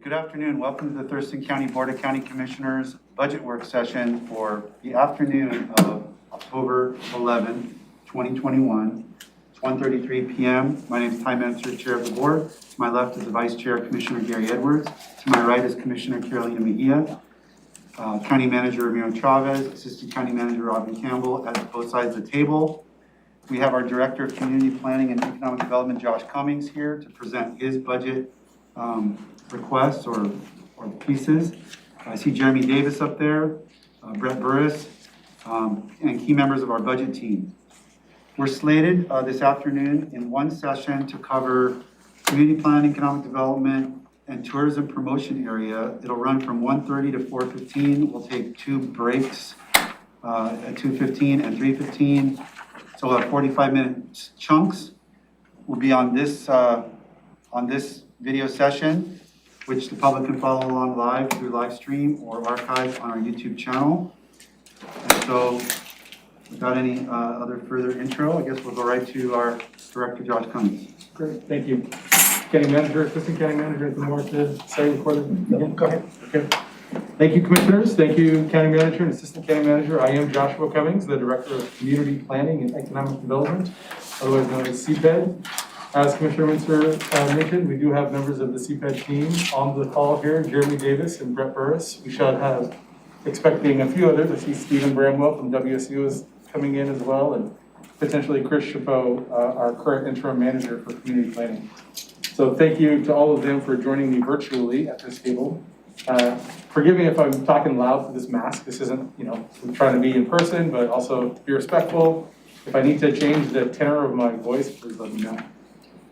Good afternoon. Welcome to the Thurston County Board of County Commissioners Budget Work Session for the afternoon of October 11, 2021. It's 1:33 p.m. My name is Ty Menser, Chair of the Board. To my left is the Vice Chair, Commissioner Gary Edwards. To my right is Commissioner Carolina Mejia, County Manager Ramiro Chavez, Assistant County Manager Robin Campbell at both sides of the table. We have our Director of Community Planning and Economic Development, Josh Cummings, here to present his budget requests or pieces. I see Jeremy Davis up there, Brett Burris, and key members of our budget team. We're slated this afternoon in one session to cover community planning, economic development, and tourism promotion area. It'll run from 1:30 to 4:15. We'll take two breaks at 2:15 and 3:15. So we'll have 45-minute chunks. We'll be on this video session, which the public can follow along live through live stream or archive on our YouTube channel. And so without any other further intro, I guess we'll go right to our Director, Josh Cummings. Great, thank you. County Manager, Assistant County Manager, if you want to say recording. Yeah, go ahead. Okay. Thank you, Commissioners. Thank you, County Manager and Assistant County Manager. I am Joshua Cummings, the Director of Community Planning and Economic Development, otherwise known as Cped. As Commissioner Menser mentioned, we do have members of the Cped team on the call here, Jeremy Davis and Brett Burris. We should have expecting a few others. I see Stephen Bramwell from Wsu is coming in as well, and potentially Chris Chapeau, our current interim manager for community planning. So thank you to all of them for joining me virtually at this table. Forgive me if I'm talking loud for this mask. This isn't, I'm trying to be in person, but also to be respectful. If I need to change the tenor of my voice, please let me know.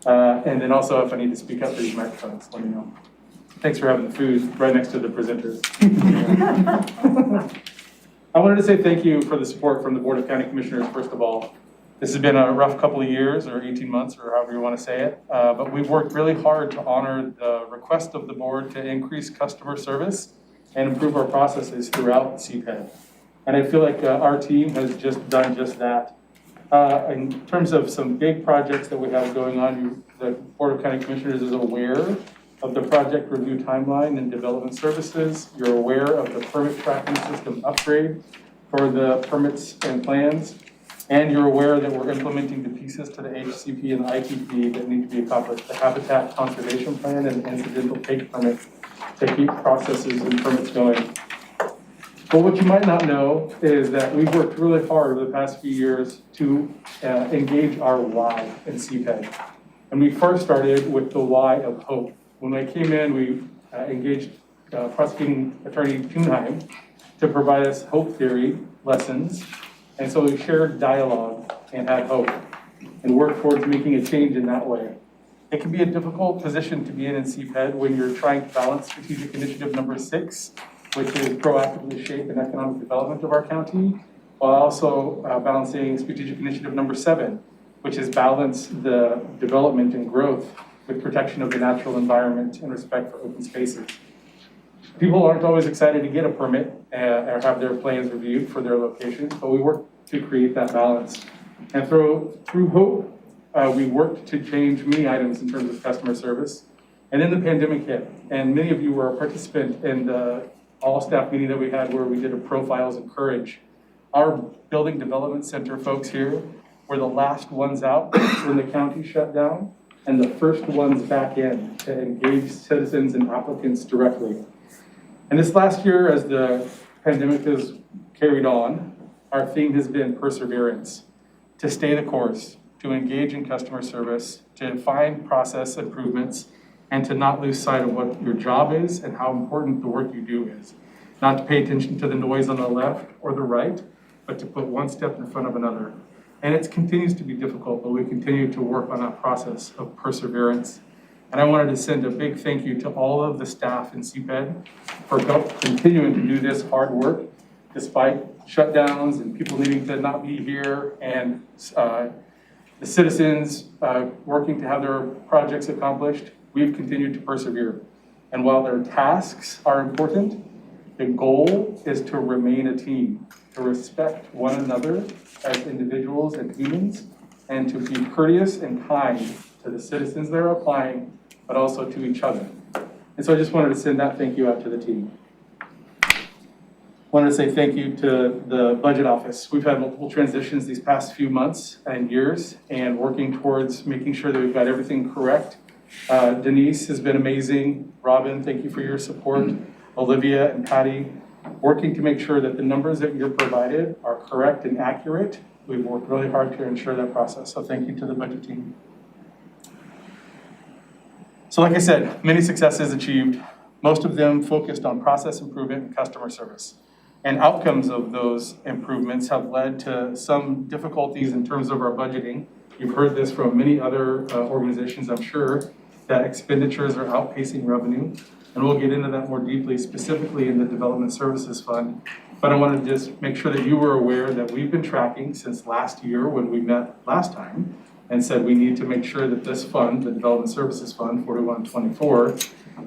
And then also if I need to speak up for these microphones, let me know. Thanks for having the food right next to the presenters. I wanted to say thank you for the support from the Board of County Commissioners, first of all. This has been a rough couple of years, or 18 months, or however you want to say it. But we've worked really hard to honor the request of the board to increase customer service and improve our processes throughout Cped. And I feel like our team has just done just that. In terms of some big projects that we have going on, the Board of County Commissioners is aware of the project review timeline and development services. You're aware of the permit tracking system upgrade for the permits and plans. And you're aware that we're implementing the pieces to the HCP and the ITP that need to be accomplished, the Habitat Conservation Plan and incidental take permit to keep processes and permits going. But what you might not know is that we've worked really hard over the past few years to engage our why in Cped. And we first started with the why of hope. When I came in, we engaged prosecuting attorney Thunheim to provide us hope theory lessons. And so we shared dialogue and had hope and worked towards making a change in that way. It can be a difficult position to be in Cped when you're trying to balance strategic initiative number 6, which is proactively shape and economic development of our county, while also balancing strategic initiative number 7, which is balance the development and growth with protection of the natural environment and respect for open spaces. People aren't always excited to get a permit or have their plans reviewed for their locations, but we work to create that balance. And through hope, we worked to change many items in terms of customer service. And then the pandemic hit, and many of you were a participant in the all-staff meeting that we had where we did a profiles of courage. Our building development center folks here were the last ones out when the county shut down and the first ones back in to engage citizens and applicants directly. And this last year, as the pandemic has carried on, our theme has been perseverance, to stay the course, to engage in customer service, to find process improvements, and to not lose sight of what your job is and how important the work you do is. Not to pay attention to the noise on the left or the right, but to put one step in front of another. And it continues to be difficult, but we continue to work on that process of perseverance. And I wanted to send a big thank you to all of the staff in Cped for continuing to do this hard work despite shutdowns and people needing to not be here and the citizens working to have their projects accomplished. We've continued to persevere. And while their tasks are important, the goal is to remain a team, to respect one another as individuals and humans, and to be courteous and kind to the citizens that are applying, but also to each other. And so I just wanted to send that thank you out to the team. Wanted to say thank you to the budget office. We've had multiple transitions these past few months and years, and working towards making sure that we've got everything correct. Denise has been amazing. Robin, thank you for your support. Olivia and Patty, working to make sure that the numbers that you're provided are correct and accurate. We've worked really hard to ensure that process, so thank you to the budget team. So like I said, many successes achieved, most of them focused on process improvement and customer service. And outcomes of those improvements have led to some difficulties in terms of our budgeting. You've heard this from many other organizations, I'm sure, that expenditures are outpacing revenue. And we'll get into that more deeply, specifically in the Development Services Fund. But I want to just make sure that you were aware that we've been tracking since last year when we met last time and said we need to make sure that this fund, the Development Services Fund 4124,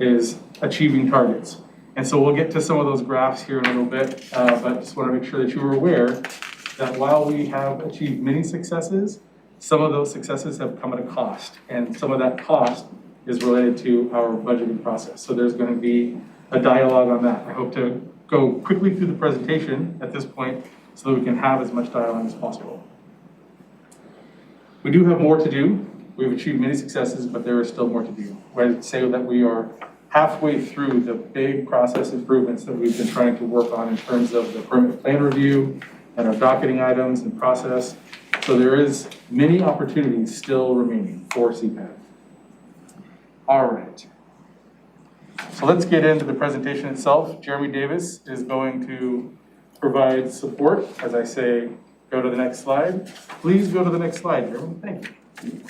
is achieving targets. And so we'll get to some of those graphs here in a little bit, but just want to make sure that you were aware that while we have achieved many successes, some of those successes have come at a cost. And some of that cost is related to our budgeting process. So there's going to be a dialogue on that. I hope to go quickly through the presentation at this point so that we can have as much dialogue as possible. We do have more to do. We've achieved many successes, but there is still more to do. I'd say that we are halfway through the big process improvements that we've been trying to work on in terms of the permit plan review and our docketing items and process. So there is many opportunities still remaining for Cped. All right. So let's get into the presentation itself. Jeremy Davis is going to provide support. As I say, go to the next slide. Please go to the next slide, Jeremy. Thank you.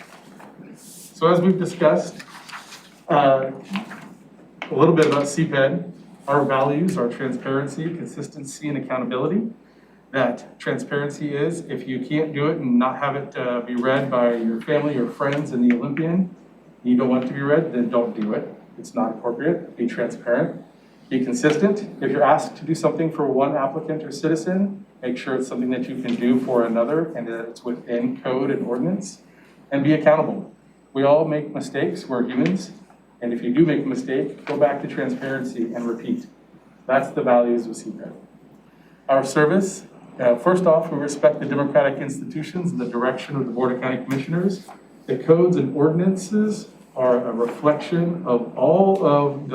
So as we've discussed, a little bit about Cped, our values are transparency, consistency, and accountability. That transparency is if you can't do it and not have it be read by your family or friends in the Olympian, you don't want it to be read, then don't do it. It's not appropriate. Be transparent. Be consistent. If you're asked to do something for one applicant or citizen, make sure it's something that you can do for another and that it's within code and ordinance. And be accountable. We all make mistakes. We're humans. And if you do make a mistake, go back to transparency and repeat. That's the values of Cped. Our service, first off, we respect the democratic institutions and the direction of the Board of County Commissioners. The codes and ordinances are a reflection of all of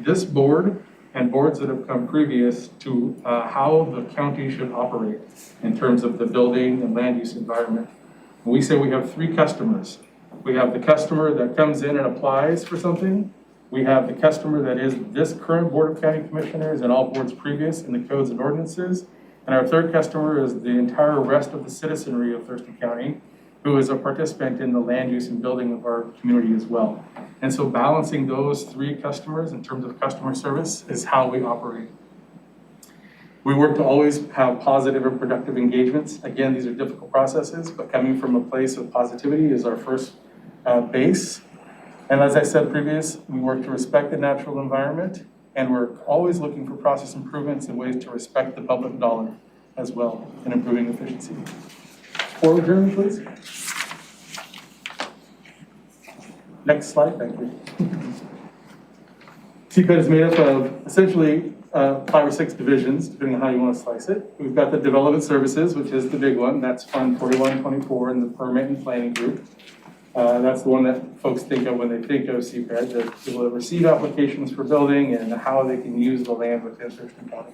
this board and boards that have come previous to how the county should operate in terms of the building and land use environment. We say we have three customers. We have the customer that comes in and applies for something. We have the customer that is this current Board of County Commissioners and all boards previous in the codes and ordinances. And our third customer is the entire rest of the citizenry of Thurston County, who is a participant in the land use and building of our community as well. And so balancing those three customers in terms of customer service is how we operate. We work to always have positive and productive engagements. Again, these are difficult processes, but coming from a place of positivity is our first base. And as I said previous, we work to respect the natural environment, and we're always looking for process improvements and ways to respect the public dollar as well in improving efficiency. Forward, Jeremy, please. Next slide, thank you. Cped is made up of essentially 5 or 6 divisions, depending on how you want to slice it. We've got the Development Services, which is the big one. That's Fund 4124 and the Permit and Planning Group. That's the one that folks think of when they think of Cped, the people that receive applications for building and how they can use the land within Thurston County.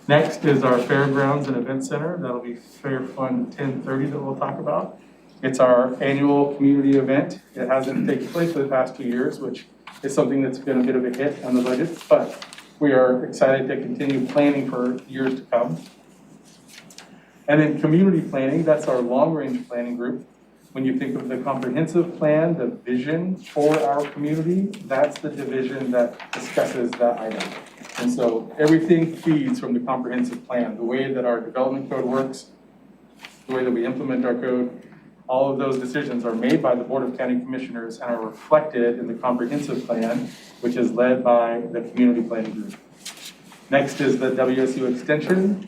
Next is our Fairgrounds and Event Center. That'll be Fair Fund 1030 that we'll talk about. It's our annual community event. It hasn't taken place for the past 2 years, which is something that's been a bit of a hit on the budget, but we are excited to continue planning for years to come. And then community planning, that's our long-range planning group. When you think of the comprehensive plan, the vision for our community, that's the division that discusses that item. And so everything feeds from the comprehensive plan, the way that our development code works, the way that we implement our code. All of those decisions are made by the Board of County Commissioners and are reflected in the comprehensive plan, which is led by the community planning group. Next is the Wsu Extension.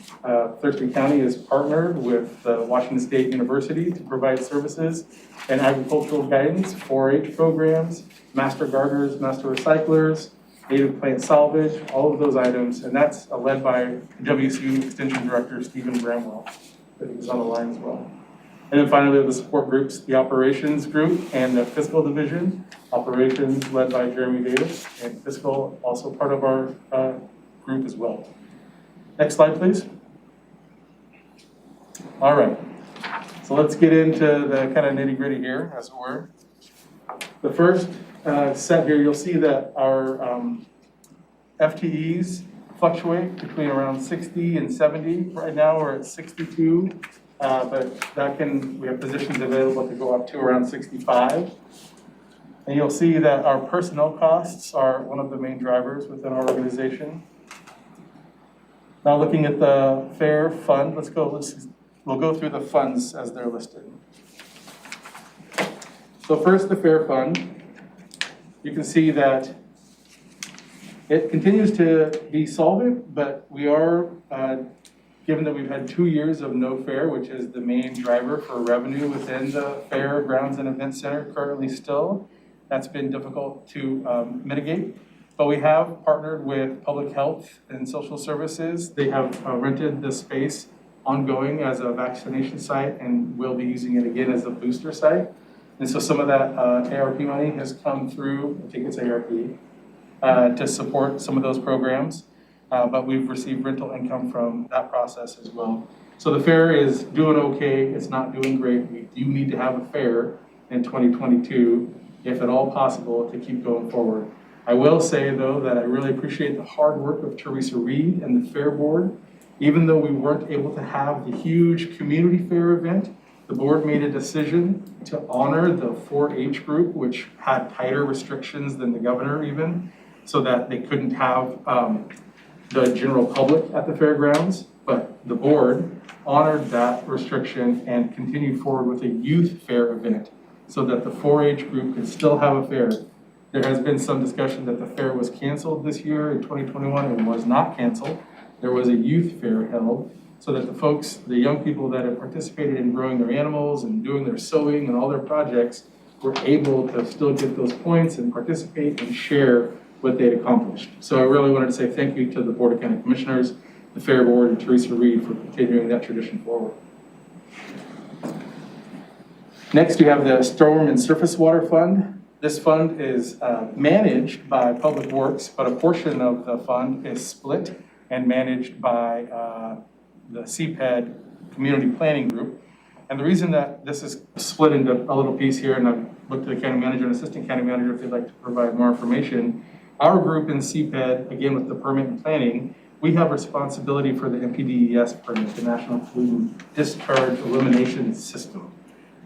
Thurston County is partnered with Washington State University to provide services and agricultural guidance, 4-H programs, master gardeners, master recyclers, native plant salvage, all of those items, and that's led by Wsu Extension Director Stephen Bramwell, that is on the line as well. And then finally, the support groups, the operations group and the fiscal division. Operations led by Jeremy Davis, and fiscal also part of our group as well. Next slide, please. All right, so let's get into the kind of nitty gritty here, as it were. The first set here, you'll see that our FTEs fluctuate between around 60 and 70. Right now we're at 62, but we have positions available to go up to around 65. And you'll see that our personnel costs are one of the main drivers within our organization. Now looking at the fair fund, we'll go through the funds as they're listed. So first, the fair fund. You can see that it continues to be solvent, but we are, given that we've had 2 years of no fair, which is the main driver for revenue within the fair grounds and event center currently still, that's been difficult to mitigate. But we have partnered with public health and social services. They have rented the space ongoing as a vaccination site and will be using it again as a booster site. And so some of that ARP money has come through, I think it's ARP, to support some of those programs. But we've received rental income from that process as well. So the fair is doing okay. It's not doing great. We do need to have a fair in 2022, if at all possible, to keep going forward. I will say, though, that I really appreciate the hard work of Teresa Reed and the Fair Board. Even though we weren't able to have the huge community fair event, the board made a decision to honor the 4-H group, which had tighter restrictions than the governor even, so that they couldn't have the general public at the fairgrounds. But the board honored that restriction and continued forward with a youth fair event so that the 4-H group could still have a fair. There has been some discussion that the fair was canceled this year in 2021. It was not canceled. There was a youth fair held so that the folks, the young people that have participated in growing their animals and doing their sewing and all their projects were able to still get those points and participate and share what they'd accomplished. So I really wanted to say thank you to the Board of County Commissioners, the Fair Board, and Teresa Reed for continuing that tradition forward. Next, we have the Storm and Surface Water Fund. This fund is managed by Public Works, but a portion of the fund is split and managed by the Cped Community Planning Group. And the reason that this is split into a little piece here, and I've looked to the county manager and assistant county manager if they'd like to provide more information. Our group in Cped, again with the permit and planning, we have responsibility for the NPDES permit, the National Pollutant Discharge Elimination System.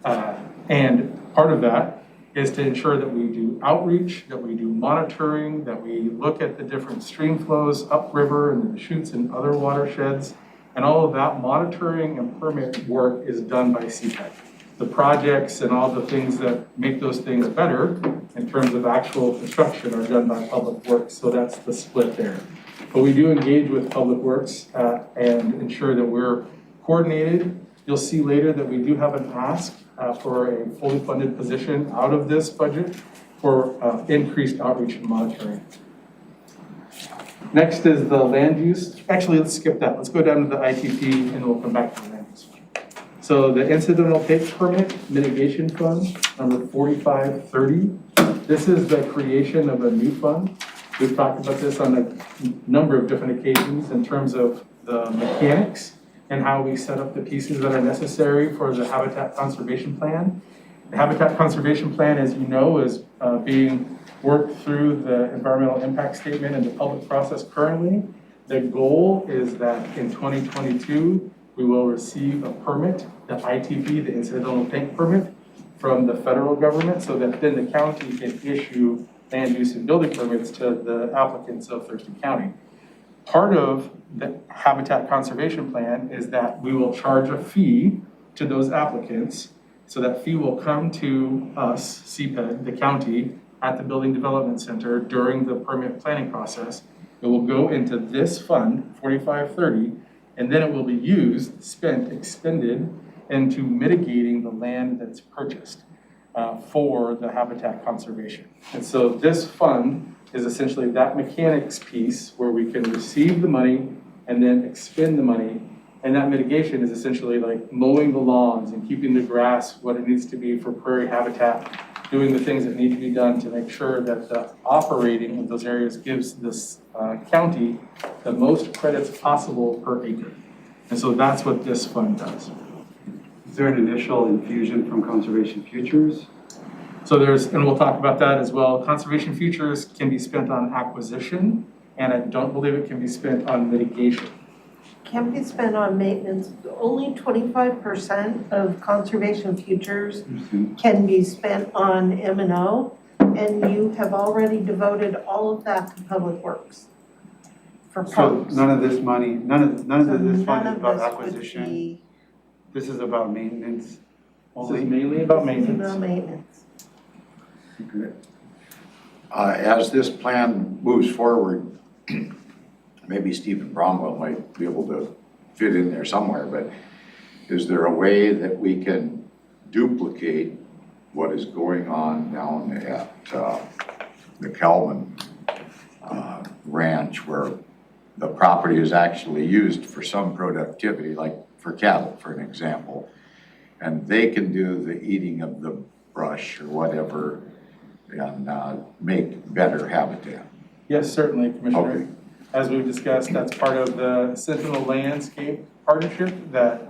And part of that is to ensure that we do outreach, that we do monitoring, that we look at the different stream flows upriver and the chutes and other watersheds. And all of that monitoring and permit work is done by Cped. The projects and all the things that make those things better in terms of actual construction are done by Public Works, so that's the split there. But we do engage with Public Works and ensure that we're coordinated. You'll see later that we do have an ask for a fully funded position out of this budget for increased outreach and monitoring. Next is the land use. Actually, let's skip that. Let's go down to the ITP and we'll come back to the land use. So the incidental take permit mitigation fund, number 4530. This is the creation of a new fund. We've talked about this on a number of different occasions in terms of the mechanics and how we set up the pieces that are necessary for the Habitat Conservation Plan. The Habitat Conservation Plan, as you know, is being worked through the environmental impact statement and the public process currently. The goal is that in 2022, we will receive a permit, the ITP, the incidental tank permit, from the federal government so that then the county can issue land use and building permits to the applicants of Thurston County. Part of the Habitat Conservation Plan is that we will charge a fee to those applicants. So that fee will come to us, Cped, the county, at the Building Development Center during the permit planning process. It will go into this fund, 4530, and then it will be used, spent, expended into mitigating the land that's purchased. for the habitat conservation. And so this fund is essentially that mechanics piece where we can receive the money and then expend the money. And that mitigation is essentially like mowing the lawns and keeping the grass what it needs to be for prairie habitat, doing the things that need to be done to make sure that the operating of those areas gives this county the most credits possible per acre. And so that's what this fund does. Is there an initial infusion from Conservation Futures? So and we'll talk about that as well. Conservation Futures can be spent on acquisition, and I don't believe it can be spent on mitigation. Can be spent on maintenance. Only 25% of Conservation Futures can be spent on M&O, and you have already devoted all of that to Public Works for So pumps. none of this money, none of this fund is about None of this would acquisition. be- This is about maintenance This is only. mainly about This is maintenance. about maintenance. Okay. As this plan moves forward, maybe Stephen Bromwell might be able to fit in there somewhere, but is there a way that we can duplicate what is going on down at the Calvin Ranch, where the property is actually used for some productivity, like for cattle, for an example, and they can do the eating of the brush or whatever and make better habitat? Yes, certainly, Commissioner. Okay. As we've discussed, that's part of the Sentinel Landscape Partnership that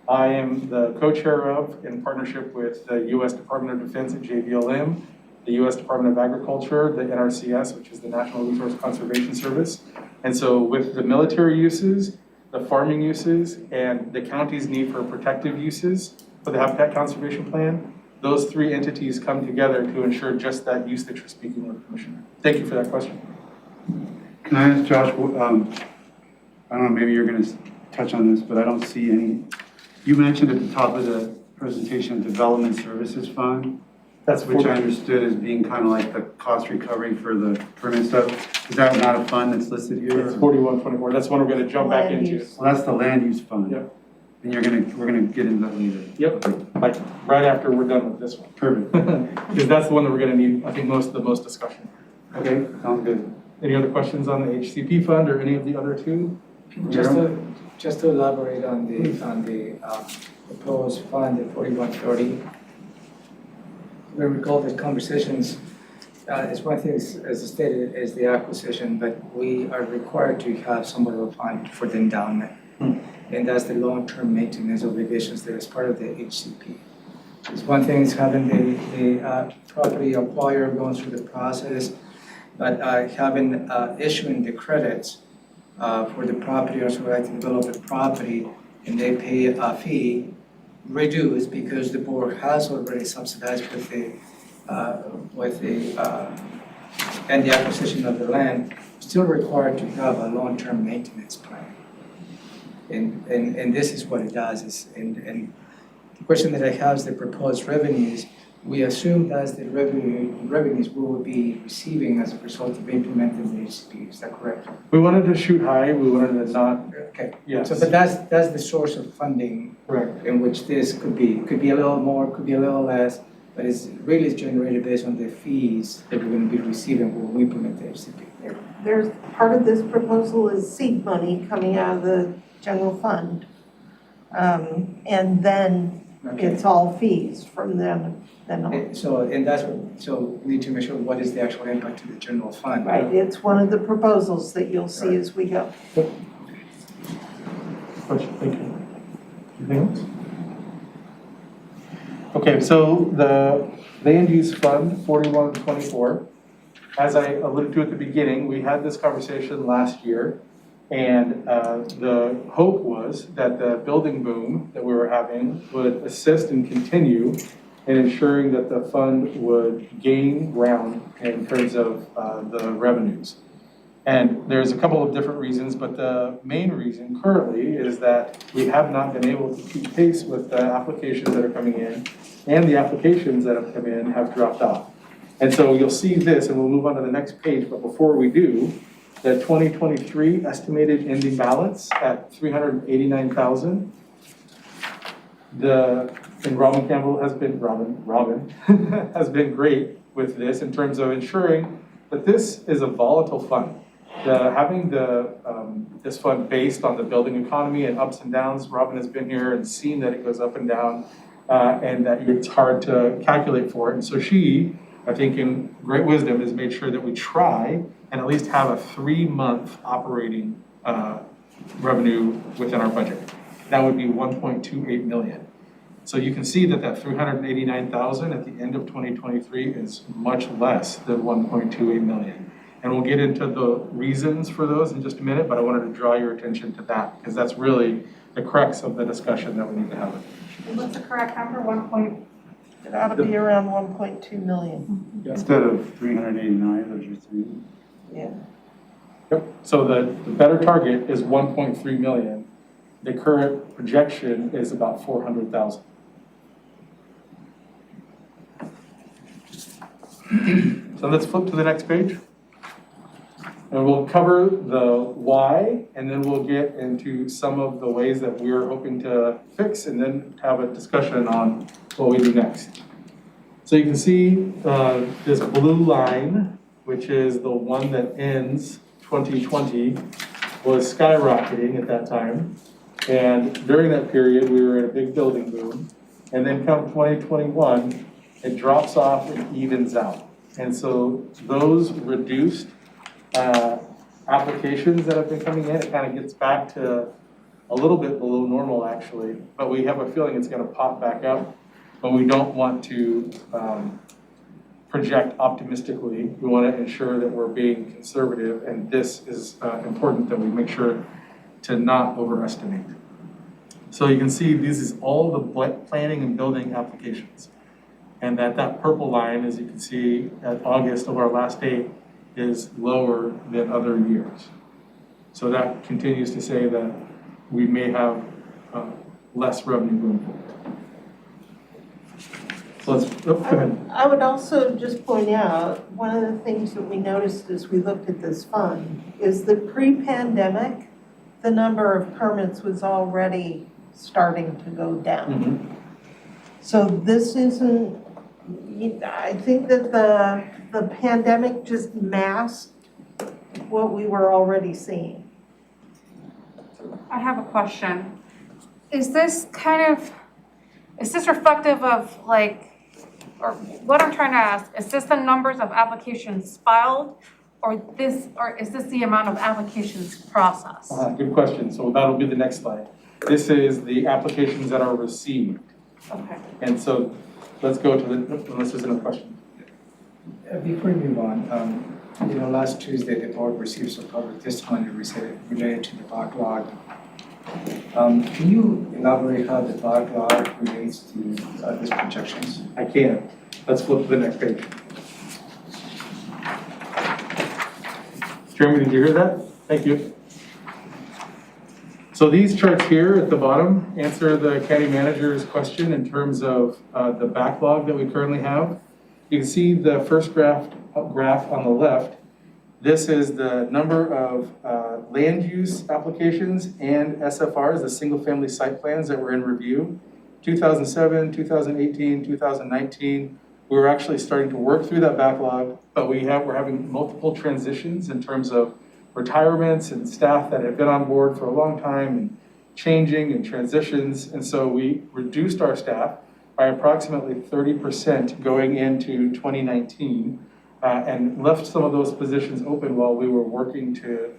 I am the co-chair of in partnership with the U.S. Department of Defense at JBLM, the U.S. Department of Agriculture, the NRCS, which is the National Resource Conservation Service. And so with the military uses, the farming uses, and the county's need for protective uses for the Habitat Conservation Plan, those three entities come together to ensure just that use that you're speaking with, Commissioner. Thank you for that question. Can I ask Josh, I don't know, maybe you're going to touch on this, but I don't see any. You mentioned at the top of the presentation, Development Services Fund. That's Which I understood as being kind of like the cost recovery for the permit stuff. Is that not a fund that's listed here? It's 4124. That's one we're going to jump back Land into. use. Well, that's the land use fund. Yep. And we're gonna get into that later. Yep. Like right after we're done with this one. Perfect. Because that's the one that we're going to need, I think, the most discussion. Okay, sounds good. Any other questions on the HCP fund or any of the other two? Just to elaborate on the proposed fund at 4130. We recall the conversations, it's one thing, as stated, is the acquisition, but we are required to have some sort of a fund for the endowment. And that's the long-term maintenance obligations that is part of the HCP. It's one thing is having the property acquired, going through the process, but issuing the credits for the property owners who like to develop the property, and they pay a fee reduced because the board has already subsidized with the and the acquisition of the land, still required to have a long-term maintenance plan. And this is what it does. And the question that I have is the proposed revenues. We assume that's the revenues we will be receiving as a result of implementing the HCP. Is that correct? We wanted to shoot high. We wanted to not. Okay. Yes. So, but that's the source of funding Correct. in which this could be. Could be a little more, could be a little less, but it's really generated based on the fees that we're going to be receiving when we implement the HCP. There's, part of this proposal is seed money coming out of the general fund. And then Okay. it's all fees from then on. So, and that's what, so we need to measure what is the actual impact to the general fund. Right, it's one of the proposals that you'll see as we go. Question. Thank you. Anything else? Okay, so the land use fund 4124, as I alluded to at the beginning, we had this conversation last year, and the hope was that the building boom that we were having would assist and continue in ensuring that the fund would gain ground in terms of the revenues. And there's a couple of different reasons, but the main reason currently is that we have not been able to keep pace with the applications that are coming in, and the applications that have come in have dropped off. And so you'll see this, and we'll move on to the next page, but before we do, the 2023 estimated ending balance at $389,000. The And Robin Campbell has been, Robin has been great with this in terms of ensuring that this is a volatile fund. Having this fund based on the building economy and ups and downs, Robin has been here and seen that it goes up and down and that it's hard to calculate for it. And so she, I think in great wisdom, has made sure that we try and at least have a 3-month operating revenue within our budget. That would be 1.28 million. So you can see that that 389,000 at the end of 2023 is much less than 1.28 million. And we'll get into the reasons for those in just a minute, but I wanted to draw your attention to that because that's really the crux of the discussion that we need to have. And what's the correct number, It ought to be around 1.2 million. Instead of 389, as you're saying. Yeah. Yep. So the better target is 1.3 million. The current projection is about 400,000. So let's flip to the next page. And we'll cover the why, and then we'll get into some of the ways that we're hoping to fix, and then have a discussion on what we do next. So you can see this blue line, which is the one that ends 2020, was skyrocketing at that time. And during that period, we were in a big building boom. And then come 2021, it drops off and evens out. And so those reduced applications that have been coming in, it kind of gets back to a little bit below normal actually, but we have a feeling it's going to pop back up, but we don't want to project optimistically. We want to ensure that we're being conservative, and this is important that we make sure to not overestimate. So you can see this is all the planning and building applications, and that purple line, as you can see at August of our last date, is lower than other years. So that continues to say that we may have less revenue going forward. So let's, go ahead. I would also just point out, one of the things that we noticed as we looked at this fund is that pre-pandemic, the number of permits was already starting to go down. Mm-hmm. So this isn't, I think that the pandemic just masked what we were already seeing. I have a question. Is this reflective of or what I'm trying to ask, is this the numbers of applications filed or is this the amount of applications processed? Good question. So that'll be the next slide. This is the applications that are received. Okay. And so let's go to the, unless there's another question. Before we move on, last Tuesday, the board received some public testimony related to the backlog. Can you elaborate how the backlog relates to these projections? I can. Let's flip to the next page. Jeremy, did you hear that? Thank you. So these charts here at the bottom answer the county manager's question in terms of the backlog that we currently have. You can see the first graph on the left. This is the number of land use applications and SFRs, the single family site plans that were in review. 2007, 2018, 2019, we were actually starting to work through that backlog, but we're having multiple transitions in terms of retirements and staff that have been on board for a long time and changing and transitions. And so we reduced our staff by approximately 30% going into 2019 and left some of those positions open while we were working to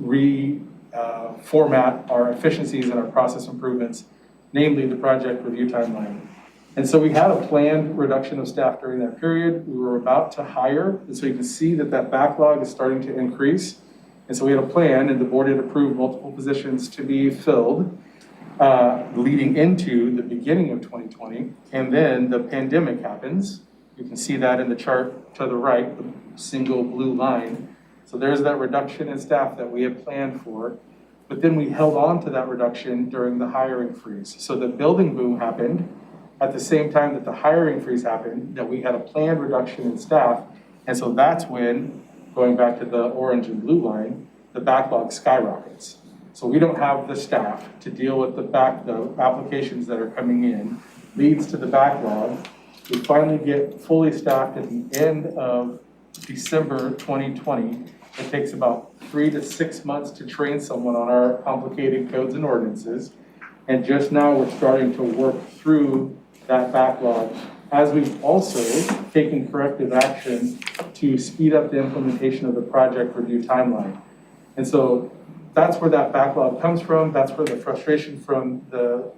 reformat our efficiencies and our process improvements, namely the project review timeline. And so we had a planned reduction of staff during that period. We were about to hire, and so you can see that backlog is starting to increase. And so we had a plan, and the board had approved multiple positions to be filled leading into the beginning of 2020. And then the pandemic happens. You can see that in the chart to the right, the single blue line. So there's that reduction in staff that we had planned for. But then we held on to that reduction during the hiring freeze. So the building boom happened at the same time that the hiring freeze happened, that we had a planned reduction in staff. And so that's when, going back to the orange and blue line, the backlog skyrockets. So we don't have the staff to deal with the applications that are coming in, leads to the backlog. We finally get fully staffed at the end of December 2020. It takes about 3 to 6 months to train someone on our complicated codes and ordinances. And just now we're starting to work through that backlog, as we've also taken corrective action to speed up the implementation of the project review timeline. And so that's where that backlog comes from. That's where the frustration from the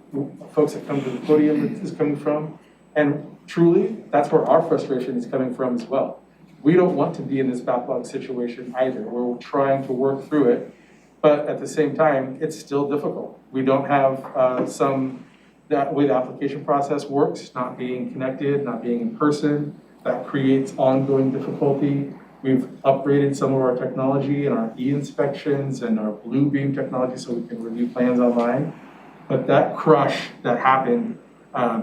folks that come to the podium is coming from. And truly, that's where our frustration is coming from as well. We don't want to be in this backlog situation either. We're trying to work through it, but at the same time, it's still difficult. We don't have that way the application process works, not being connected, not being in person. That creates ongoing difficulty. We've upgraded some of our technology and our e-inspections and our blue beam technology so we can review plans online. But that crush that happened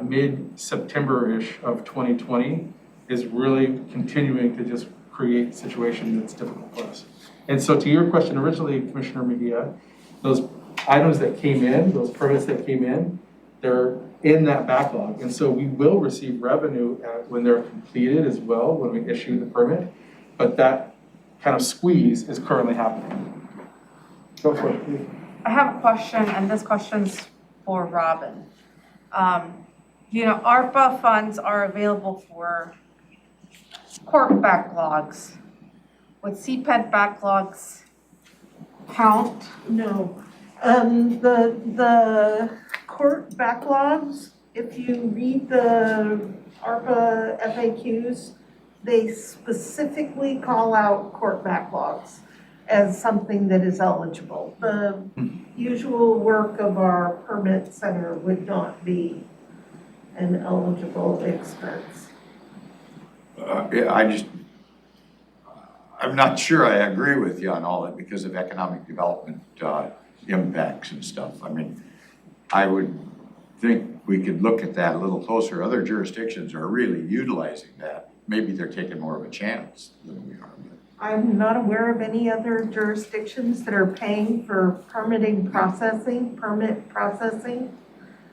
mid-September-ish of 2020 is really continuing to just create a situation that's difficult for us. And so to your question originally, Commissioner Mejia, those items that came in, those permits that came in, they're in that backlog. And so we will receive revenue when they're completed as well, when we issue the permit. But that kind of squeeze is currently happening. Go for it, please. I have a question, and this question's for Robin. ARPA funds are available for court backlogs. Would Cped backlogs count? No. The court backlogs, if you read the ARPA FAQs, they specifically call out court backlogs as something that is eligible. The usual work of our permit center would not be an eligible expense. I'm not sure I agree with you on all that because of economic development impacts and stuff. I mean, I would think we could look at that a little closer. Other jurisdictions are really utilizing that. Maybe they're taking more of a chance than we are. I'm not aware of any other jurisdictions that are paying for permit processing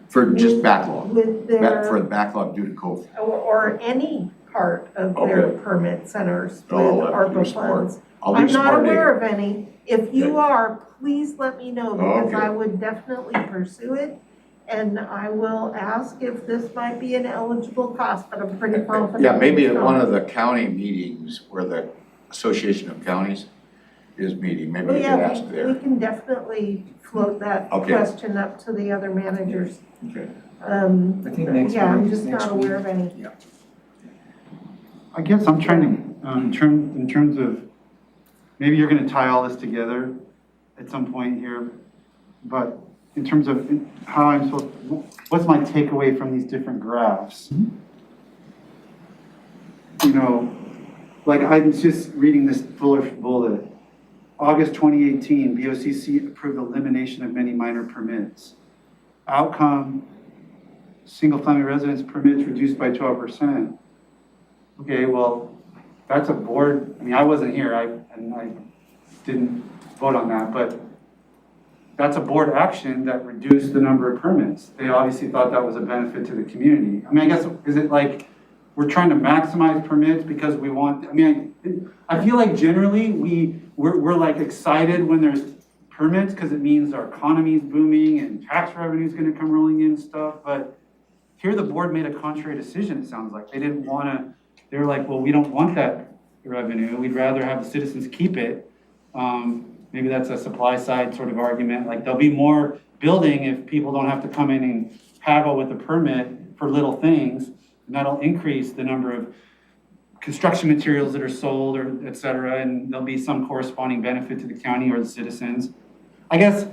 For just backlog, with for their, the backlog due to COVID. or any part of their Okay. permit centers with I'll have to do ARPA some more. funds. I'll do I'm some not more aware digging. of any. If you Okay. are, please let me know because Okay. I would definitely pursue it. And I will ask if this might be an eligible cost, but I'm pretty confident. Yeah, maybe it's at one not. of the county meetings where the Association of Counties is meeting, maybe Well, you could yeah, ask we there. can definitely float that Okay. question up to the other managers. Okay. I think next Yeah, I'm week- just next not aware of week. any. I guess I'm trying to, in terms of, maybe you're gonna tie all this together at some point here, but in terms of how I'm supposed, what's my takeaway from these different graphs? You know, like I'm just reading this fuller bullet. August 2018, BOCC approved elimination of many minor permits. Outcome, single-family residence permits reduced by 12%. Okay, well, that's a board, I mean, I wasn't here, I didn't vote on that, but that's a board action that reduced the number of permits. They obviously thought that was a benefit to the community. I mean, I guess, is it like, we're trying to maximize permits because we want, I mean, I feel like generally we're like excited when there's permits because it means our economy's booming and tax revenue's gonna come rolling in and stuff, but here the board made a contrary decision, it sounds like. They didn't wanna, they were like, well, we don't want that revenue, we'd rather have the citizens keep it. Maybe that's a supply side sort of argument, like there'll be more building if people don't have to come in and haggle with the permit for little things. And that'll increase the number of construction materials that are sold or et cetera, and there'll be some corresponding benefit to the county or the citizens. I guess,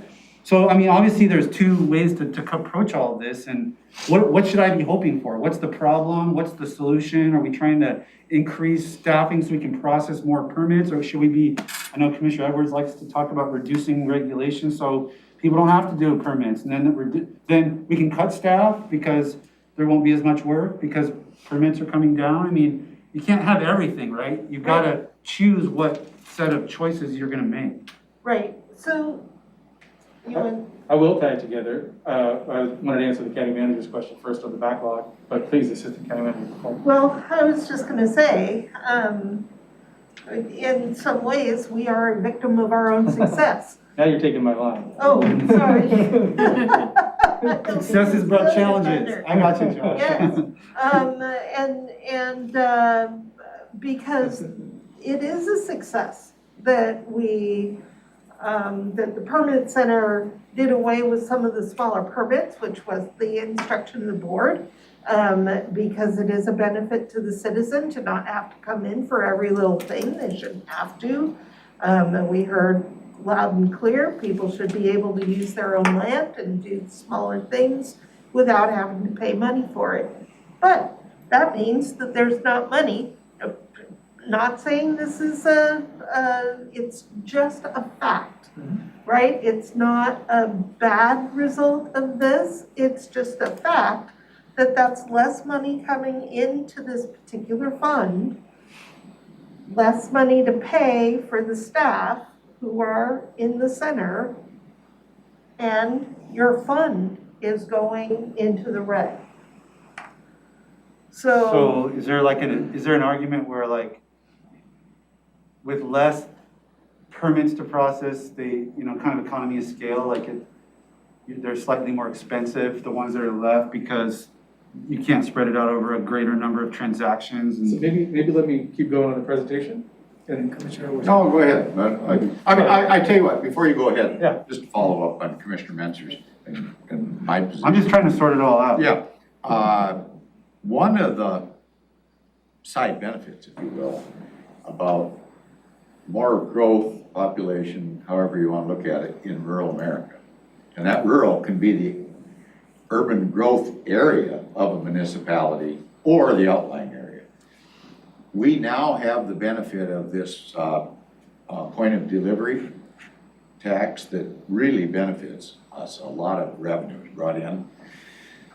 so I mean, obviously there's two ways to approach all of this, and what should I be hoping for? What's the problem? What's the solution? Are we trying to increase staffing so we can process more permits, or should we be, I know Commissioner Edwards likes to talk about reducing regulations so people don't have to do permits, and then we can cut staff because there won't be as much work because permits are coming down. I mean, you can't have everything, right? You've got to choose what set of choices you're going to make. Right, so You want- I will tie it together. I wanted to answer the county manager's question first on the backlog, but please, Assistant County Manager. Well, I was just gonna say, in some ways, we are a victim of our own success. Now you're taking my line. Oh, sorry. Success has brought challenges. I got you, Josh. Yes. Because it is a success that that the permit center did away with some of the smaller permits, which was the instruction of the board, because it is a benefit to the citizen to not have to come in for every little thing. They shouldn't have to. And we heard loud and clear, people should be able to use their own land and do smaller things without having to pay money for it. But that means that there's not money. Not saying this is it's just a fact, right? It's not a bad result of this. It's just a fact that that's less money coming into this particular fund, less money to pay for the staff who are in the center, and your fund is going into the red. So is there an argument where like, with less permits to process, kind of economy of scale, like they're slightly more expensive, the ones that are left, because you can't spread it out over a greater number of transactions? So maybe let me keep going on the presentation. And Commissioner was. No, go ahead. I tell you what, before you go ahead, Yeah. just to follow up on Commissioner Mentzer's and my position. I'm just trying to sort it all out. Yeah. One of the side benefits, if you will, about more growth, population, however you want to look at it, in rural America. And that rural can be the urban growth area of a municipality or the outlying area. We now have the benefit of this point of delivery tax that really benefits us. A lot of revenue is brought in.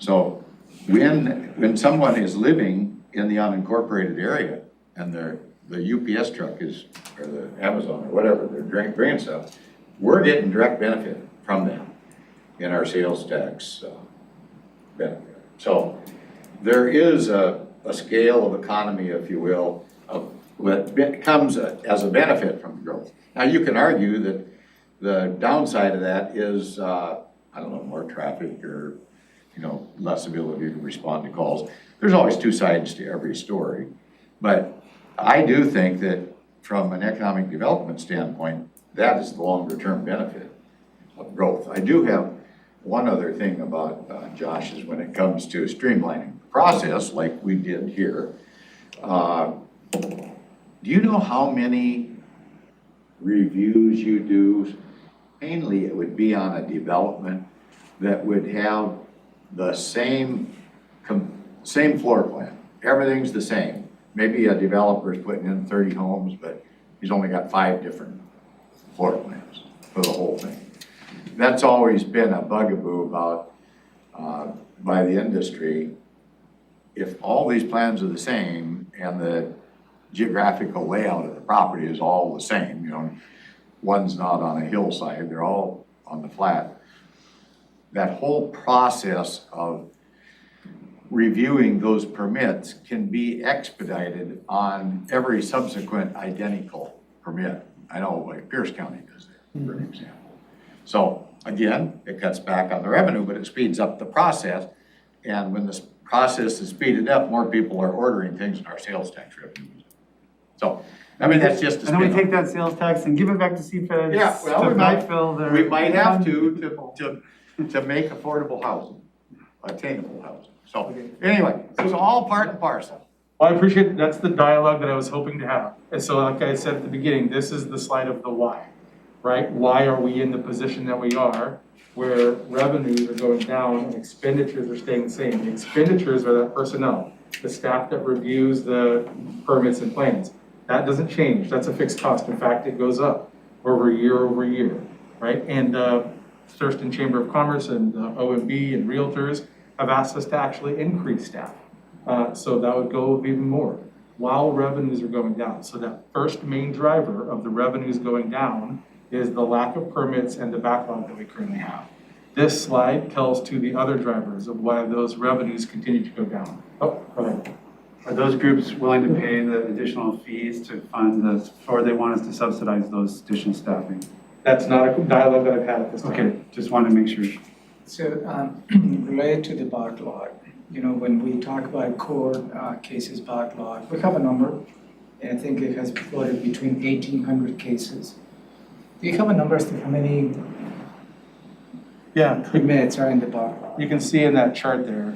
So when someone is living in the unincorporated area and the UPS truck is, or the Amazon or whatever, they're bringing stuff, we're getting direct benefit from them in our sales tax benefit. So there is a scale of economy, if you will, of what comes as a benefit from growth. Now you can argue that the downside of that is, more traffic or, less ability to respond to calls. There's always two sides to every story. But I do think that from an economic development standpoint, that is the longer term benefit of growth. I do have one other thing about Josh is when it comes to streamlining the process like we did here. Do you know how many reviews you do? Mainly it would be on a development that would have the same floor plan. Everything's the same. Maybe a developer's putting in 30 homes, but he's only got 5 different floor plans for the whole thing. That's always been a bugaboo about, by the industry. If all these plans are the same and the geographical layout of the property is all the same, one's not on a hillside, they're all on the flat. That whole process of reviewing those permits can be expedited on every subsequent identical permit. I know like Pierce County does that, for an example. So again, it cuts back on the revenue, but it speeds up the process. And when this process is speeded up, more people are ordering things in our sales tax revenue. So, that's just a And then we spin-off. take that sales tax and give it back to Cped. Yeah, well, to we might backfill their. We might have to make affordable housing, attainable housing. So anyway, it's all part and parcel. Well, I appreciate that's the dialogue that I was hoping to have. And so like I said at the beginning, this is the slide of the why, right? Why are we in the position that we are where revenues are going down and expenditures are staying the same? The expenditures are that personnel, the staff that reviews the permits and plans. That doesn't change. That's a fixed cost. In fact, it goes up over year, right? And Thurston Chamber of Commerce and OMB and realtors have asked us to actually increase staff. So that would go even more while revenues are going down. So that first main driver of the revenues going down is the lack of permits and the backlog that we currently have. This slide tells to the other drivers of why those revenues continue to go down. Oh, go ahead. Are those groups willing to pay the additional fees to fund this, or they want us to subsidize those additional staffing? That's not a dialogue that I've had at this time. Okay, just wanted to make sure. So related to the backlog, when we talk about court cases backlog, we have a number, and I think it has floated between 1,800 cases. Do you have a number as to how many Yeah, permits are in the backlog? you can see in that chart there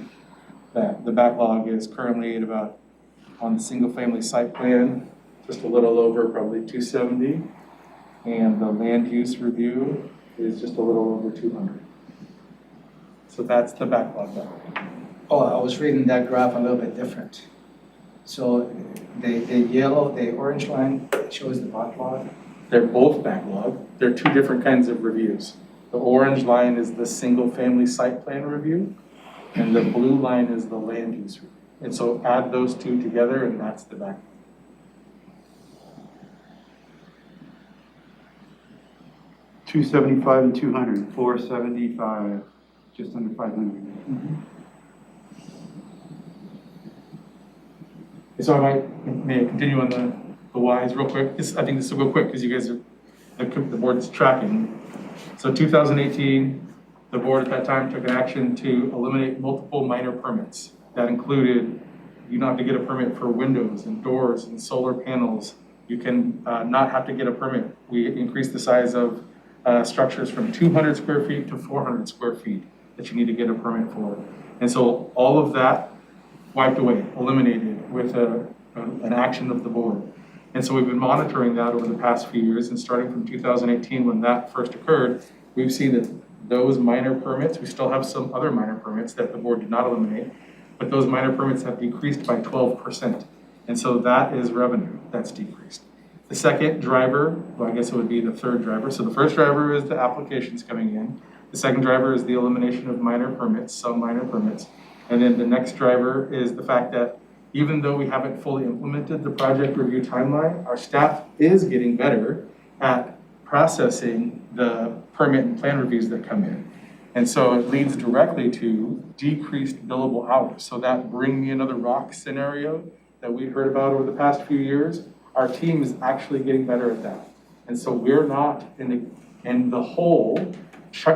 that the backlog is currently at about, on the single-family site plan, just a little over probably 270. And the land use review is just a little over 200. So that's the backlog level. Oh, I was reading that graph a little bit different. So the orange line shows the backlog. They're both backlog. They're two different kinds of reviews. The orange line is the single-family site plan review, and the blue line is the land use review. And so add those two together, and that's the backlog. $275 and $200, $475, just under $500. So may I continue on the whys real quick? I think this will go quick because you guys are, the board's tracking. So 2018, the board at that time took an action to eliminate multiple minor permits. That included, you don't have to get a permit for windows and doors and solar panels. You can not have to get a permit. We increased the size of structures from 200 square feet to 400 square feet that you need to get a permit for. And so all of that wiped away, eliminated with an action of the board. And so we've been monitoring that over the past few years, and starting from 2018 when that first occurred, we've seen that those minor permits, we still have some other minor permits that the board did not eliminate, but those minor permits have decreased by 12%. And so that is revenue that's decreased. The second driver, well, I guess it would be the third driver. So the first driver is the applications coming in. The second driver is the elimination of minor permits, some minor permits. And then the next driver is the fact that even though we haven't fully implemented the project review timeline, our staff is getting better at processing the permit and plan reviews that come in. And so it leads directly to decreased billable hours. So that bring me another rock scenario that we've heard about over the past few years. Our team is actually getting better at that. And so we're not in the whole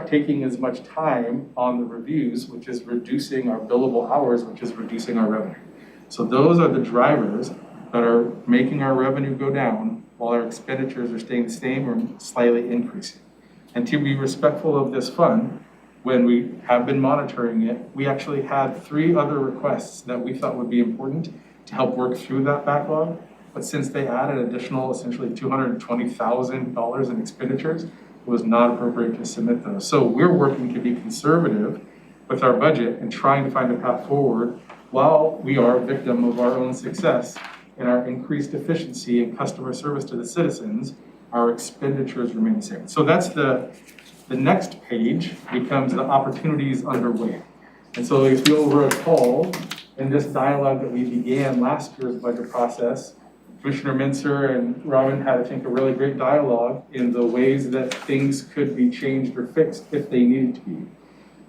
taking as much time on the reviews, which is reducing our billable hours, which is reducing our revenue. So those are the drivers that are making our revenue go down while our expenditures are staying the same or slightly increasing. And to be respectful of this fund, when we have been monitoring it, we actually had 3 other requests that we thought would be important to help work through that backlog. But since they added additional, essentially $220,000 in expenditures, it was not appropriate to submit those. So we're working to be conservative with our budget and trying to find a path forward while we are a victim of our own success in our increased efficiency and customer service to the citizens. Our expenditures remain the same. So that's the next page becomes the opportunities underway. And so if you'll recall, in this dialogue that we began last year's budget process, Commissioner Mincer and Robin had, I think, a really great dialogue in the ways that things could be changed or fixed if they needed to be.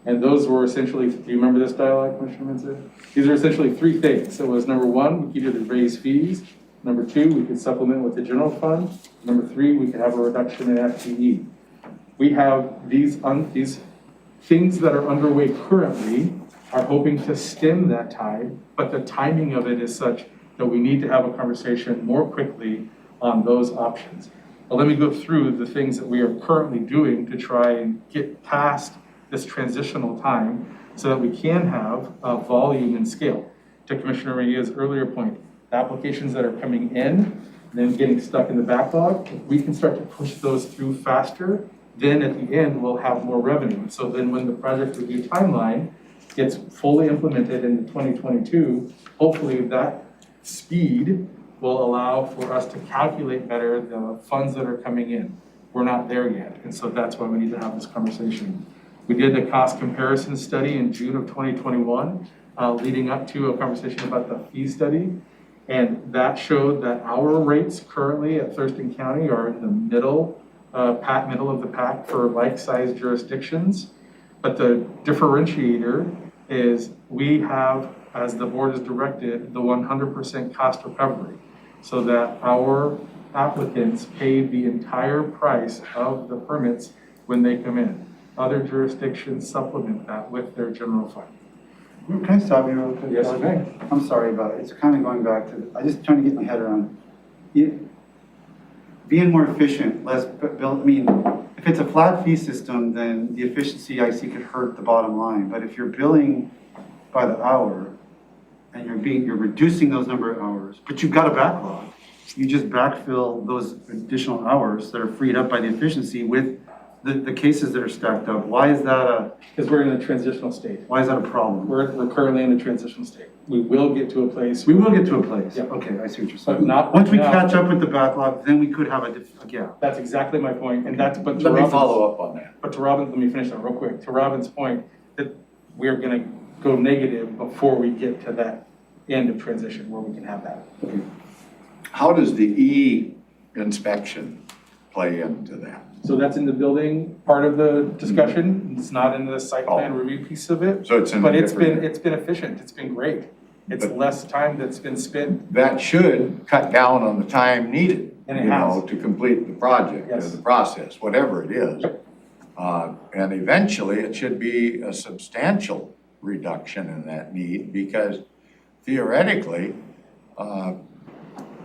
And those were essentially, do you remember this dialogue, Commissioner Mincer? These are essentially 3 things. It was number 1, we could either raise fees. Number 2, we could supplement with the general fund. Number 3, we could have a reduction in FTE. We have these things that are underway currently are hoping to stem that tide, but the timing of it is such that we need to have a conversation more quickly on those options. But let me go through the things that we are currently doing to try and get past this transitional time so that we can have volume and scale. To Commissioner Maria's earlier point, the applications that are coming in and then getting stuck in the backlog, if we can start to push those through faster, then at the end we'll have more revenue. So then when the project review timeline gets fully implemented in 2022, hopefully that speed will allow for us to calculate better the funds that are coming in. We're not there yet, and so that's why we need to have this conversation. We did a cost comparison study in June of 2021, leading up to a conversation about the fee study, and that showed that our rates currently at Thurston County are in the middle pack, middle of the pack for like-sized jurisdictions. But the differentiator is we have, as the board has directed, the 100% cost recovery, so that our applicants pay the entire price of the permits when they come in. Other jurisdictions supplement that with their general fund. Can I stop you real quick? Yes, you may. I'm sorry about it. It's kind of going back to, I just trying to get my head around. Being more efficient, less bill, I mean, if it's a flat fee system, then the efficiency I see could hurt the bottom line. But if you're billing by the hour and you're reducing those number of hours, but you've got a backlog, you just backfill those additional hours that are freed up by the efficiency with the cases that are stacked up. Why is that Because we're in a transitional state. why is that a problem? We're currently in a transitional state. We will get to a place. We will get to a place. Yeah. Okay, I see what you're But saying. not Once we now. catch up with the backlog, then we could have a gap. That's exactly my point, and that's, but to Let me Robin's, follow up on that. but to Robin, let me finish that real quick. To Robin's point, that we're gonna go negative before we get to that end of transition where we can have that. How does the E-inspection play into that? So that's in the building part of the discussion. It's not in the site plan review piece of it. So it's in a But it's different- been efficient. It's been great. It's But- less time that's been spent. That should cut down on the time needed, And it you know, has. to complete the project or Yes. the process, whatever it is. And eventually, it should be a substantial reduction in that need, because theoretically, an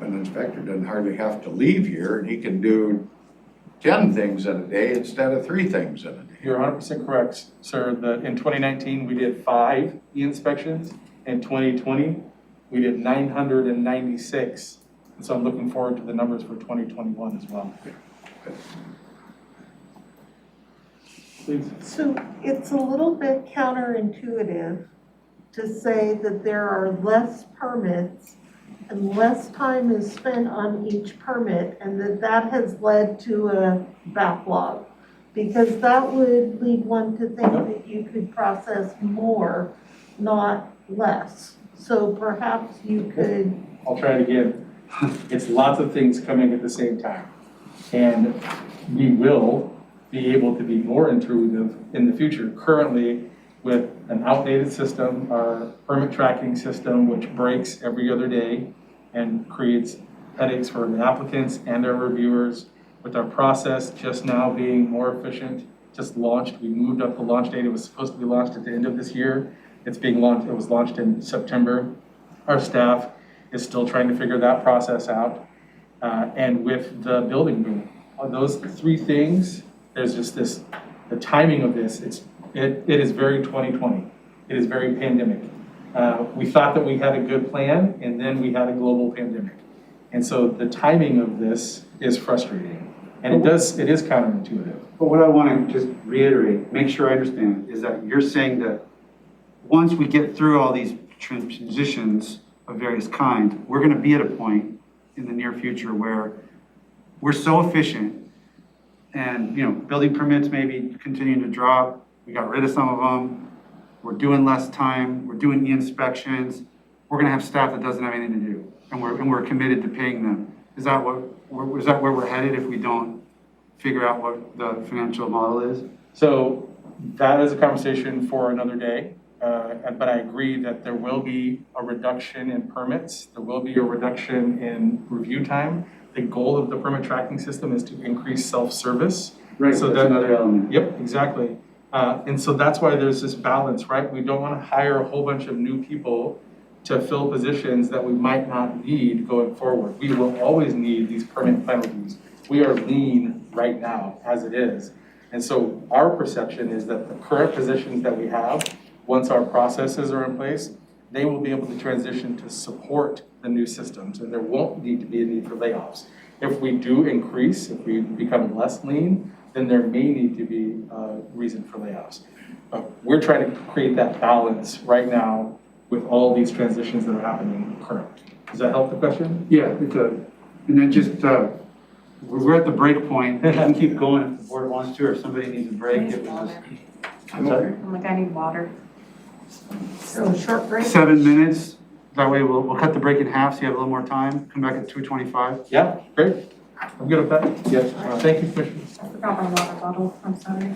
inspector doesn't hardly have to leave here, and he can do 10 things in a day instead of 3 things in a day. You're 100% correct, sir. In 2019, we did 5 e-inspections. In 2020, we did 996. And so I'm looking forward to the numbers for 2021 as well. Please. So it's a little bit counterintuitive to say that there are less permits and less time is spent on each permit, and that has led to a backlog. Because that would lead one to think that you could process more, not less. So perhaps you could, I'll try it again. It's lots of things coming at the same time. And we will be able to be more intuitive in the future. Currently, with an outdated system, our permit tracking system, which breaks every other day and creates headaches for the applicants and our reviewers, with our process just now being more efficient, just launched, we moved up the launch date. It was supposed to be launched at the end of this year. It's being launched, it was launched in September. Our staff is still trying to figure that process out. And with the building boom, those 3 things, there's just this, the timing of this, it is very 2020. It is very pandemic. We thought that we had a good plan, and then we had a global pandemic. And so the timing of this is frustrating. And it is counterintuitive. But what I want to just reiterate, make sure I understand, is that you're saying that once we get through all these transitions of various kinds, we're going to be at a point in the near future where we're so efficient and, you know, building permits maybe continuing to drop. We got rid of some of them. We're doing less time. We're doing e-inspections. We're going to have staff that doesn't have anything to do, and we're committed to paying them. Is that where we're headed if we don't figure out what the financial model is? So that is a conversation for another day. But I agree that there will be a reduction in permits. There will be a reduction in review time. The goal of the permit tracking system is to increase self-service. Right, So that's that- another element. Yep, exactly. And so that's why there's this balance, right? We don't want to hire a whole bunch of new people to fill positions that we might not need going forward. We will always need these permit plan reviews. We are lean right now as it is. And so our perception is that the current positions that we have, once our processes are in place, they will be able to transition to support the new systems, and there won't need to be a need for layoffs. If we do increase, if we become less lean, then there may need to be a reason for layoffs. But we're trying to create that balance right now with all these transitions that are happening currently. Does that help the question? Yeah, it does. And then just, we're at the break point. We can keep going if the board wants to, or if somebody needs a break. If we just- I'm sorry? I'm like, I need water. so short break. 7 minutes. That way we'll cut the break in half so you have a little more time. Come back at 2:25. Yeah, great. I'm good with that? Yes. Thank you, Commissioners. I forgot my water bottle, I'm sorry.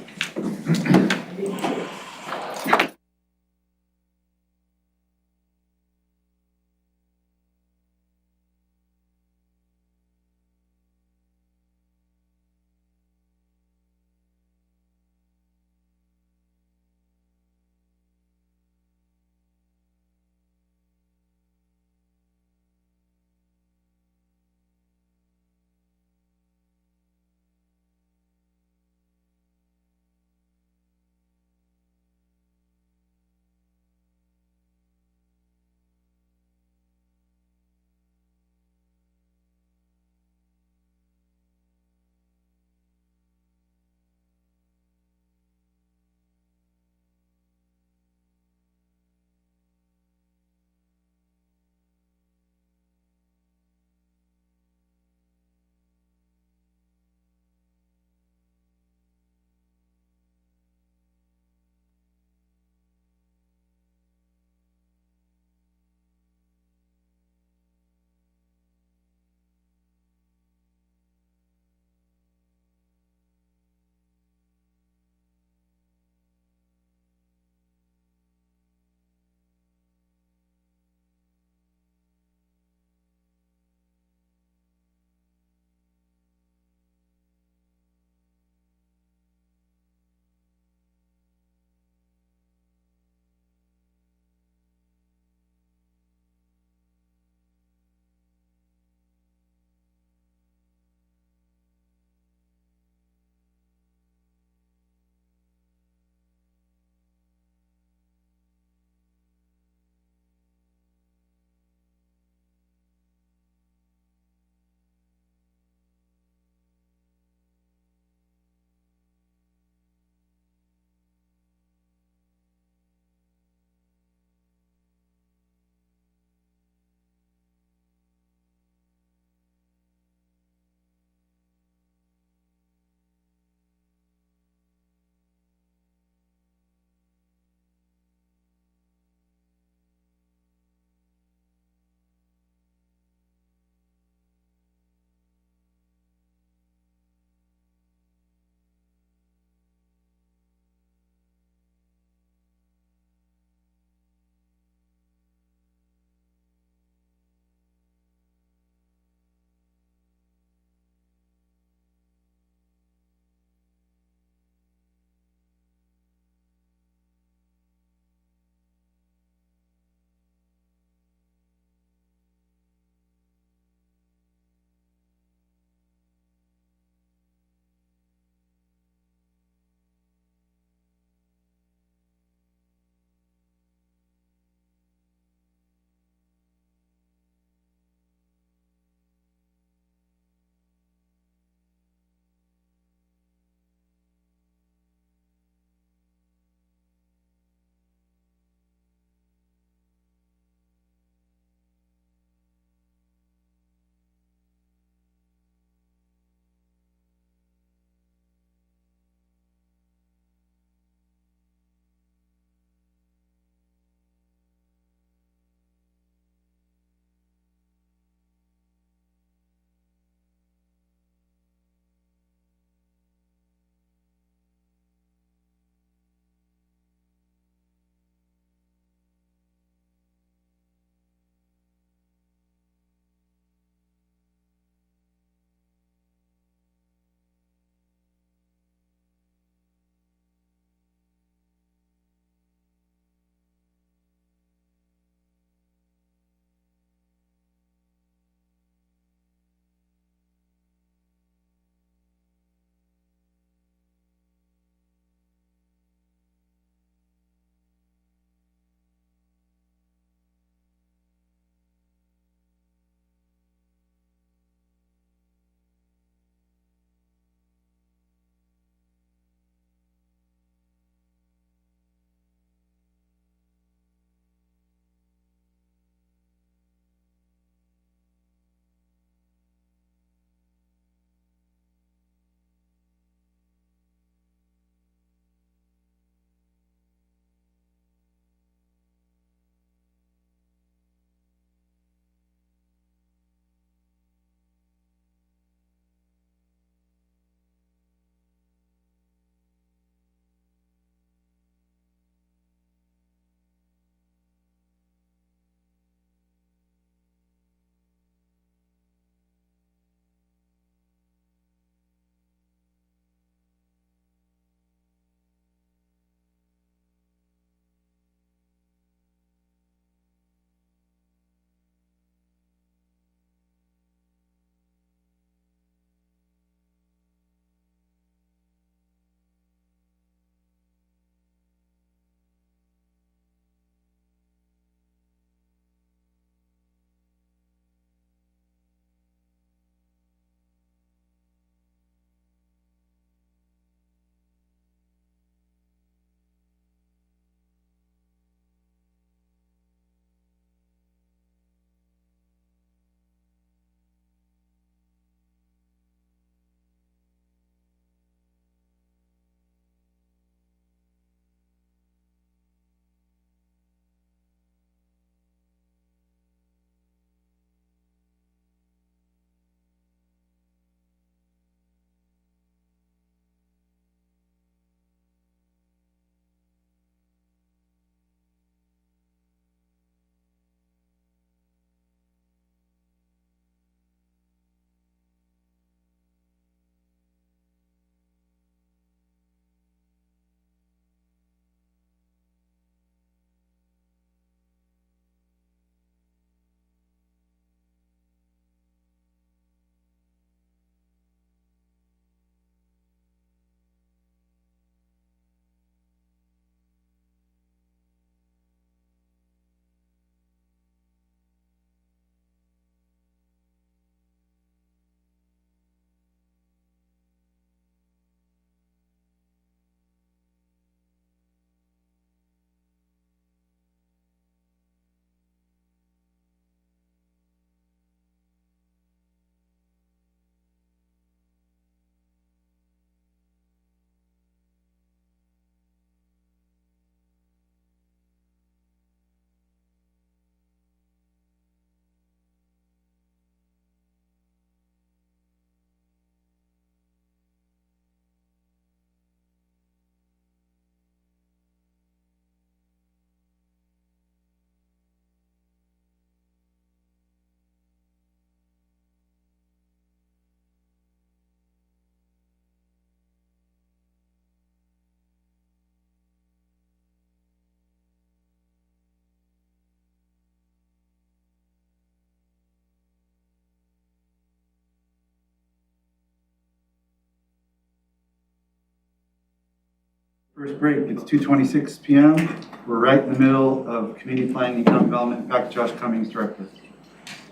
First break, it's 2:26 PM. We're right in the middle of community planning and economic development. Back to Josh Cummings, Director.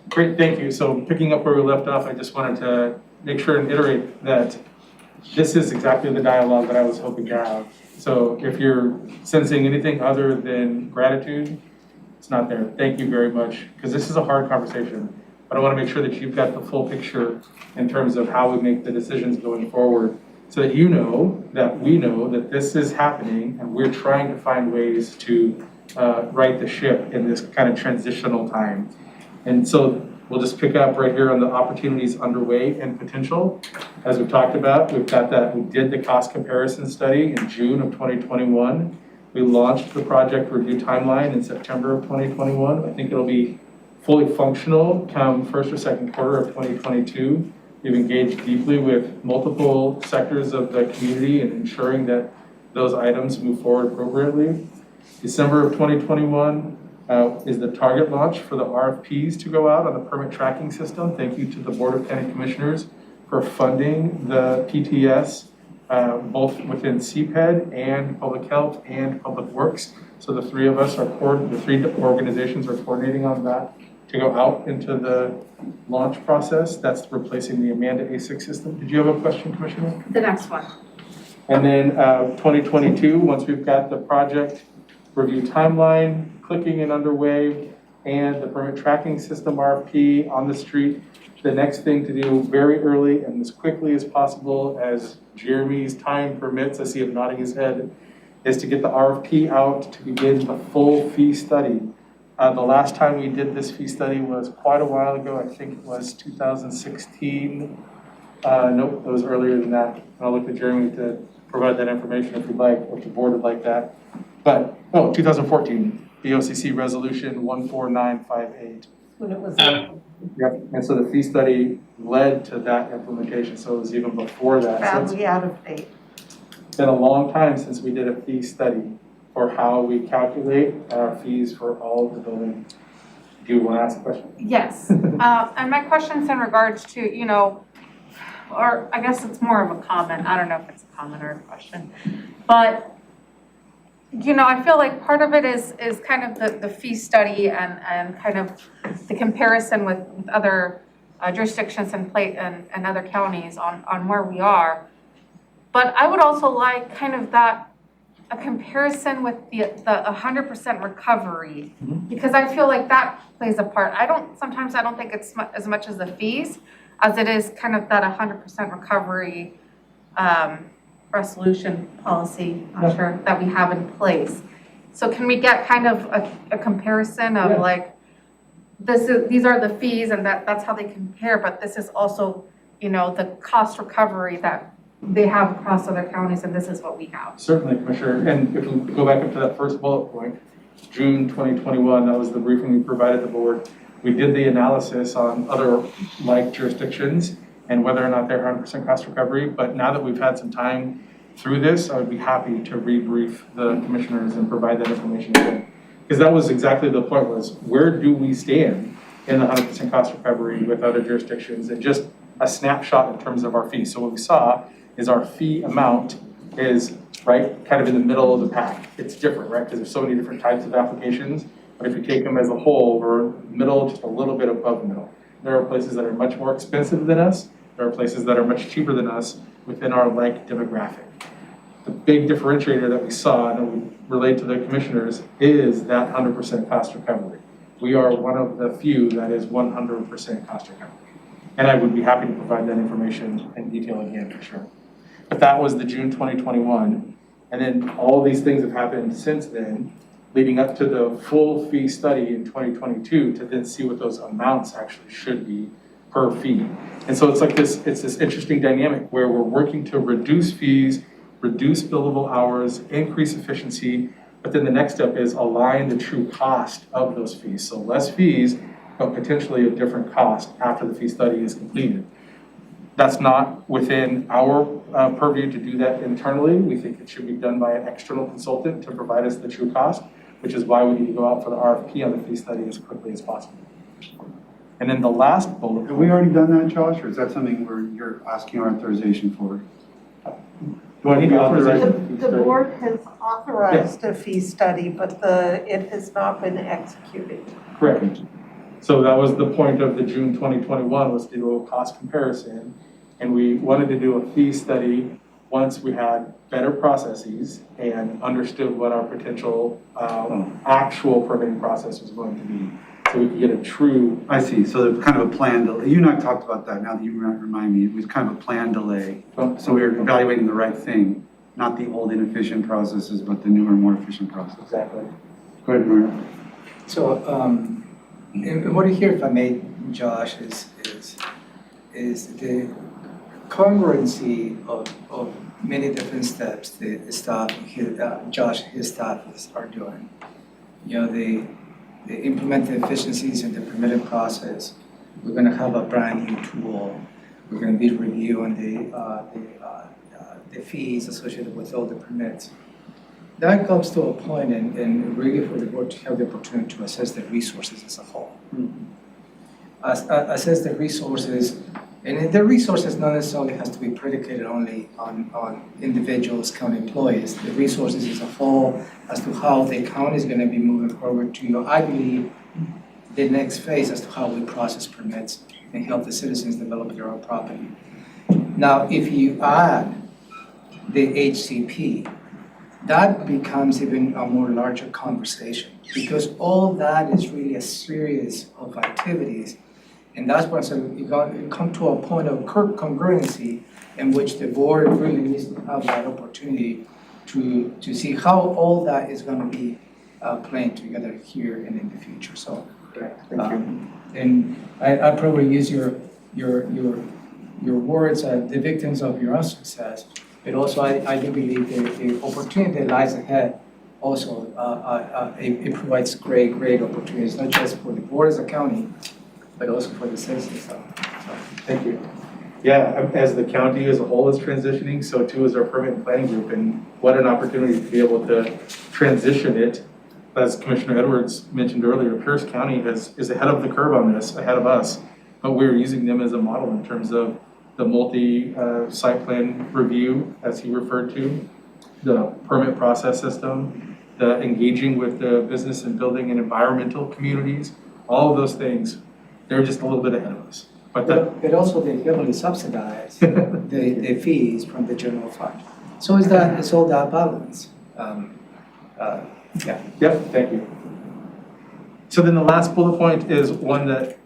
Great, thank you. So picking up where we left off, I just wanted to make sure and iterate that this is exactly the dialogue that I was hoping to have. So if you're sensing anything other than gratitude, it's not there. Thank you very much, because this is a hard conversation. But I want to make sure that you've got the full picture in terms of how we make the decisions going forward, so that you know that we know that this is happening and we're trying to find ways to right the ship in this kind of transitional time. And so we'll just pick up right here on the opportunities underway and potential. As we've talked about, we've got that, we did the cost comparison study in June of 2021. We launched the project review timeline in September of 2021. I think it'll be fully functional come first or second quarter of 2022. We've engaged deeply with multiple sectors of the community in ensuring that those items move forward appropriately. December of 2021 is the target launch for the RFPs to go out on the permit tracking system. Thank you to the Board of County Commissioners for funding the PTS, both within Cped and Public Health and Public Works. So the three of us the three organizations are coordinating on that to go out into the launch process. That's replacing the Amanda A6 system. Did you have a question, Commissioner? The next one. And then 2022, once we've got the project review timeline clicking and underway and the permit tracking system RFP on the street, the next thing to do very early and as quickly as possible as Jeremy's time permits, I see him nodding his head, is to get the RFP out to begin the full fee study. The last time we did this fee study was quite a while ago. I think it was 2016. Nope, it was earlier than that. I'll look at Jeremy to provide that information if you'd like, or if the board would like that. But, 2014, BOCC Resolution 14958. When it was. Yep, and so the fee study led to that implementation, so it was even before that. Badly out of date. It's been a long time since we did a fee study for how we calculate our fees for all of the building. Do you want to ask a question? Yes, and my question's in regards to, or I guess it's more of a comment. I don't know if it's a comment or a question, but I feel like part of it is kind of the fee study and kind of the comparison with other jurisdictions and other counties on where we are. But I would also like kind of a comparison with the 100% recovery, because I feel like that plays a part. Sometimes I don't think it's as much as the fees as it is kind of that 100% recovery resolution policy, I'm sure, that we have in place. So can we get kind of a comparison of like, these are the fees and that's how they compare, but this is also, the cost recovery that they have across other counties, and this is what we have. Certainly, Commissioner. And if we go back up to that first bullet point, June 2021, that was the briefing we provided the board. We did the analysis on other like jurisdictions and whether or not they're 100% cost recovery. But now that we've had some time through this, I would be happy to rebrief the commissioners and provide that information again. Because that was exactly the point, was where do we stand in the 100% cost recovery with other jurisdictions, and just a snapshot in terms of our fees. So what we saw is our fee amount is right kind of in the middle of the pack. It's different, right? Because there's so many different types of applications. But if you take them as a whole, we're middle, just a little bit above middle. There are places that are much more expensive than us. There are places that are much cheaper than us within our like demographic. The big differentiator that we saw and that we relayed to the commissioners is that 100% cost recovery. We are one of the few that is 100% cost recovery. And I would be happy to provide that information in detail again for sure. But that was the June 2021. And then all these things have happened since then, leading up to the full fee study in 2022 to then see what those amounts actually should be per fee. And so it's this interesting dynamic where we're working to reduce fees, reduce billable hours, increase efficiency, but then the next step is align the true cost of those fees. So less fees, but potentially a different cost after the fee study is completed. That's not within our purview to do that internally. We think it should be done by an external consultant to provide us the true cost, which is why we need to go out for the RFP on the fee study as quickly as possible. And then the last bullet. Have we already done that, Josh, or is that something where you're asking our authorization for? Do I need to authorize The, a fee the study? board has authorized a fee study, but it has not been executed. Correct. So that was the point of the June 2021, was to do a cost comparison. And we wanted to do a fee study once we had better processes and understood what our potential actual permitting process was going to be. So we could get a true, I see, so there's kind of a plan delay. You and I talked about that, now that you remind me, it was kind of a plan delay. So we were evaluating the right thing, not the old inefficient processes, but the newer, more efficient process. exactly. Go ahead, Maria. So, and what I hear, if I may, Josh, is the congruency of many different steps the staff, Josh, his staff are doing. You know, they implement the efficiencies in the permitting process. We're gonna have a brand new tool. We're gonna be reviewing the fees associated with all the permits. That comes to a point and really for the board to have the opportunity to assess the resources as a whole. Assess the resources, and the resources not necessarily has to be predicated only on individuals, county employees. The resources as a whole as to how the county is gonna be moving forward to, I believe, the next phase as to how we process permits and help the citizens develop their own property. Now, if you add the HCP, that becomes even a more larger conversation because all that is really a series of activities. And that's why you come to a point of congruency in which the board really needs to have that opportunity to see how all that is going to be playing together here and in the future. So, Thank you. and I probably use your words, the victims of your own success. But also, I do believe the opportunity that lies ahead also, it provides great opportunities, not just for the board as a county, but also for the citizens. Thank you. Yeah, as the county as a whole is transitioning, so too is our permit and planning group, and what an opportunity to be able to transition it. As Commissioner Edwards mentioned earlier, Pierce County is ahead of the curve on this, ahead of us, but we're using them as a model in terms of the multi-site plan review, as he referred to, the permit process system, the engaging with the business and building and environmental communities, all of those things, they're just a little bit ahead of us. But also they heavily subsidize the fees from the general fund. So it's all that balance. Yeah. Yep, thank you. So then the last bullet point is one that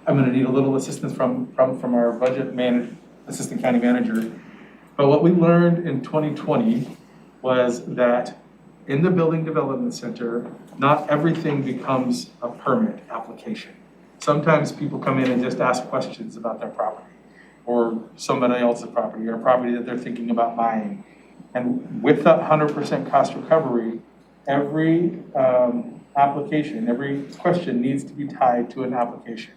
I'm going to need a little assistance from our assistant county manager. But what we learned in 2020 was that in the building development center, not everything becomes a permit application. Sometimes people come in and just ask questions about their property or somebody else's property or property that they're thinking about buying. And with that 100% cost recovery, every application, every question needs to be tied to an application.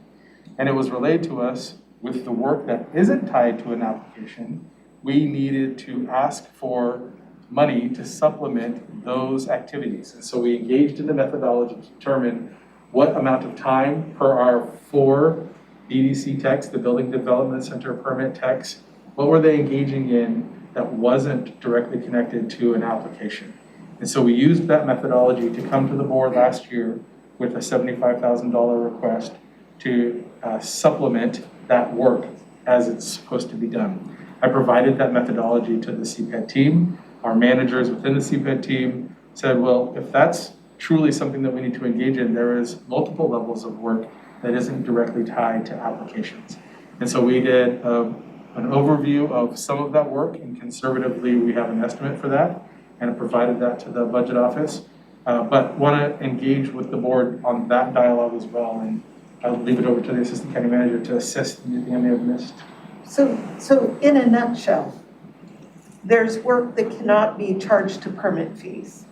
And it was relayed to us with the work that isn't tied to an application, we needed to ask for money to supplement those activities. And so we engaged in the methodology to determine what amount of time per our 4 BDC techs, the Building Development Center permit techs, what were they engaging in that wasn't directly connected to an application. And so we used that methodology to come to the board last year with a $75,000 request to supplement that work as it's supposed to be done. I provided that methodology to the Cped team. Our managers within the Cped team said, well, if that's truly something that we need to engage in, there is multiple levels of work that isn't directly tied to applications. And so we did an overview of some of that work, and conservatively we have an estimate for that, and I provided that to the budget office. But want to engage with the board on that dialogue as well, and I'll leave it over to the assistant county manager to assist anything I may have missed. So in a nutshell, there's work that cannot be charged to permit fees.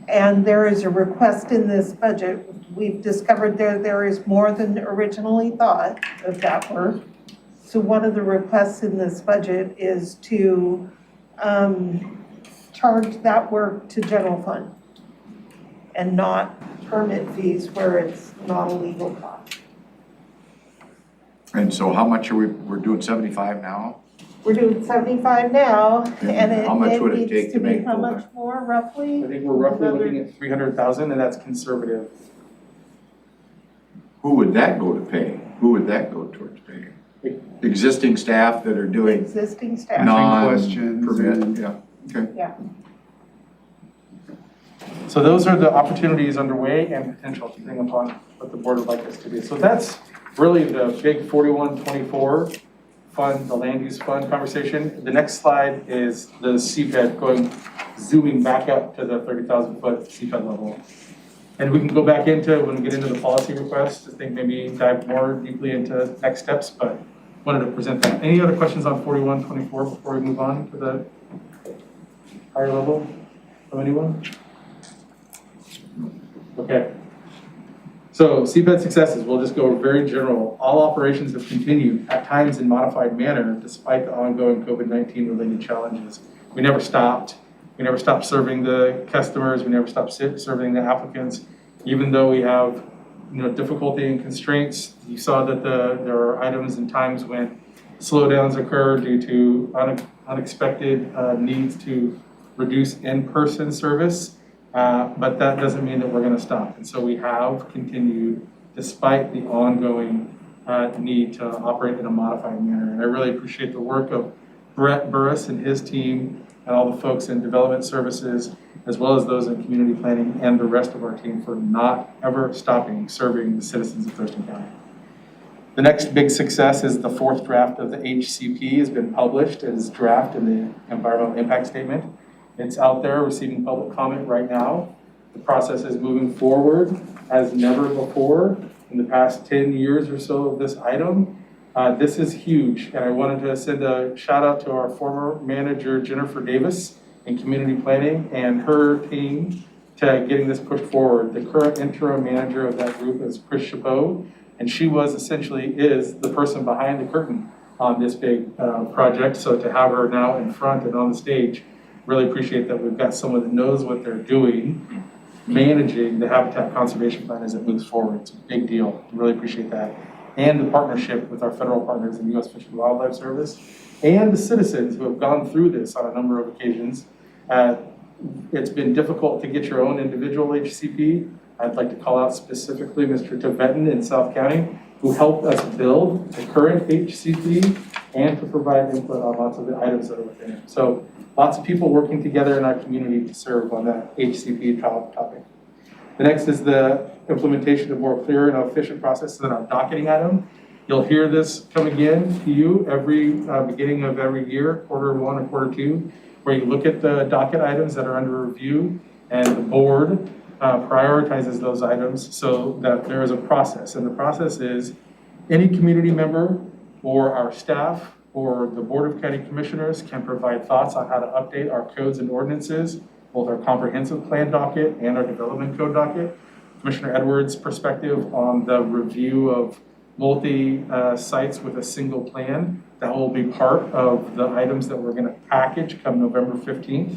And there is a request in this budget. We've discovered there is more than originally thought of that work. So one of the requests in this budget is to charge that work to general fund and not permit fees where it's not a legal cost. And so how much are we're doing 75 now? we're doing 75 now, and How much would it needs take to be make how full? much more roughly? I think we're roughly looking at 300,000, and that's conservative. Who would that go to pay? Who would that go towards paying? Existing staff that are doing Existing staff. questions non-permit, and- yeah, okay. So those are the opportunities underway and potential to bring upon what the board would like us to do. So that's really the big 4124 fund, the land use fund conversation. The next slide is the Cped zooming back up to the 30,000 foot Cped level. And we can go back into, when we get into the policy requests, I think maybe dive more deeply into next steps, but wanted to present that. Any other questions on 4124 before we move on to the higher level from anyone? Okay. So Cped Successes, we'll just go very general. All operations have continued, at times in modified manner, despite the ongoing COVID-19 related challenges. We never stopped. We never stopped serving the customers. We never stopped serving the applicants, even though we have, difficulty and constraints. You saw that there are items and times when slowdowns occur due to unexpected needs to reduce in-person service. But that doesn't mean that we're going to stop. And so we have continued despite the ongoing need to operate in a modified manner. And I really appreciate the work of Brett Burris and his team and all the folks in development services, as well as those in community planning and the rest of our team for not ever stopping serving the citizens of Thurston County. The next big success is the fourth draft of the HCP has been published as draft in the environmental impact statement. It's out there receiving public comment right now. The process is moving forward as never before in the past 10 years or so of this item. This is huge, and I wanted to send a shout out to our former manager, Jennifer Davis, in community planning and her team to getting this pushed forward. The current interim manager of that group is Chris Chabot, and she is the person behind the curtain on this big project. So to have her now in front and on the stage, really appreciate that we've got someone that knows what they're doing, managing the habitat conservation plan as it moves forward. It's a big deal. Really appreciate that. And the partnership with our federal partners in U.S. Fish and Wildlife Service and the citizens who have gone through this on a number of occasions. It's been difficult to get your own individual HCP. I'd like to call out specifically Mr. Tibetan in South County, who helped us build the current HCP and to provide input on lots of the items that are within it. So lots of people working together in our community to serve on that HCP topic. The next is the implementation of more clear and efficient processes in our docketing item. You'll hear this come again to you every beginning of every year, quarter one or quarter two, where you look at the docket items that are under review and the board prioritizes those items so that there is a process. And the process is any community member or our staff or the Board of County Commissioners can provide thoughts on how to update our codes and ordinances, both our comprehensive plan docket and our development code docket. Commissioner Edwards' perspective on the review of multi-sites with a single plan. That will be part of the items that we're going to package come November 15th.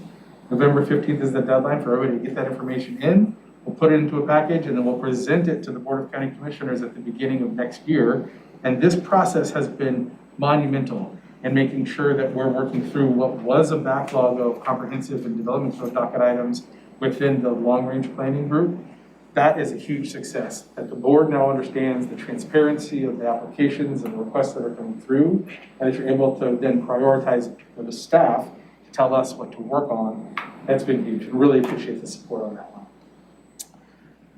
November 15th is the deadline for everybody to get that information in. We'll put it into a package and then we'll present it to the Board of County Commissioners at the beginning of next year. And this process has been monumental in making sure that we're working through what was a backlog of comprehensive and development code docket items within the long-range planning group. That is a huge success, that the board now understands the transparency of the applications and the requests that are coming through, and that you're able to then prioritize with the staff to tell us what to work on. That's been huge. I really appreciate the support on that one.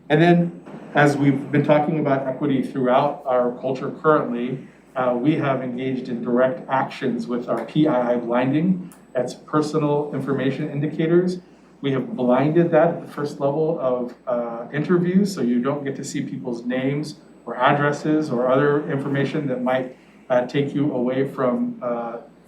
And then, as we've been talking about equity throughout our culture currently, we have engaged in direct actions with our PII blinding. That's personal information indicators. We have blinded that at the first level of interviews, so you don't get to see people's names or addresses or other information that might take you away from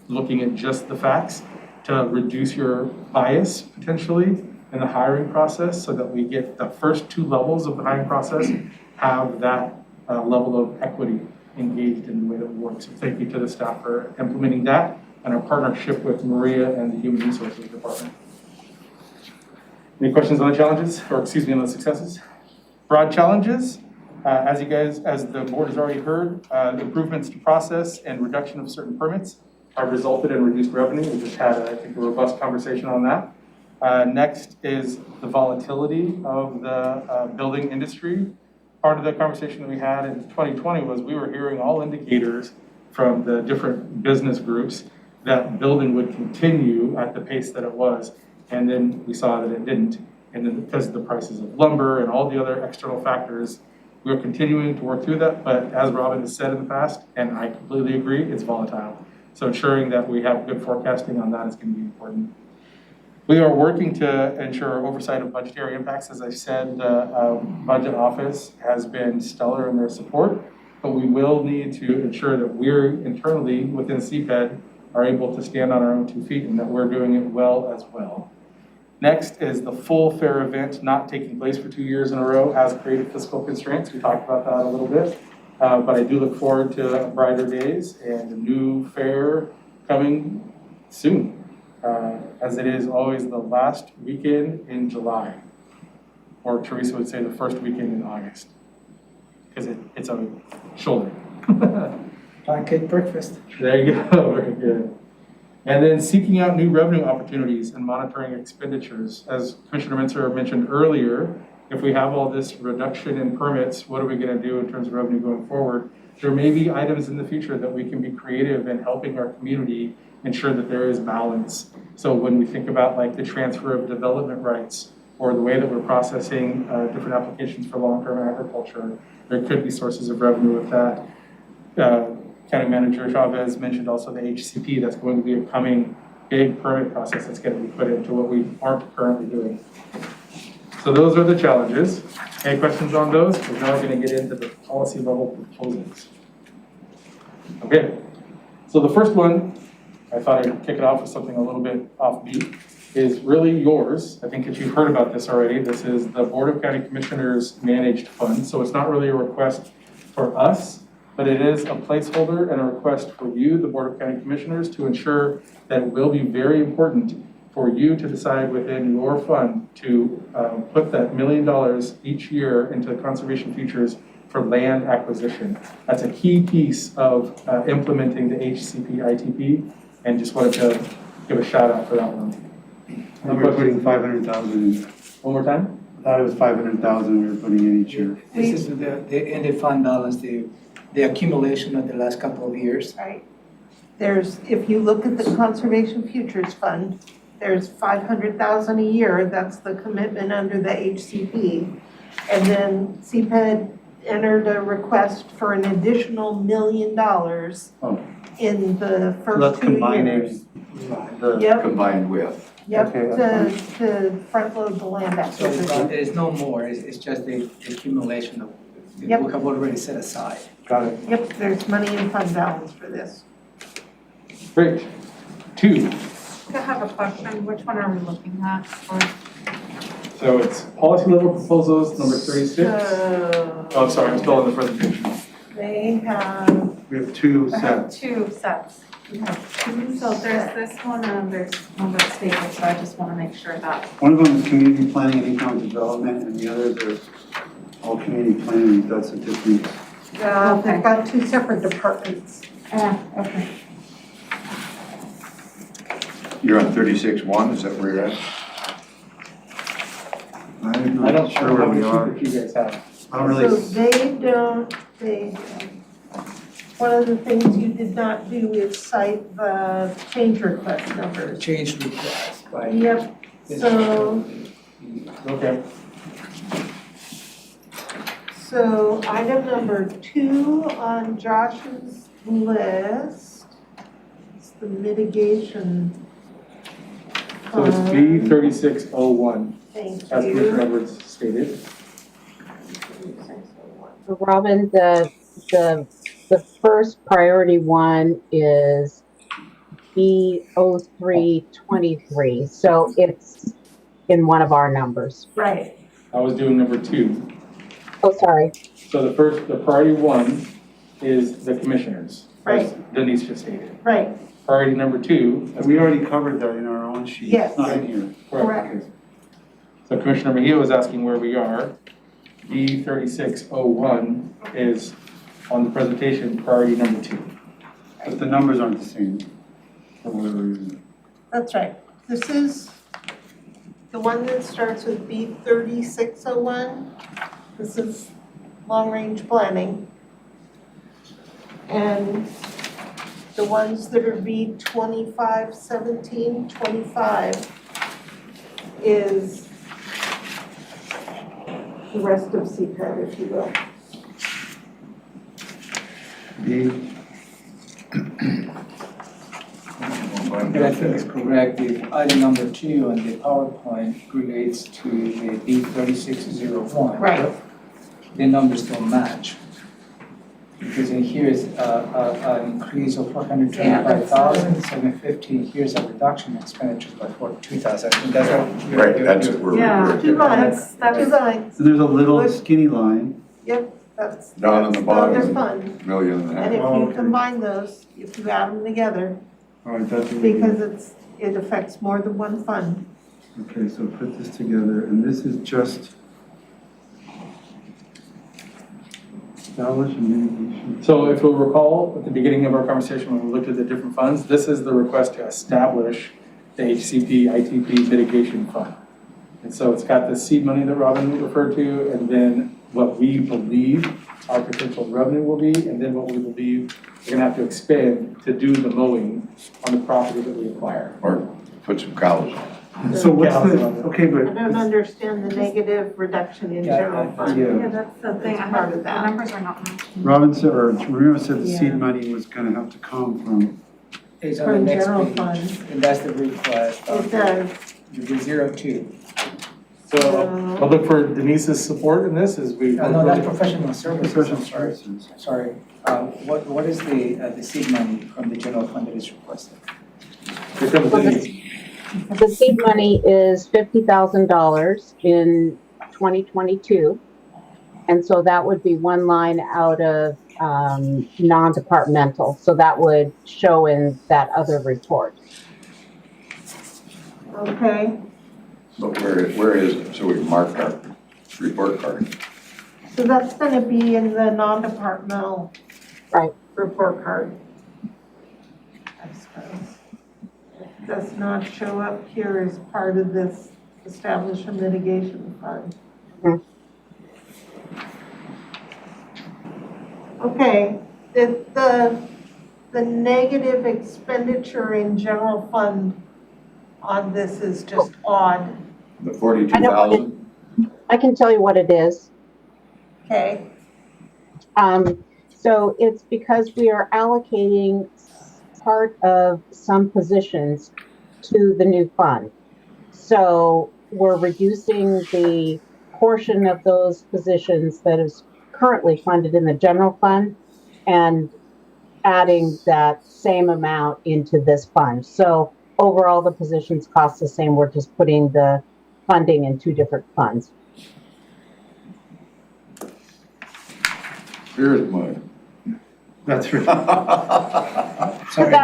looking at just the facts, to reduce your bias potentially in the hiring process, so that we get the first two levels of the hiring process have that level of equity engaged in the way that we work. So thank you to the staff for implementing that and our partnership with Maria and the Human Resources Department. Any questions on the challenges, or excuse me, on the successes? Broad challenges, as the board has already heard, improvements to process and reduction of certain permits have resulted in reduced revenue. We just had, I think, a robust conversation on that. Next is the volatility of the building industry. Part of the conversation that we had in 2020 was we were hearing all indicators from the different business groups that building would continue at the pace that it was. And then we saw that it didn't. And then because of the prices of lumber and all the other external factors, we are continuing to work through that. But as Robin has said in the past, and I completely agree, it's volatile. So ensuring that we have good forecasting on that is going to be important. We are working to ensure oversight of budgetary impacts. As I said, the budget office has been stellar in their support, but we will need to ensure that we're internally within Cped are able to stand on our own 2 feet and that we're doing it well as well. Next is the full fair event not taking place for 2 years in a row has created fiscal constraints. We talked about that a little bit, but I do look forward to brighter days and a new fair coming soon. As it is always the last weekend in July, or Teresa would say the first weekend in August, because it's a shoulder. Pancake breakfast. There you go, very good. And then seeking out new revenue opportunities and monitoring expenditures. As Commissioner Mintzer mentioned earlier, if we have all this reduction in permits, what are we going to do in terms of revenue going forward? There may be items in the future that we can be creative in helping our community ensure that there is balance. So when we think about like the transfer of development rights or the way that we're processing different applications for long-term agriculture, there could be sources of revenue with that. County Manager Chavez mentioned also the HCP. That's going to be a coming big permit process that's going to be put into what we aren't currently doing. So those are the challenges. Any questions on those? We're now going to get into the policy level proposals. Okay, so the first one, I thought I'd kick it off with something a little bit offbeat, is really yours. I think that you've heard about this already. This is the Board of County Commissioners Managed Fund. So it's not really a request for us, but it is a placeholder and a request for you, the Board of County Commissioners, to ensure that it will be very important for you to decide within your fund to put that $1 million each year into conservation futures for land acquisition. That's a key piece of implementing the HCP ITP, and just wanted to give a shout out for that one. We were putting 500,000 in. One more time? I thought it was 500,000 we were putting in each year. This is the ended fund balance, the accumulation of the last couple of years. Right. There's, if you look at the Conservation Futures Fund, there's 500,000 a year. That's the commitment under the HCP. And then Cped entered a request for an additional $1 million in the So first that's 2 combining years. the, Yep, Combined with. yep, Okay, to front load the land So acquisition. there's no more, it's just the accumulation of, Yep. we have already set aside. got it. Yep, there's money in fund balance for this. Great. 2. I have a question. Which one are we looking at? Or So it's policy level proposals number 36. So Oh, sorry, I'm still in the presentation. they have, We have 2 I have sets. 2 sets. we have 2 So there's sets. this one and there's one that's stable, so I just want to make sure that. One of them is community planning and economic development, and the others are all community planning, that's a different. They've got 2 separate departments. Okay. You're on 36-1, is that where you're at? I'm I not don't sure where have we the are. sheet that you guys have. I don't really, One of the things you did not do is cite the change request numbers. Change request, right? Yep, so, Okay. so item number 2 on Josh's list is the mitigation. So it's fund. B3601, Thank as Commissioner you. Edwards stated. Robin, the first priority one is B0323, so it's in one of our numbers. Right, I was doing number 2. Oh, sorry. So the priority 1 is the commissioners, as Right. Denise just stated. right, Priority number 2. we already covered that in our own sheet. Yes. It's not in here. correct. So Commissioner Mejia was asking where we are. B3601 is on the presentation, priority number 2. But the numbers aren't the same. That's right. This is the one that starts with B 3601. This is long-range planning. And the ones that are B 251725 is the rest of CPED, if you will. But I think it's correct, the item number 2 on the PowerPoint relates to the B3601. Right. The numbers don't match. Because in here is an increase of 425,750, here's a reduction in expenditures by 42,000. And that's what Right, that's what we're. Yeah. Two lines, That's- two lines. So there's a little skinny line. Yep, that's. Down on the bottom. Those are fun. Million and a And half. if Oh, you okay. combine those, if you add them together, All right, that's what we do. because it affects more than one fund. Okay, so put this together, and this is just establish a mitigation. So if you'll recall, at the beginning of our conversation, when we looked at the different funds, this is the request to establish the HCP ITP mitigation fund. And so it's got the seed money that Robin referred to, and then what we believe our potential revenue will be, and then what we believe we're gonna have to expend to do the mowing on the property that we acquire. Or put some cows on. So what's the, okay, I don't but, understand the negative reduction in Yeah, general fund. yeah. Yeah, that's the thing, I Part have, of the that. numbers are not matching. Robin said, or Maria said the Yeah. seed money was gonna have to come from, It's on the From next general page, fund. and that's the request. It does. The 02. So I'll look for Denise's support in this as we. No, that's professional services, professional I'm sorry. services. Sorry, what is the seed money from the general fund that is requested? Here comes Denise. The seed money is $50,000 in 2022. And so that would be one line out of non-departmental. So that would show in that other report. Okay, But where is it? So we can mark our report card. so that's gonna be in the non-departmental. Right. Report card. I suppose. It does not show up here as part of this establish a mitigation fund. Mhm. Okay, the negative expenditure in general fund on this is just odd, The 42,000? I can tell you what it is. okay? So it's because we are allocating part of some positions to the new fund. So we're reducing the portion of those positions that is currently funded in the general fund and adding that same amount into this fund. So overall, the positions cost the same. We're just putting the funding in two different funds. Here's mine. that's right. Sorry,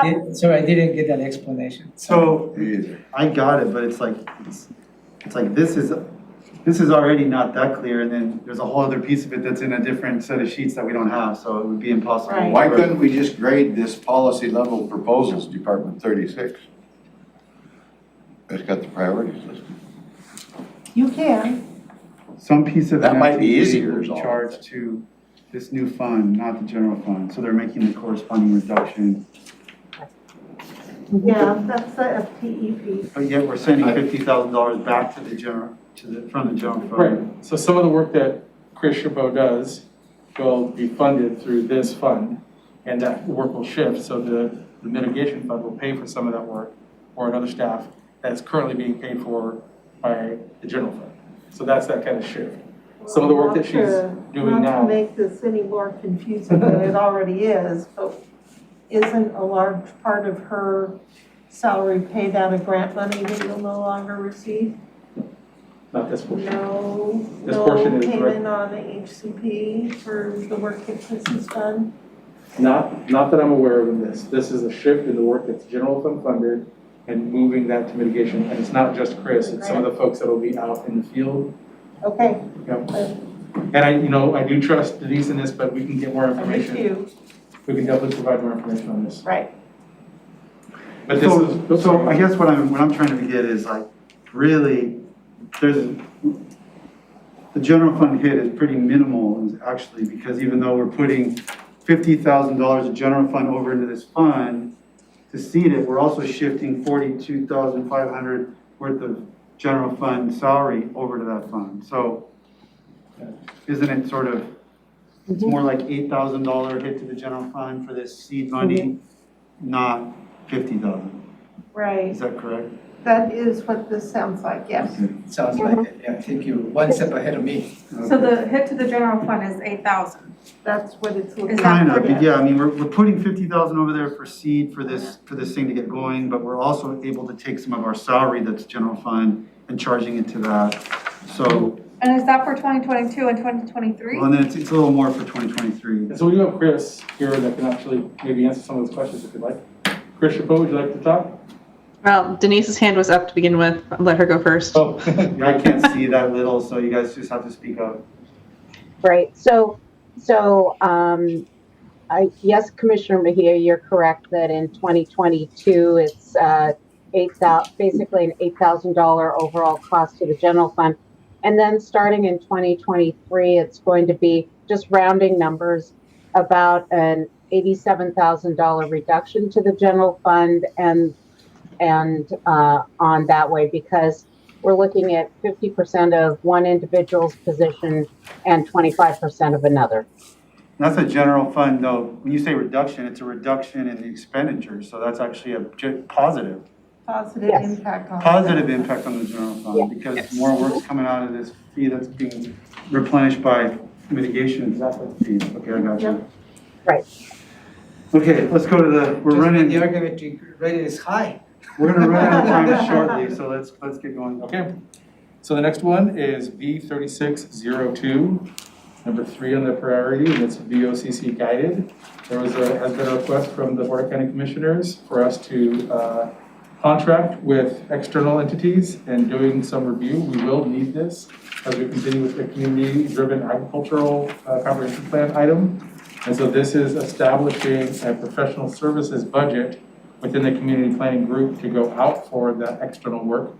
I didn't get that explanation. So Either. I got it, but it's like this is already not that clear, and then there's a whole other piece of it that's in a different set of sheets that we don't have, so it would be impossible. Right. Why couldn't we just grade this policy level proposals, Department 36? It's got the priorities listed. You can, Some piece of That might be activity easier will is all. charged to this new fund, not the general fund, so they're making the corresponding reduction. yeah, that's the FTE piece. But yet we're sending $50,000 back to the general, from the general fund. Right, so some of the work that Chris Chabot does will be funded through this fund, and that work will shift, so the mitigation fund will pay for some of that work, or another staff that's currently being paid for by the general fund. So that's that kind of shift. Some of the work that she's doing Not now. to make this any more confusing than it already is, but isn't a large part of her salary paid out of grant money that you'll no longer receive? Not this portion. No, This no portion is payment on the HCP for the work that this has done? Not that I'm aware of in this. This is a shift in the work that's general fund funded and moving that to mitigation. And it's not just Chris, it's some of the folks that will be out in the field. Okay, Yep. And I do trust Denise in this, but we can get more I do information. too, We can definitely provide more information on this. right. But this is. So I guess what I'm trying to get is like, really, the general fund hit is pretty minimal actually, because even though we're putting $50,000 of general fund over into this fund to seed it, we're also shifting $42,500 worth of general fund salary over to that fund. So isn't it sort of, it's more like $8,000 hit to the general fund for this seed money, not 50,000? Right, Is that correct? that is what this sounds like, yes. Sounds like it, yeah, I think you're one step ahead of me. So the hit to the general fund is 8,000. That's what it's looking Is that Kind of, correct? yeah, I mean, we're putting 50,000 over there for seed for this thing to get going, but we're also able to take some of our salary that's general fund and charging it to that. So, And is that for 2022 and 2023? well, and then it's a little more for 2023. And so we do have Chris here that can actually maybe answer some of those questions if you'd like. Chris Chapeau, would you like to talk? Well, Denise's hand was up to begin with. I'll let her go first. Oh. I can't see that little, so you guys just have to speak up. Right, yes, Commissioner Mejia, you're correct that in 2022, it's basically an $8,000 overall cost to the general fund. And then starting in 2023, it's going to be, just rounding numbers, about an $87,000 reduction to the general fund and on that way, because we're looking at 50% of one individual's position and 25% of another. That's a general fund, though. When you say reduction, it's a reduction in the expenditures, so that's actually a positive. Positive Yes. impact on. Positive impact on the general fund, Yeah. because Yes. more work's coming out of this fee that's being replenished by mitigation fees. Okay, I got you. Right. Okay, let's go to the, we're Just when running, the argument rate is high. we're gonna run out of time shortly, so let's get going. Okay, so the next one is B3602, number 3 on the priority, and it's VOCC guided. Has been a request from the Board of County Commissioners for us to contract with external entities and doing some review. We will need this as we continue with the community-driven agricultural comprehensive plan item. And so this is establishing a professional services budget within the community planning group to go out for that external work.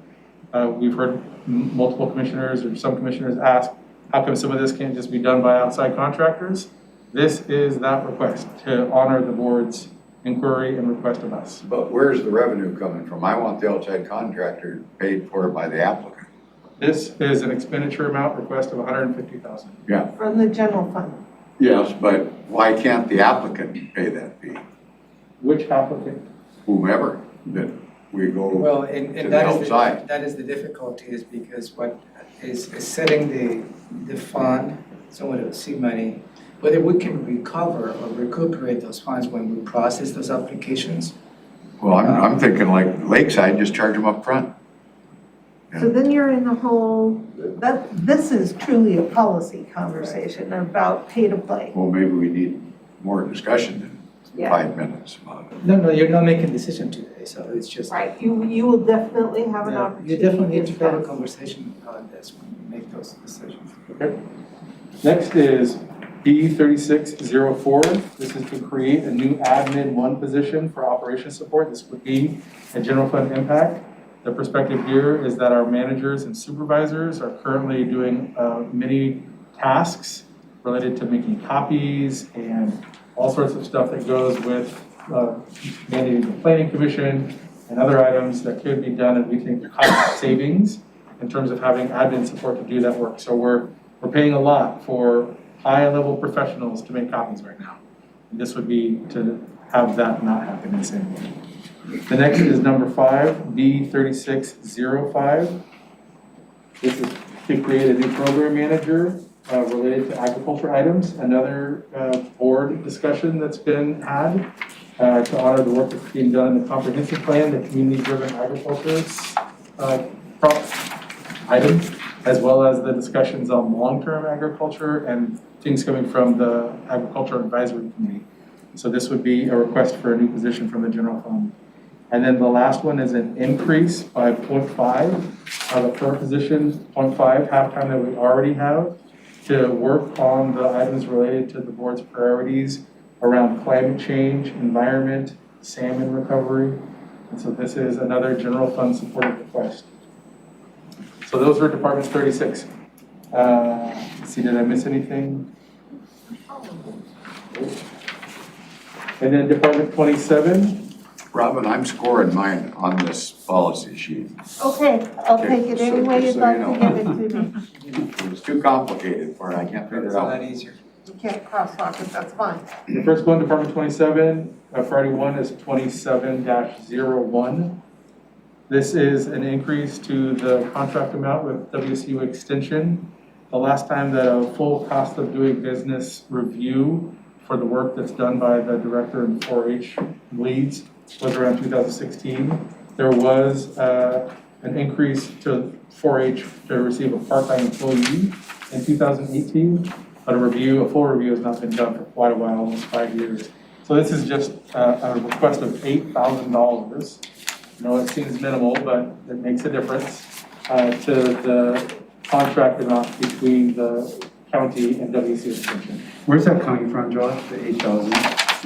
We've heard multiple commissioners or some commissioners ask, how come some of this can't just be done by outside contractors? This is that request to honor the board's inquiry and request of us. But where's the revenue coming from? I want the outside contractor paid for by the applicant. This is an expenditure amount request of $150,000. Yeah. From the general fund. Yes, but why can't the applicant pay that fee? Which applicant? Whomever, that we go Well, to and the that outside. is the difficulty, is because what is setting the fund, somewhat of seed money, whether we can recover or recuperate those funds when we process those applications. Well, I'm thinking like Lakeside, just charge them up front. So then you're in the whole, this is truly a policy conversation about pay to play. Well, maybe we need more discussion than Yeah. 5 minutes about it. No, you're not making a decision today, so it's just. Right, you will definitely have an Yeah, opportunity. you definitely need to have a discuss. conversation on this when you make those decisions. Okay. Next is B3604. This is to create a new admin 1 position for operations support. This would be a general fund impact. The perspective here is that our managers and supervisors are currently doing many tasks related to making copies and all sorts of stuff that goes with mandating the planning commission and other items that could be done, and we think the cost savings in terms of having admin support to do that work. So we're paying a lot for high-level professionals to make copies right now. And this would be to have that not happen in the same way. The next is number 5, B3605. This is to create a new program manager related to agriculture items. Another board discussion that's been had to honor the work that's being done in the comprehensive plan, the community-driven agriculture item, as well as the discussions on long-term agriculture and things coming from the Agriculture Advisory Committee. So this would be a request for a new position from the general fund. And then the last one is an increase by 0.5 of the current position, 0.5 half-time that we already have, to work on the items related to the board's priorities around climate change, environment, salmon recovery. And so this is another general fund supported request. So those were Department 36. Let's see, did I miss anything? And then Department 27. Robin, I'm scoring mine on this policy sheet. Okay, I'll Okay, take it any so- way you'd so like you to know. give it to me. It was too complicated for it, I can't figure It's it a out. lot easier. You can't crosswalk it, that's fine. The first one, Department 27, priority one is 27-01. This is an increase to the contract amount with Wsu Extension. The last time that a full cost of doing business review for the work that's done by the director and 4-H leads was around 2016. There was an increase to 4-H to receive a part-time employee in 2018, but a full review has not been done for quite a while, almost 5 years. So this is just a request of $8,000. I know it seems minimal, but it makes a difference to the contract amount between the county and WC Extension. Where's that coming from, Josh, the 8,000?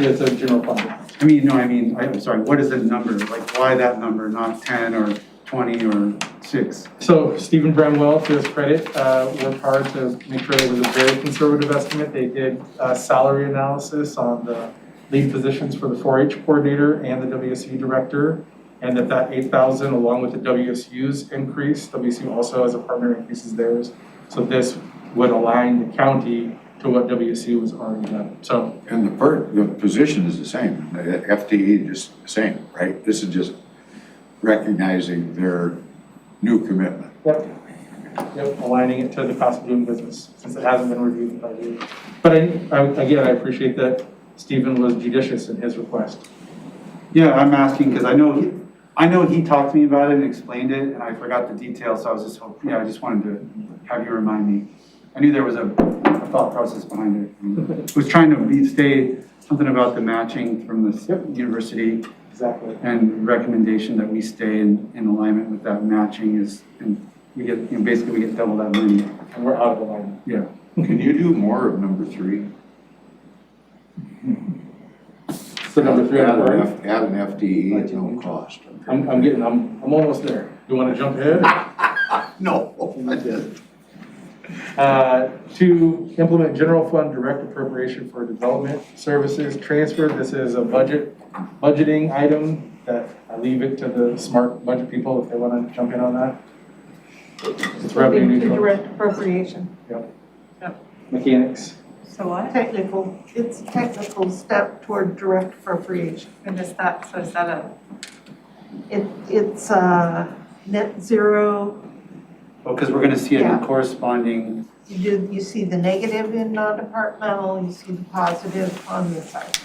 It's a general fund. I'm sorry, what is the number? Like, why that number, not 10 or 20 or 6? So Stephen Bramwell, to his credit, worked hard to make sure it was a very conservative estimate. They did salary analysis on the lead positions for the 4-H coordinator and the WSU director, and that 8,000 along with the WSU's increase, WSU also has a partner increases theirs. So this would align the county to what WSU was already done. So And the position is the same, the FTE is the same, right? This is just recognizing their new commitment. Yep, aligning it to the cost of doing business, since it hasn't been reviewed in 5 years. But again, I appreciate that Stephen was judicious in his request. Yeah, I'm asking because I know he talked to me about it and explained it, and I forgot the details, so I was just hoping, I just wanted to have you remind me. I knew there was a thought process behind it. I was trying to stay something about the matching from the university. Exactly. And recommendation that we stay in alignment with that matching is, and we get, basically we get double that money. And we're out of alignment. Yeah. Can you do more of number 3? So number 3 on the board. Add an FTE at no cost. I'm almost there. You want to jump ahead? No. To implement general fund direct appropriation for development services transfer. This is a budgeting item that I leave it to the smart budget people if they want to jump in on that. It's revenue Moving to neutral. direct appropriation. Mechanics. So what? It's a technical step toward direct appropriation. And is that It's net zero. Well, because we're going to see a Yeah. corresponding, You see the negative in non-departmental, you see the positive on this side.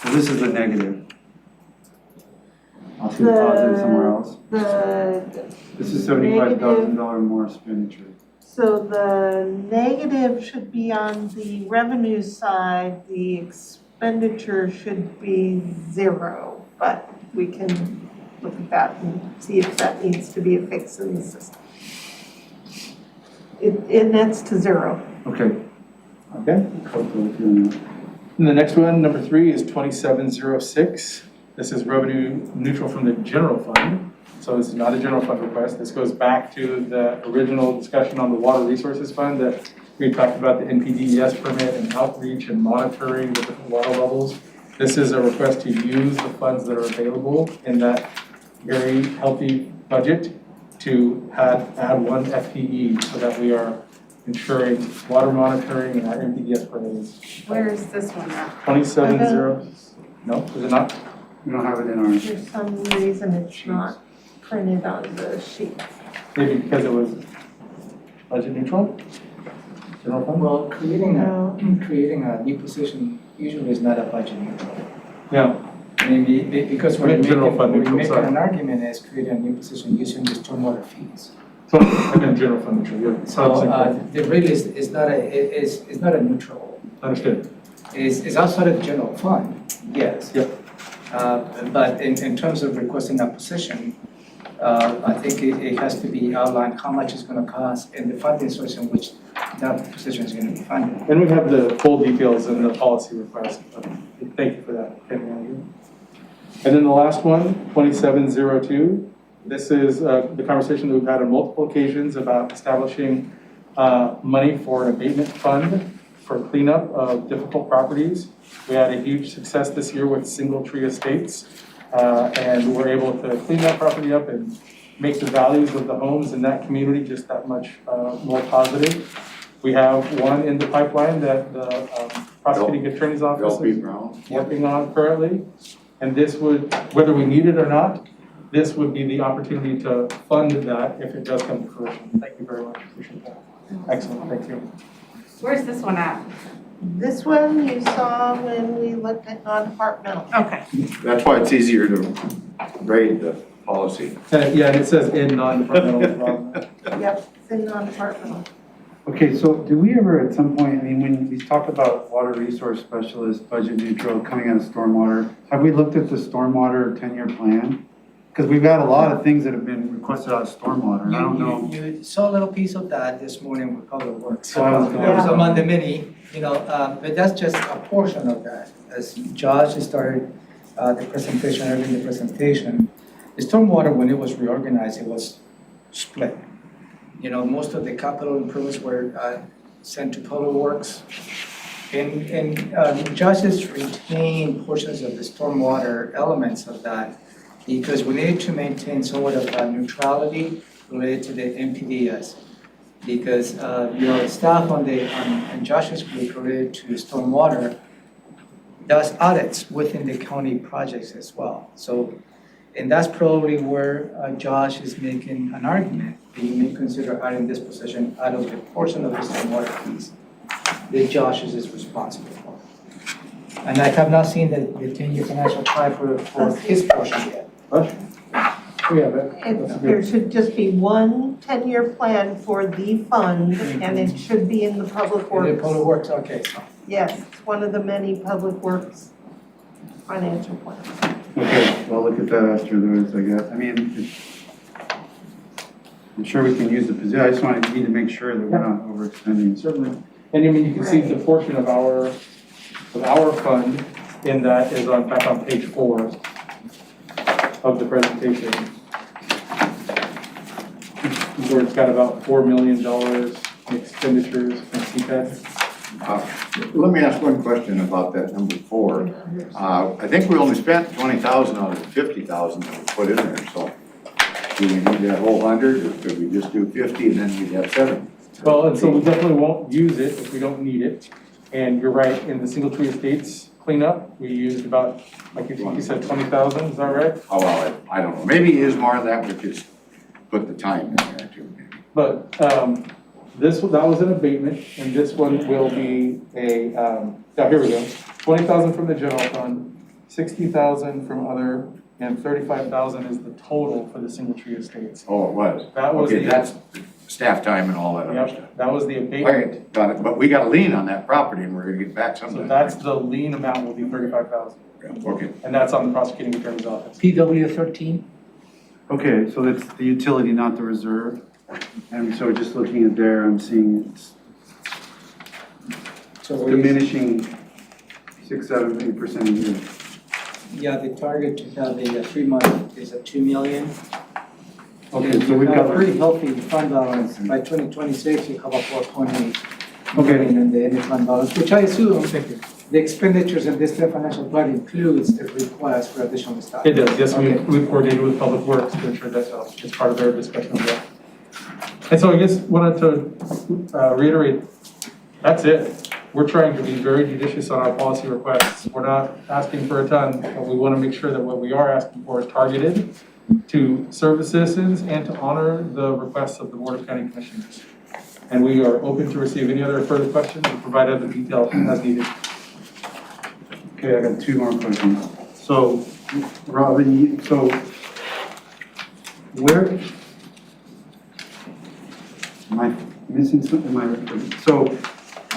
so this is the negative. I'll see the positive somewhere else. This is $75,000 more expenditure. So the negative should be on the revenue side, the expenditure should be 0, but we can look at that and see if that needs to be a fix in the system. It nets to 0. Okay. Okay. Hopefully doing that. And the next one, number 3, is 2706. This is revenue neutral from the general fund. So this is not a general fund request. This goes back to the original discussion on the water resources fund that we talked about the NPDES permit and outreach and monitoring the different water levels. This is a request to use the funds that are available in that very healthy budget to add 1 FTE so that we are ensuring water monitoring and our NPDES permits. where is this one at? 27-0, no, is it not? We don't have it in our, For some reason, it's not printed on the sheet. Maybe because it was budget neutral? General fund? Well, creating a new position usually is not a budget neutral. Yeah, I mean, because I mean, general fund we're neutral, making sorry. an argument is creating a new position using the stormwater fees. so I meant general fund neutral, yeah. So the rate is not a neutral. Understood. It's outside of the general fund, yes. Yep. But in terms of requesting a position, I think it has to be outlined how much it's going to cost and the funding source in which that position is going to be funded. And we have the full details in the policy request. Thank you for that. And then the last one, 2702. This is the conversation that we've had on multiple occasions about establishing money for an abatement fund for cleanup of difficult properties. We had a huge success this year with single tree estates, and we're able to clean that property up and make the values of the homes in that community just that much more positive. We have one in the pipeline that the prosecuting attorney's office is working on currently. And this would, whether we need it or not, this would be the opportunity to fund that if it does come to fruition. Thank you very much, appreciate that. Excellent, thank you. Where's this one at? This one you saw when we looked at non-departmental. Okay. That's why it's easier to grade the policy. Yeah, and it says in non-departmental development. Yep, it's in non-departmental. Okay, so do we ever at some point, I mean, when we talk about water resource specialist, budget neutral, coming out of stormwater, have we looked at the stormwater 10-year plan? Because we've got a lot of things that have been requested out of stormwater, and I don't know. You saw a little piece of that this morning with Public Works. So I was gonna- It was among the many, but that's just a portion of that. As Josh started the presentation, early in the presentation, the stormwater, when it was reorganized, it was split. Most of the capital improvements were sent to Public Works. And Josh has retained portions of the stormwater elements of that because we needed to maintain somewhat of neutrality related to the NPDES. Because staff on Josh's group related to stormwater does audits within the county projects as well. So, and that's probably where Josh is making an argument that you may consider adding this position out of the portion of the stormwater piece that Josh is responsible for. And I have not seen the 10-year financial plan for his portion yet. We have it. There should just be one 10-year plan for the fund, and it should be in the Public In the Works. Public Works, okay. Yes, it's one of the many Public Works financial plans. Okay, well, look at that after those, I guess. I mean, I'm sure we can use the position, I just need to make sure that we're not overextending. Certainly. And you can see the portion of our fund in that is back on page 4 of the presentation. Where it's got about $4 million in expenditures from Cped. Let me ask one question about that number 4. I think we only spent 20,000 out of the 50,000 that we put in there, so do we need that whole 100, or could we just do 50 and then we'd have 7? Well, and so we definitely won't use it if we don't need it. And you're right, in the single tree estates cleanup, we used about, like you said, 20,000, is that right? Oh, well, I don't know. Maybe it is more of that, we just put the time in there too. But that was an abatement, and this one will be a, here we go. 20,000 from the general fund, 60,000 from other, and 35,000 is the total for the single tree estates. Oh, it was? That was Okay, the- that's staff time and all that other stuff. Yep, that was the All abatement. right, got it. But we got a lien on that property and we're gonna get back some of So that. that's the lien amount will be 35,000, Yeah, okay. and that's on the prosecuting attorney's office. PW 13? Okay, so that's the utility, not the reserve. And so just looking at there, I'm seeing it's So we're diminishing 6, 7, 8% a year. Yeah, the target to have a 3-month is at $2 million. Okay, And so you we've have got, a pretty healthy fund balance. By 2026, you have a 4.8 Okay. million in the ending fund balance, which I assume the expenditures in this financial plan includes the request for additional staff. It does, yes, Okay. we've coordinated with Public Works to ensure that it's part of their discussion of that. And so I just wanted to reiterate, that's it. We're trying to be very judicious on our policy requests. We're not asking for a ton, but we want to make sure that what we are asking for is targeted to serve the citizens and to honor the requests of the Board of County Commissioners. And we are open to receive any other further questions and provide other detail as needed. okay, I got 2 more questions. So, Robin, so where, am I missing something? So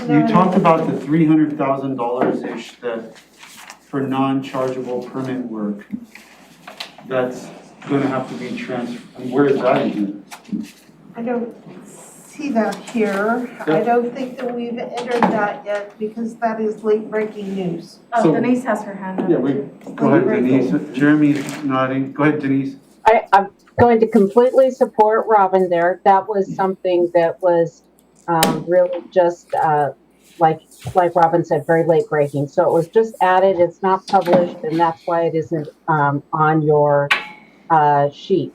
you talked about the $300,000-ish that for non-chargeable permit work, that's gonna have to be transferred. Where is that in here? I don't see that here. I don't think that we've entered that yet because that is late breaking news. So- Oh, Denise has her hand up. Yeah, we, Go ahead, Denise. Jeremy's nodding. Go ahead, Denise. I'm going to completely support Robin there. That was something that was really just like Robin said, very late breaking. So it was just added. It's not published, and that's why it isn't on your sheet.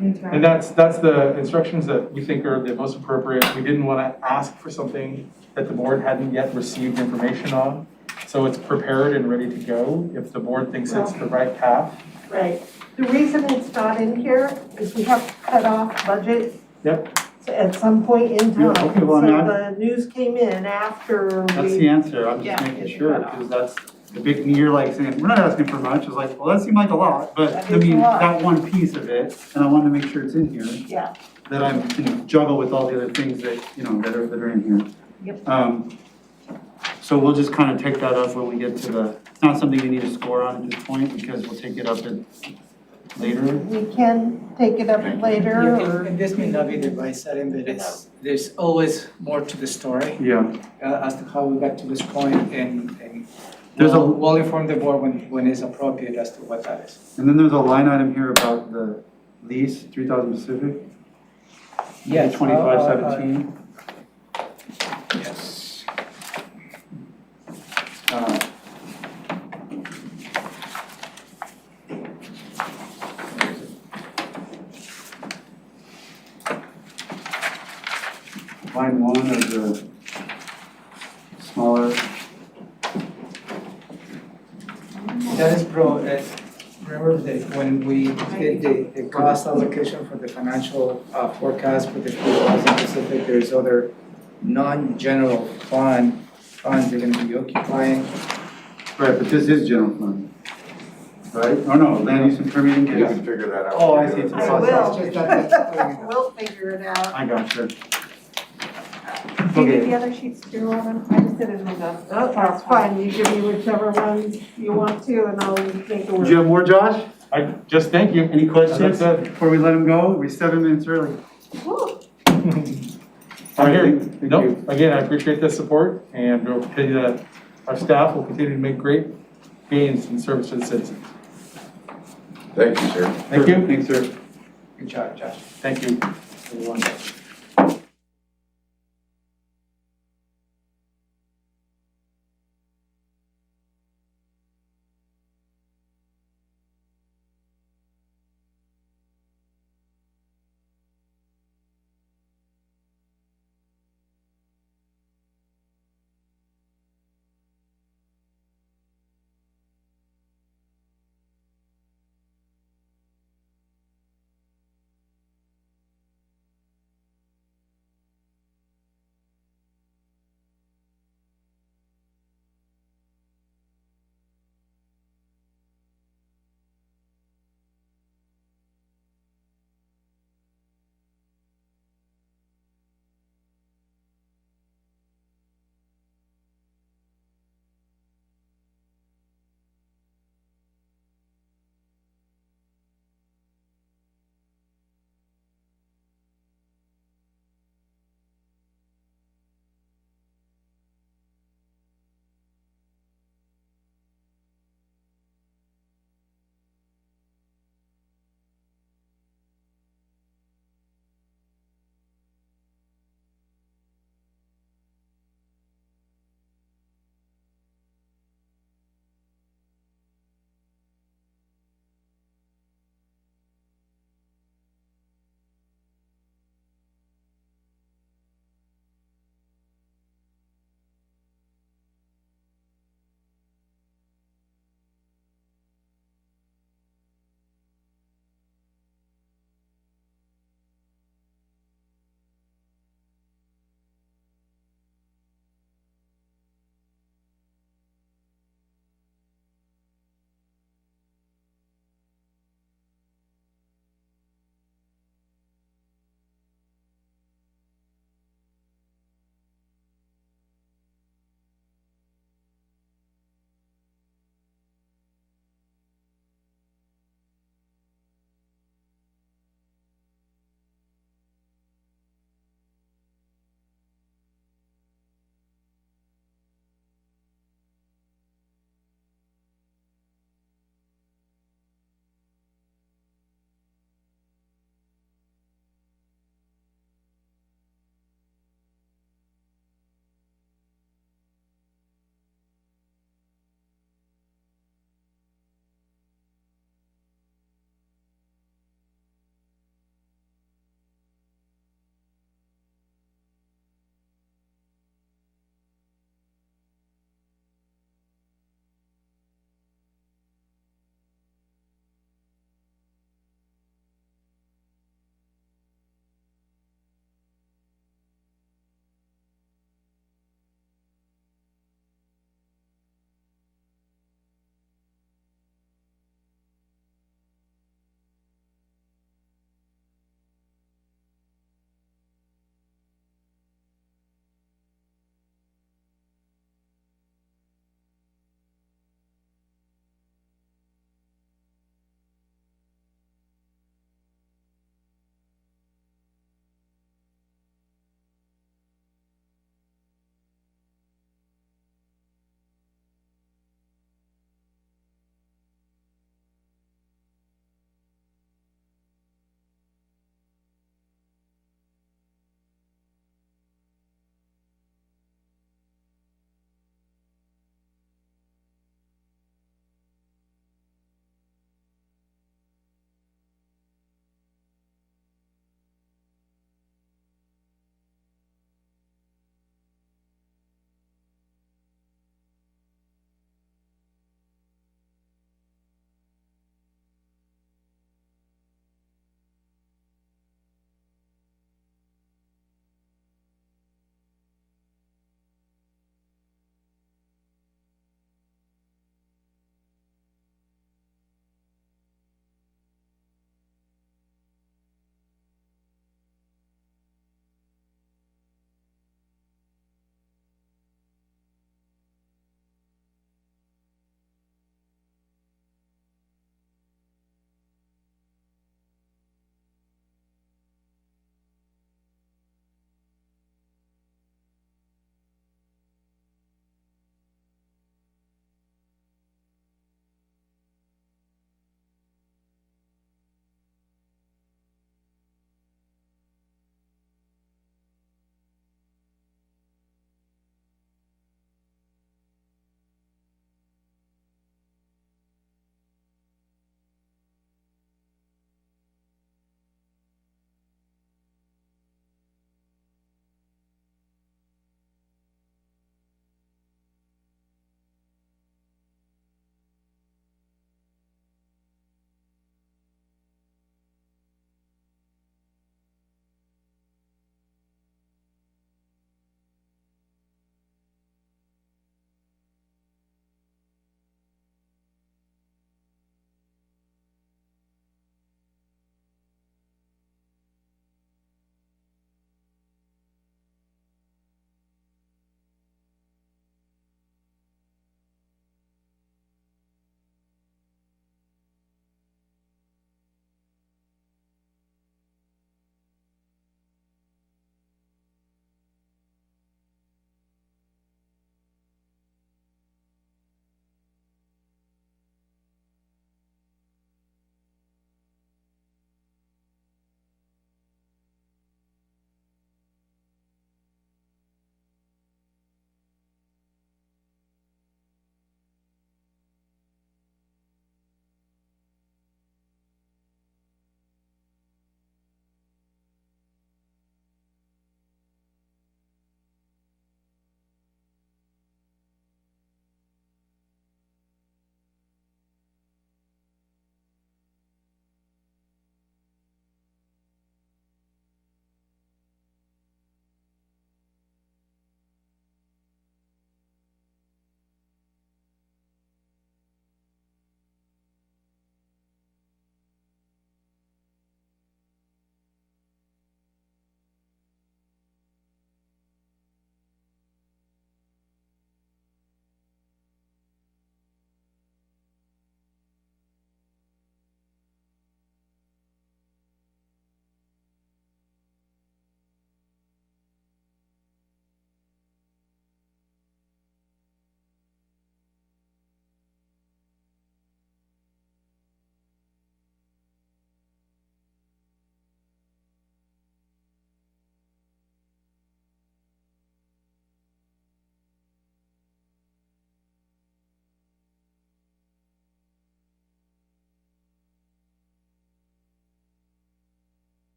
and that's the instructions that we think are the most appropriate. We didn't want to ask for something that the board hadn't yet received information on. So it's prepared and ready to go if the board thinks it's the right path. Right. The reason it's not in here is we have to cut off budget Yep. at some point in Yeah, time. okay, well, I mean, So the news came in after That's we. the answer. I'm just Yeah, making it's sure, cut off. because that's the big, you're like saying, we're not asking for much. It's like, well, that seemed like a lot, but That I is a mean, lot. that one piece of it, and I want to make sure it's in here, Yeah, that I can juggle with all the other things that, that are in here. Yep. So we'll just kind of take that up when we get to the, it's not something you need to score on at this point, because we'll take it up later. we can take it up later Yeah, or. and this may not be the right setting, but there's always more to the story Yeah. as to how we got to this point, and There's we'll inform the board when it's appropriate as to what that is. And then there's a line item here about the lease, 3000 Pacific. Yes. 2517. Yes. Line 1 of the smaller. That is remember that when we did the cost allocation for the financial forecast for the 3000 Pacific, there's other non-general funds they're gonna be occupying. Right, but this is general fund, right? Oh, no, land use and permitting. You can figure that out. Oh, I see. I will. It's just that- We'll figure it out. I gotcha. Do you need Okay. the other sheets too, Robin? I just didn't know that. Oh, that's fine. You give me whichever ones you want to and I'll make it Do work. you have more, Josh? I just thank you. Any questions As I said. before we let him go? We're 7 minutes early. Woo. I'm here. Thank you. No, again, I appreciate the support, and we'll continue to, our staff will continue to make great gains in service to the citizens. Thank you, sir. Thank you. Thanks, sir. Good job, Josh. Thank you, everyone.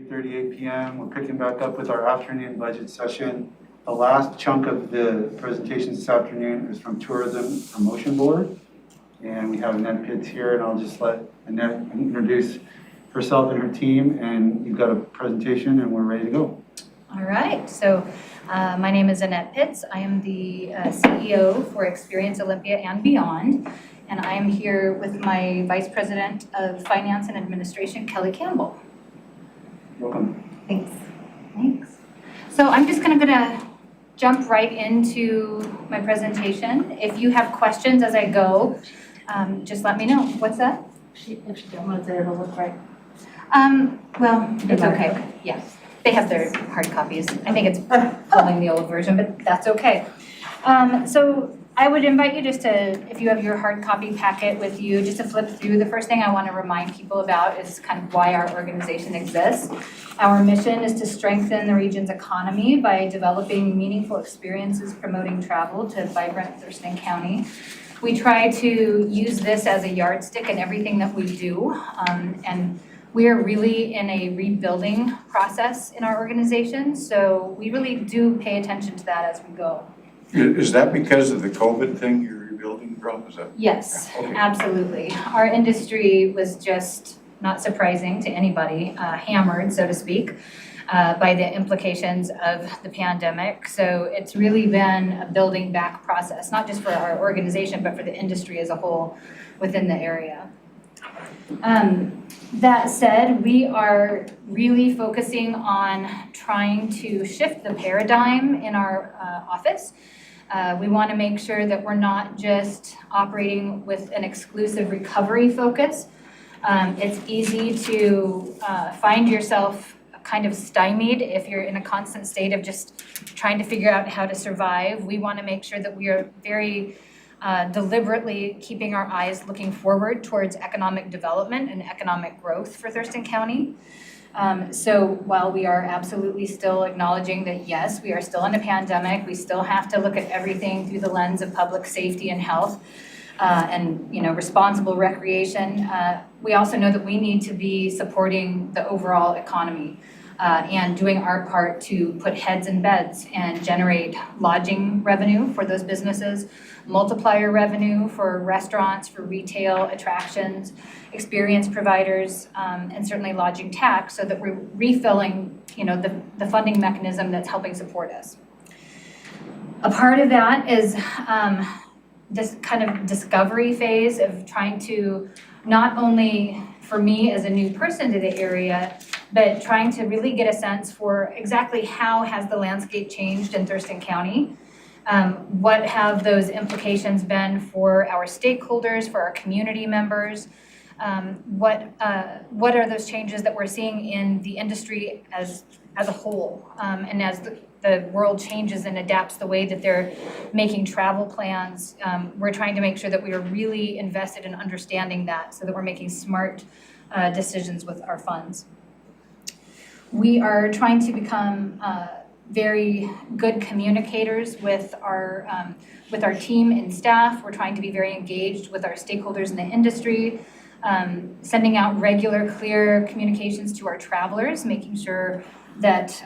8:38 p.m. We're picking back up with our afternoon budget session. The last chunk of the presentation this afternoon is from Tourism Promotion Board. And we have Annette Pitts here, and I'll just let Annette introduce herself and her team, and you've got a presentation, and we're ready to go. All right, so my name is Annette Pitts. I am the CEO for Experience Olympia and Beyond, and I am here with my Vice President of Finance and Administration, Kelly Campbell. Welcome. Thanks. Thanks. So I'm just gonna jump right into my presentation. If you have questions as I go, just let me know. What's that? If she downloads it, it'll look right. Well, it's okay. Yes, they have their hard copies. I think it's pulling the old version, but that's okay. So I would invite you just to, if you have your hard copy packet with you, just to flip through. The first thing I want to remind people about is kind of why our organization exists. Our mission is to strengthen the region's economy by developing meaningful experiences, promoting travel to vibrant Thurston County. We try to use this as a yardstick in everything that we do, and we are really in a rebuilding process in our organization, so we really do pay attention to that as we go. Is that because of the COVID thing you're rebuilding from? Is that? Yes, Okay. absolutely. Our industry was just, not surprising to anybody, hammered, so to speak, by the implications of the pandemic. So it's really been a building back process, not just for our organization, but for the industry as a whole within the area. That said, we are really focusing on trying to shift the paradigm in our office. We want to make sure that we're not just operating with an exclusive recovery focus. It's easy to find yourself kind of stymied if you're in a constant state of just trying to figure out how to survive. We want to make sure that we are very deliberately keeping our eyes looking forward towards economic development and economic growth for Thurston County. So while we are absolutely still acknowledging that, yes, we are still in a pandemic, we still have to look at everything through the lens of public safety and health and responsible recreation, we also know that we need to be supporting the overall economy and doing our part to put heads in beds and generate lodging revenue for those businesses, multiplier revenue for restaurants, for retail attractions, experience providers, and certainly lodging tax, so that we're refilling, the funding mechanism that's helping support us. A part of that is this kind of discovery phase of trying to, not only for me as a new person to the area, but trying to really get a sense for exactly how has the landscape changed in Thurston County. What have those implications been for our stakeholders, for our community members? What are those changes that we're seeing in the industry as a whole? And as the world changes and adapts the way that they're making travel plans, we're trying to make sure that we are really invested in understanding that so that we're making smart decisions with our funds. We are trying to become very good communicators with our team and staff. We're trying to be very engaged with our stakeholders in the industry, sending out regular, clear communications to our travelers, making sure that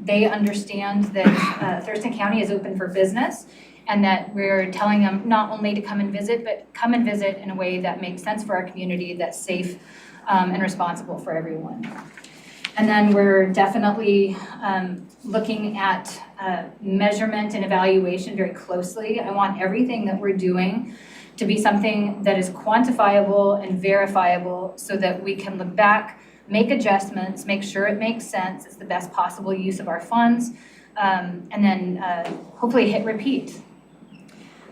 they understand that Thurston County is open for business, and that we're telling them not only to come and visit, but come and visit in a way that makes sense for our community, that's safe and responsible for everyone. And then we're definitely looking at measurement and evaluation very closely. I want everything that we're doing to be something that is quantifiable and verifiable so that we can look back, make adjustments, make sure it makes sense, it's the best possible use of our funds, and then hopefully hit repeat.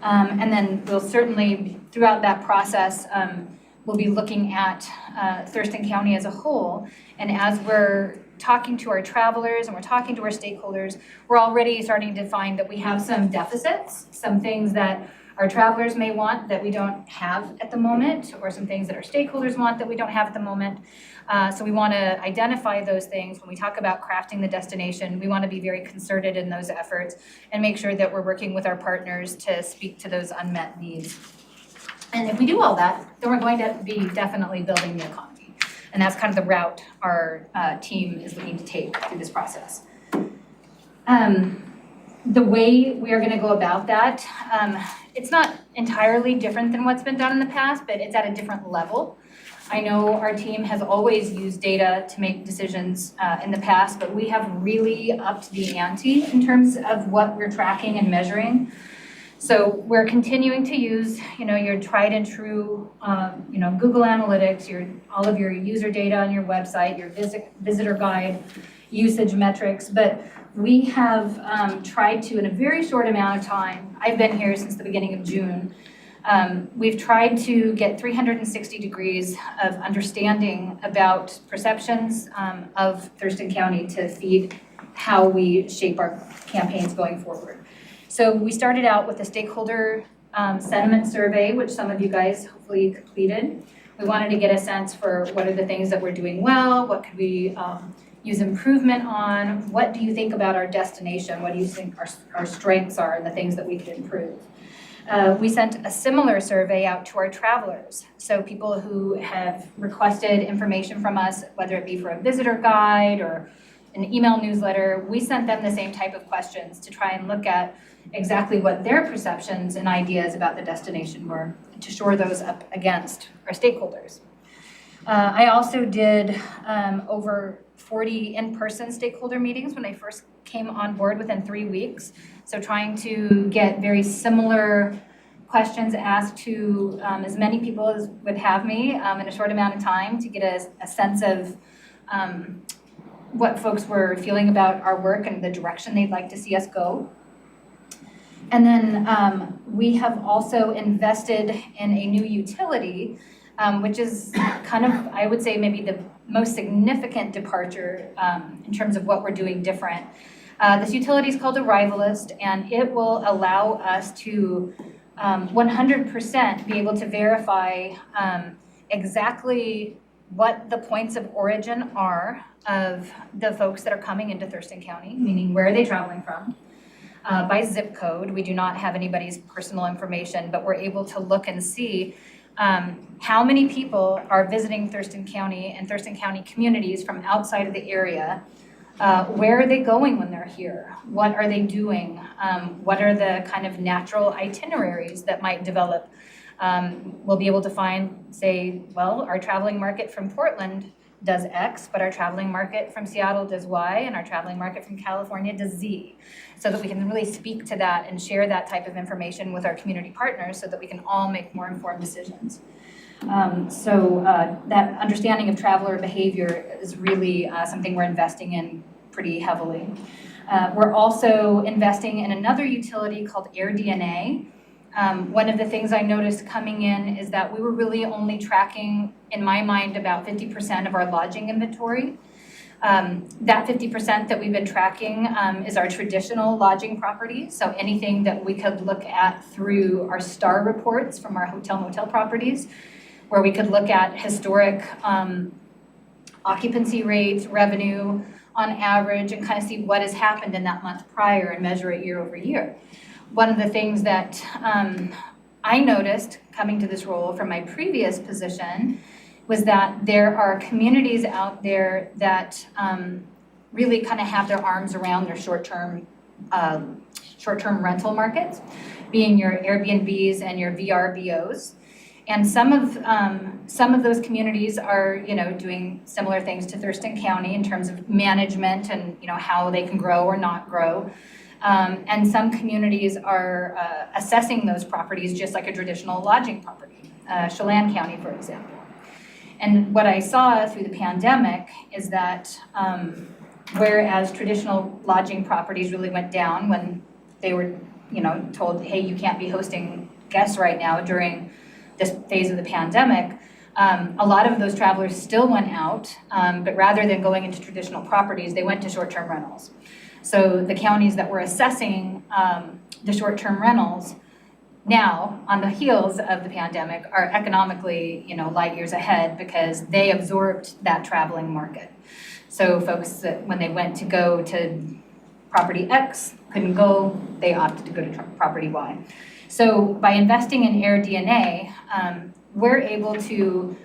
And then we'll certainly, throughout that process, we'll be looking at Thurston County as a whole. And as we're talking to our travelers and we're talking to our stakeholders, we're already starting to find that we have some deficits, some things that our travelers may want that we don't have at the moment, or some things that our stakeholders want that we don't have at the moment. So we want to identify those things. When we talk about crafting the destination, we want to be very concerted in those efforts and make sure that we're working with our partners to speak to those unmet needs. And if we do all that, then we're going to be definitely building the economy. And that's kind of the route our team is looking to take through this process. The way we are going to go about that, it's not entirely different than what's been done in the past, but it's at a different level. I know our team has always used data to make decisions in the past, but we have really upped the ante in terms of what we're tracking and measuring. So we're continuing to use, your tried and true, Google Analytics, all of your user data on your website, your visitor guide, usage metrics, but we have tried to, in a very short amount of time, I've been here since the beginning of June, we've tried to get 360 degrees of understanding about perceptions of Thurston County to feed how we shape our campaigns going forward. So we started out with a stakeholder sentiment survey, which some of you guys hopefully completed. We wanted to get a sense for what are the things that we're doing well, what could we use improvement on, what do you think about our destination, what do you think our strengths are and the things that we could improve. We sent a similar survey out to our travelers, so people who have requested information from us, whether it be for a visitor guide or an email newsletter, we sent them the same type of questions to try and look at exactly what their perceptions and ideas about the destination were, to shore those up against our stakeholders. I also did over 40 in-person stakeholder meetings when I first came on board within 3 weeks. So trying to get very similar questions asked to as many people as would have me in a short amount of time to get a sense of what folks were feeling about our work and the direction they'd like to see us go. And then we have also invested in a new utility, which is kind of, I would say, maybe the most significant departure in terms of what we're doing different. This utility is called Arrivalist, and it will allow us to 100% be able to verify exactly what the points of origin are of the folks that are coming into Thurston County, meaning where are they traveling from. By zip code, we do not have anybody's personal information, but we're able to look and see how many people are visiting Thurston County and Thurston County communities from outside of the area. Where are they going when they're here? What are they doing? What are the kind of natural itineraries that might develop? We'll be able to say, well, our traveling market from Portland does X, but our traveling market from Seattle does Y, and our traveling market from California does Z, so that we can really speak to that and share that type of information with our community partners so that we can all make more informed decisions. That understanding of traveler behavior is really something we're investing in pretty heavily. We're also investing in another utility called AirDNA. One of the things I noticed coming in is that we were really only tracking, in my mind, about 50% of our lodging inventory. That 50% that we've been tracking is our traditional lodging properties. So anything that we could look at through our STAR reports from our hotel motel properties, where we could look at historic occupancy rates, revenue on average, and kind of see what has happened in that month prior and measure it year over year. One of the things that I noticed coming to this role from my previous position was that there are communities out there that really kind of have their arms around their short-term rental markets, being your Airbnbs and your VRBOs. And some of those communities are, doing similar things to Thurston County in terms of management and, how they can grow or not grow. And some communities are assessing those properties just like a traditional lodging property, Chelan County, for example. And what I saw through the pandemic is that whereas traditional lodging properties really went down when they were, told, hey, you can't be hosting guests right now during this phase of the pandemic, a lot of those travelers still went out, but rather than going into traditional properties, they went to short-term rentals. So the counties that were assessing the short-term rentals now, on the heels of the pandemic, are economically, light years ahead because they absorbed that traveling market. So folks that when they went to go to property X couldn't go, they opted to go to property Y. So by investing in AirDNA, we're able to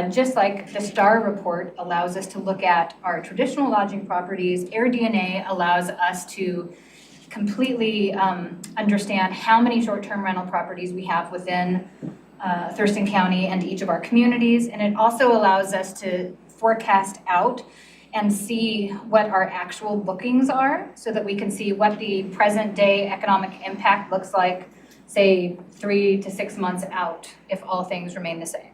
Just like the STAR report allows us to look at our traditional lodging properties, AirDNA allows us to completely understand how many short-term rental properties we have within Thurston County and each of our communities. And it also allows us to forecast out and see what our actual bookings are so that we can see what the present day economic impact looks like, say 3 to 6 months out if all things remain the same.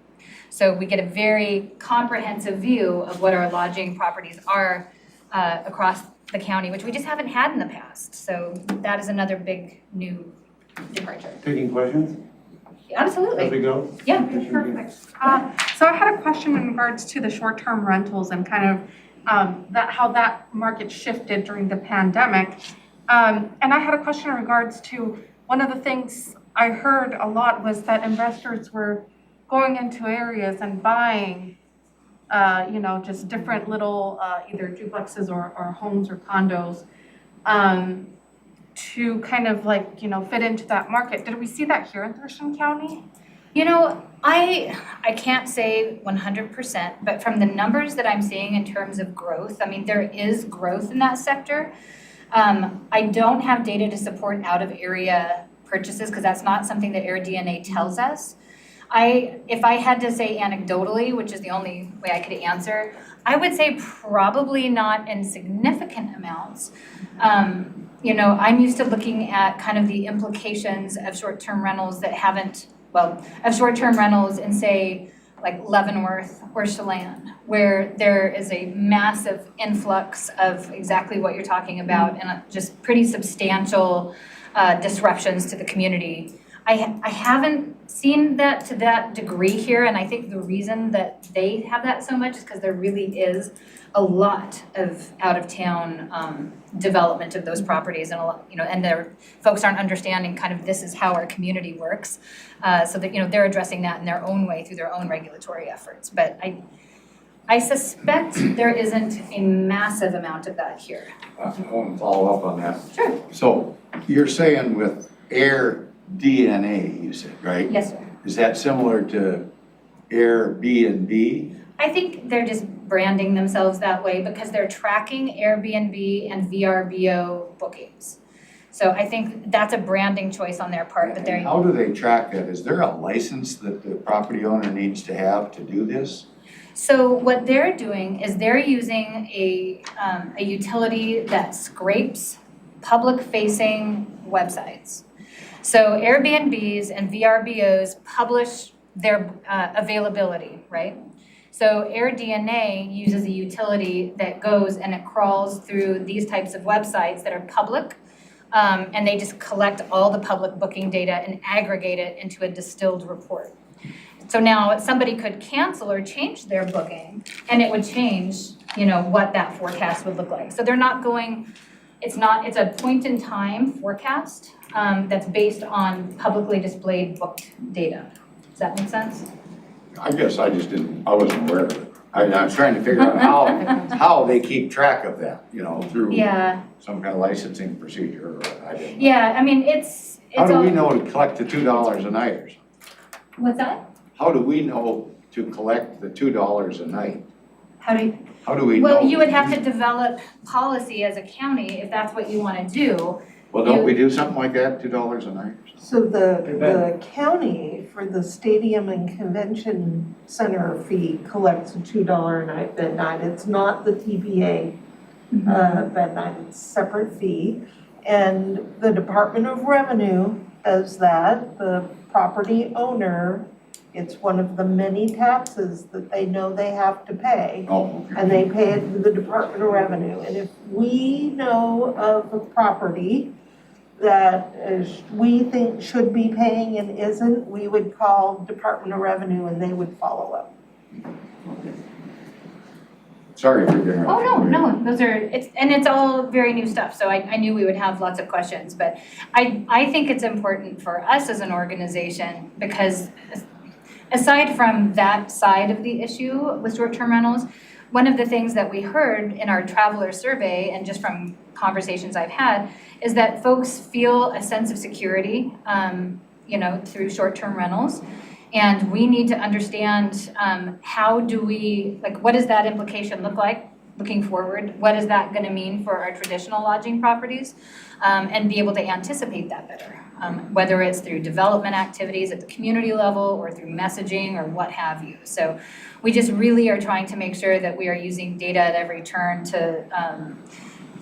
So we get a very comprehensive view of what our lodging properties are across the county, which we just haven't had in the past. So that is another big new departure. Taking questions Absolutely. as we go? Yeah. Perfect. So I had a question in regards to the short-term rentals and kind of how that market shifted during the pandemic. And I had a question in regards to one of the things I heard a lot was that investors were going into areas and buying, just different little either duplexes or homes or condos to kind of fit into that market. Did we see that here in Thurston County? I can't say 100%, but from the numbers that I'm seeing in terms of growth, I mean, there is growth in that sector. I don't have data to support out of area purchases because that's not something that AirDNA tells us. If I had to say anecdotally, which is the only way I could answer, I would say probably not in significant amounts. I'm used to looking at kind of the implications of short-term rentals of short-term rentals in, say, like Leavenworth or Chelan, where there is a massive influx of exactly what you're talking about and just pretty substantial disruptions to the community. I haven't seen that to that degree here, and I think the reason that they have that so much is because there really is a lot of out-of-town development of those properties, and and their folks aren't understanding kind of this is how our community works, so that they're addressing that in their own way through their own regulatory efforts. But I suspect there isn't a massive amount of that here. I want to follow up on that. Sure. So you're saying with AirDNA, you said, right? Yes, sir. Is that similar to Airbnb? I think they're just branding themselves that way because they're tracking Airbnb and VRBO bookings. So I think that's a branding choice on their part, but they're. How do they track that? Is there a license that the property owner needs to have to do this? So what they're doing is they're using a utility that scrapes public-facing websites. So Airbnbs and VRBOs publish their availability, right? So AirDNA uses a utility that goes and it crawls through these types of websites that are public, and they just collect all the public booking data and aggregate it into a distilled report. So now somebody could cancel or change their booking, and it would change, what that forecast would look like. So they're not going, it's a point in time forecast that's based on publicly displayed booked data. Does that make sense? I guess I wasn't aware of it. I was trying to figure out how they keep track of that, through some kind of licensing procedure, or I didn't know. Yeah, I mean, it's How do all. we know to collect the $2 a night or something? What's that? How do we know to collect the $2 a night? How do you? How do we know? Well, you would have to develop policy as a county if that's what you want to do. Well, don't we do something like that, $2 a night? So the county for the stadium and convention center fee collects a $2 a night bed night. It's not the TBA bed night, it's a separate fee. And the Department of Revenue does that. The property owner, it's one of the many taxes that they know they have to pay. Oh, okay. And they pay it to the Department of Revenue. And if we know of a property that we think should be paying and isn't, we would call Department of Revenue and they would follow up. Sorry for interrupting. Oh, no, it's all very new stuff, so I knew we would have lots of questions, but I think it's important for us as an organization because aside from that side of the issue with short-term rentals, one of the things that we heard in our traveler survey and just from conversations I've had is that folks feel a sense of security, through short-term rentals. And we need to understand how do we, like, what does that implication look like looking forward? What is that going to mean for our traditional lodging properties? And be able to anticipate that better, whether it's through development activities at the community level or through messaging or what have you. So we just really are trying to make sure that we are using data at every turn to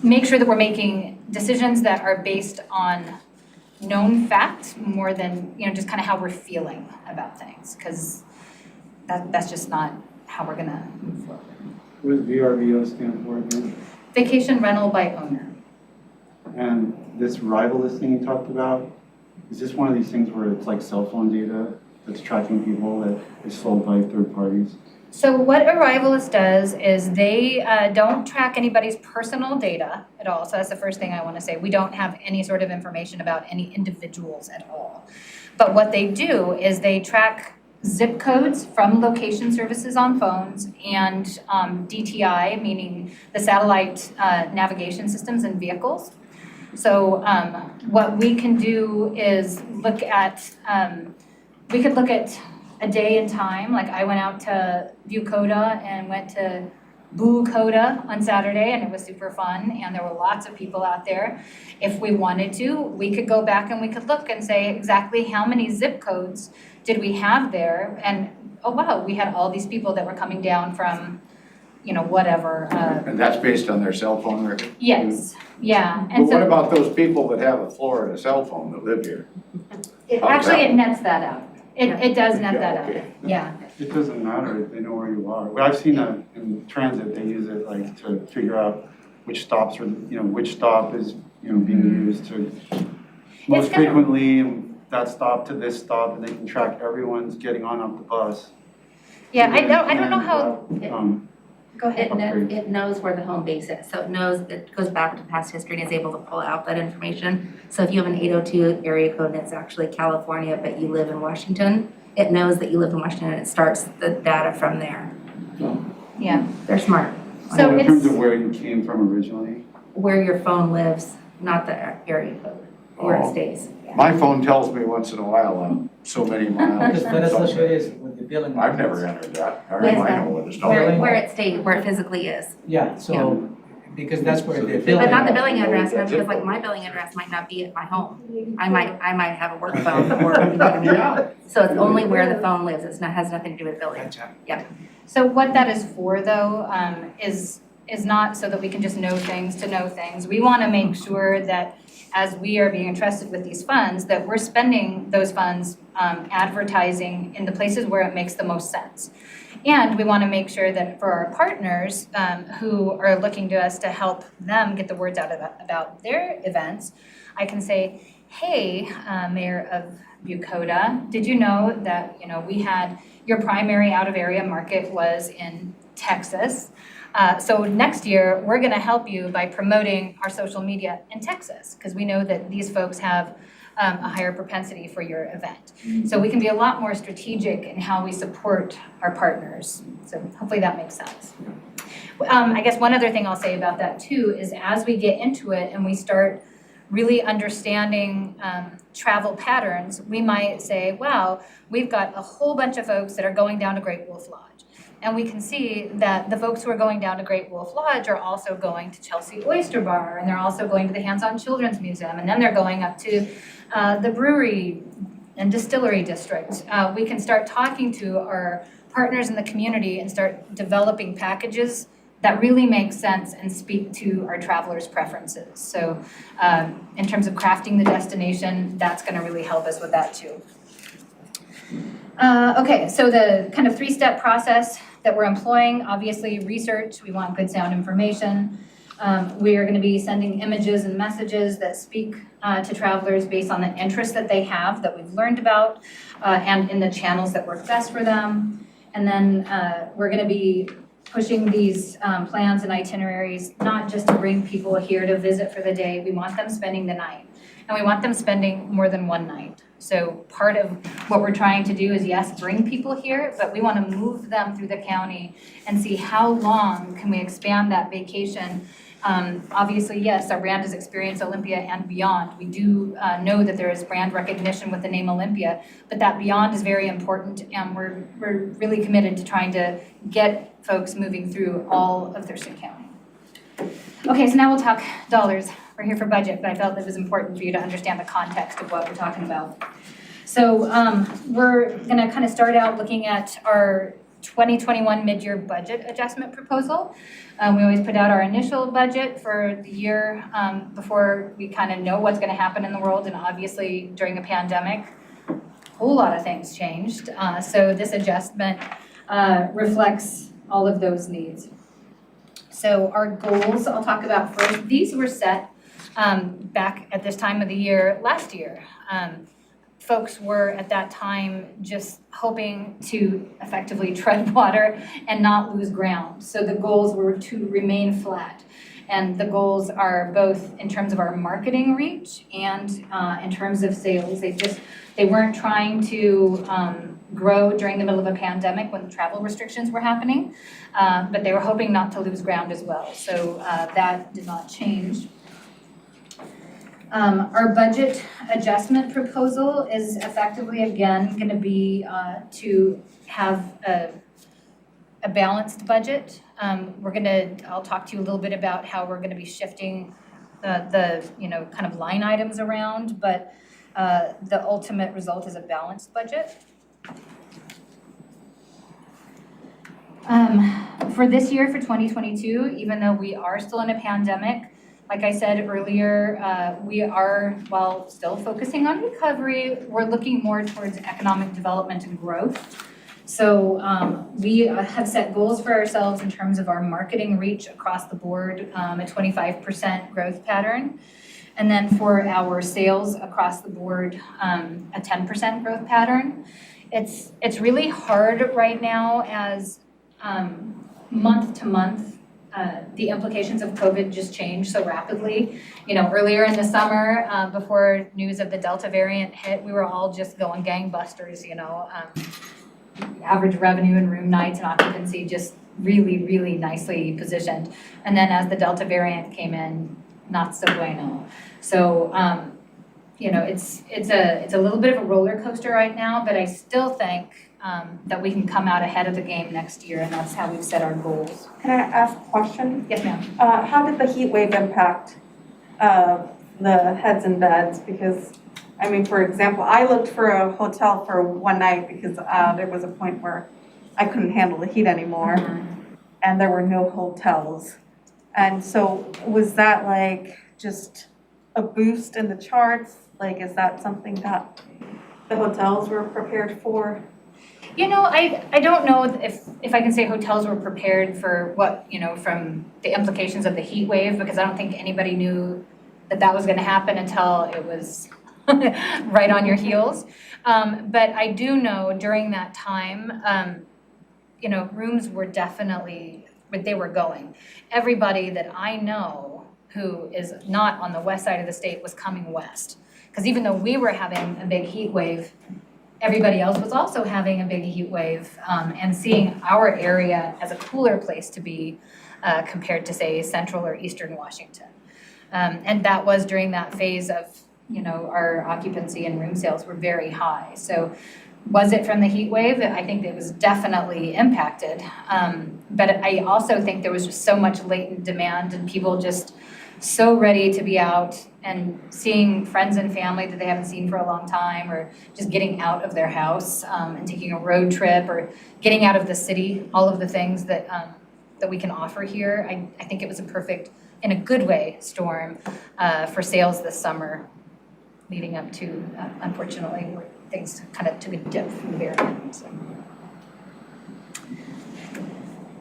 make sure that we're making decisions that are based on known fact more than, just kind of how we're feeling about things, because that's just not how we're gonna move forward. What does VRBO stand for again? Vacation rental by owner. And this rival listing you talked about, is this one of these things where it's like cell phone data that's tracking people that is sold by third parties? So what Arrivalist does is they don't track anybody's personal data at all. So that's the first thing I want to say. We don't have any sort of information about any individuals at all. But what they do is they track zip codes from location services on phones and DTI, meaning the satellite navigation systems in vehicles. So what we can do is look at, we could look at a day and time. Like I went out to Bucoda and went to Bucoda on Saturday, and it was super fun, and there were lots of people out there. If we wanted to, we could go back and we could look and say exactly how many zip codes did we have there, and oh wow, we had all these people that were coming down from, whatever. And that's based on their cell phone record? Yes, yeah. But And what so about those people that have a Florida cell phone that live here? it nets that out. It does net that out, okay. yeah. It doesn't matter if they know where you are. Well, I've seen that in transit, they use it like to figure out which stops are, which stop is, being used to most frequently, and that stop to this stop, and they can track everyone's getting on off the bus. Yeah, I don't know how, go ahead. It knows where the home base is, so it goes back to past history and is able to pull out that information. So if you have an 802 area code and it's actually California, but you live in Washington, it knows that you live in Washington and it starts the data from there. Yeah. They're smart. So in terms it's, of where you came from originally. Where your phone lives, not the area code, where it Oh. stays. Yeah. My phone tells me once in a while I'm so many miles. Because that associated with the billing. I've never entered that. How do Yes, I know what it's Where, talking where about? it stays, where it physically is. Yeah, so, because that's where the billing. But not the billing address, because like my billing address might not be at my home. I might have a work phone or, Yeah. So it's only where the phone lives. Has nothing to do with billing. Gotcha. so what that is for though, is not so that we can just know things to know things. We want to make sure that as we are being entrusted with these funds, that we're spending those funds advertising in the places where it makes the most sense. And we want to make sure that for our partners who are looking to us to help them get the words out about their events, I can say, hey, Mayor of Bucoda, did you know that, we had your primary out-of-area market was in Texas? So next year, we're going to help you by promoting our social media in Texas, because we know that these folks have a higher propensity for your event. So we can be a lot more strategic in how we support our partners. So hopefully that makes sense. I guess one other thing I'll say about that too is as we get into it and we start really understanding travel patterns, we might say, wow, we've got a whole bunch of folks that are going down to Great Wolf Lodge. And we can see that the folks who are going down to Great Wolf Lodge are also going to Chelsea Oyster Bar, and they're also going to the Hands-On Children's Museum, and then they're going up to the brewery and distillery district. We can start talking to our partners in the community and start developing packages that really make sense and speak to our travelers' preferences. So in terms of crafting the destination, that's gonna really help us with that too. Okay, so the kind of three-step process that we're employing, obviously research, we want good sound information. We are gonna be sending images and messages that speak to travelers based on the interests that they have, that we've learned about, and in the channels that work best for them. And then we're gonna be pushing these plans and itineraries, not just to bring people here to visit for the day, we want them spending the night. And we want them spending more than one night. So part of what we're trying to do is, yes, bring people here, but we want to move them through the county and see how long can we expand that vacation Obviously, yes, our brand is Experience Olympia and beyond. We do know that there is brand recognition with the name Olympia, but that beyond is very important, and we're really committed to trying to get folks moving through all of Thurston County. Okay, so now we'll talk dollars. We're here for budget, but I felt it was important for you to understand the context of what we're talking about. So we're gonna kind of start out looking at our 2021 mid-year budget adjustment proposal. We always put out our initial budget for the year before we kind of know what's gonna happen in the world, and obviously during a pandemic, a whole lot of things changed. So this adjustment reflects all of those needs. So our goals, I'll talk about first. These were set back at this time of the year last year. Folks were at that time just hoping to effectively tread water and not lose ground. So the goals were to remain flat. And the goals are both in terms of our marketing reach and in terms of sales. They weren't trying to grow during the middle of a pandemic when travel restrictions were happening, but they were hoping not to lose ground as well. So that did not change. Our budget adjustment proposal is effectively, again, going to be to have a balanced budget. I'll talk to you a little bit about how we're going to be shifting the kind of line items around, but the ultimate result is a balanced budget. For this year, for 2022, even though we are still in a pandemic, like I said earlier, we are, while still focusing on recovery, we're looking more towards economic development and growth. So we have set goals for ourselves in terms of our marketing reach across the board, a 25% growth pattern. And then for our sales across the board, a 10% growth pattern. It's really hard right now as month to month, the implications of COVID just change so rapidly. Earlier in the summer, before news of the Delta variant hit, we were all just going gangbusters, average revenue and room nights and occupancy just really, really nicely positioned. And then as the Delta variant came in, not so bueno. So, it's a little bit of a roller coaster right now, but I still think that we can come out ahead of the game next year, and that's how we've set our goals. Can I ask a question? Yes, ma'am. How did the heat wave impact the heads and beds? Because, for example, I looked for a hotel for one night because there was a point where I couldn't handle the heat anymore, and there were no hotels. And so was that just a boost in the charts? Is that something that the hotels were prepared for? I don't know if I can say hotels were prepared for what, from the implications of the heat wave, because I don't think anybody knew that was going to happen until it was right on your heels. But I do know during that time, rooms were definitely, they were going. Everybody that I know who is not on the west side of the state was coming west. Because even though we were having a big heat wave, everybody else was also having a big heat wave and seeing our area as a cooler place to be compared to, say, central or eastern Washington. And that was during that phase of, our occupancy and room sales were very high. So was it from the heat wave? I think it was definitely impacted. But I also think there was just so much latent demand and people just so ready to be out and seeing friends and family that they haven't seen for a long time, or just getting out of their house and taking a road trip, or getting out of the city, all of the things that we can offer here. I think it was a perfect, in a good way, storm for sales this summer, leading up to, unfortunately, where things kind of took a dip from the very end. So.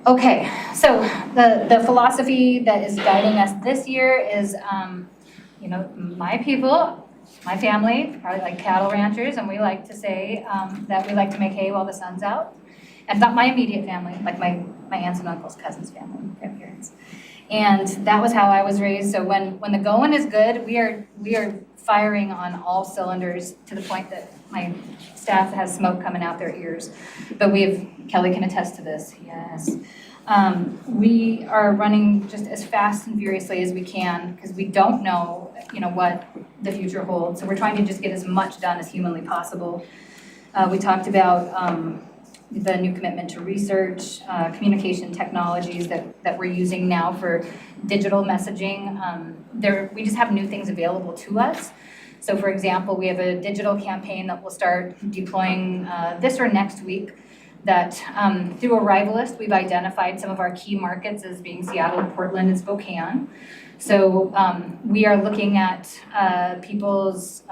Okay, so the philosophy that is guiding us this year is, my people, my family, are like cattle ranchers, and we like to say that we like to make hay while the sun's out. And not my immediate family, like my aunts and uncles, cousins' family, grandparents. And that was how I was raised. So when the going is good, we are firing on all cylinders to the point that my staff has smoke coming out their ears. But Kelly can attest to this, yes. We are running just as fast and furiously as we can because we don't know, what the future holds. So we're trying to just get as much done as humanly possible. We talked about the new commitment to research, communication technologies that we're using now for digital messaging. We just have new things available to us. So for example, we have a digital campaign that we'll start deploying this or next week that through Arrivalist, we've identified some of our key markets as being Seattle, Portland, and Spokane. So we are looking at people's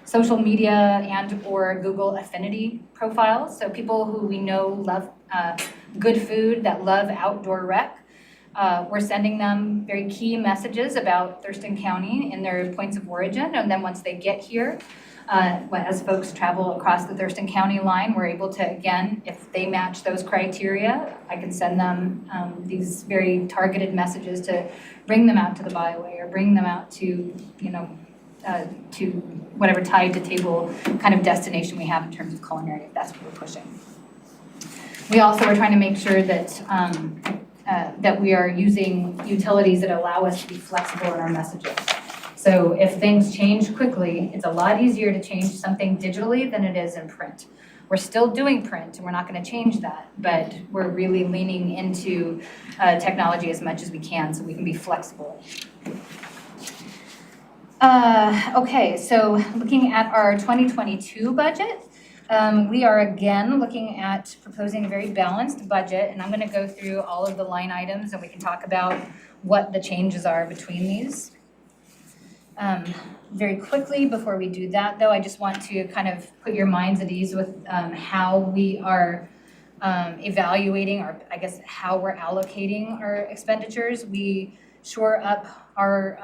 social media and or Google affinity profiles. So people who we know love good food, that love outdoor rec. We're sending them very key messages about Thurston County and their points of origin. And then once they get here, as folks travel across the Thurston County line, we're able to, again, if they match those criteria, I can send them these very targeted messages to bring them out to the byway or bring them out to, to whatever tied to table kind of destination we have in terms of culinary, if that's what we're pushing. We also are trying to make sure that that we are using utilities that allow us to be flexible in our messaging. So if things change quickly, it's a lot easier to change something digitally than it is in print. We're still doing print and we're not going to change that, but we're really leaning into technology as much as we can so we can be flexible. Okay, so looking at our 2022 budget, we are again looking at proposing a very balanced budget, and I'm going to go through all of the line items and we can talk about what the changes are between these. Very quickly, before we do that though, I just want to kind of put your minds at ease with how we are evaluating, or I guess how we're allocating our expenditures. We shore up our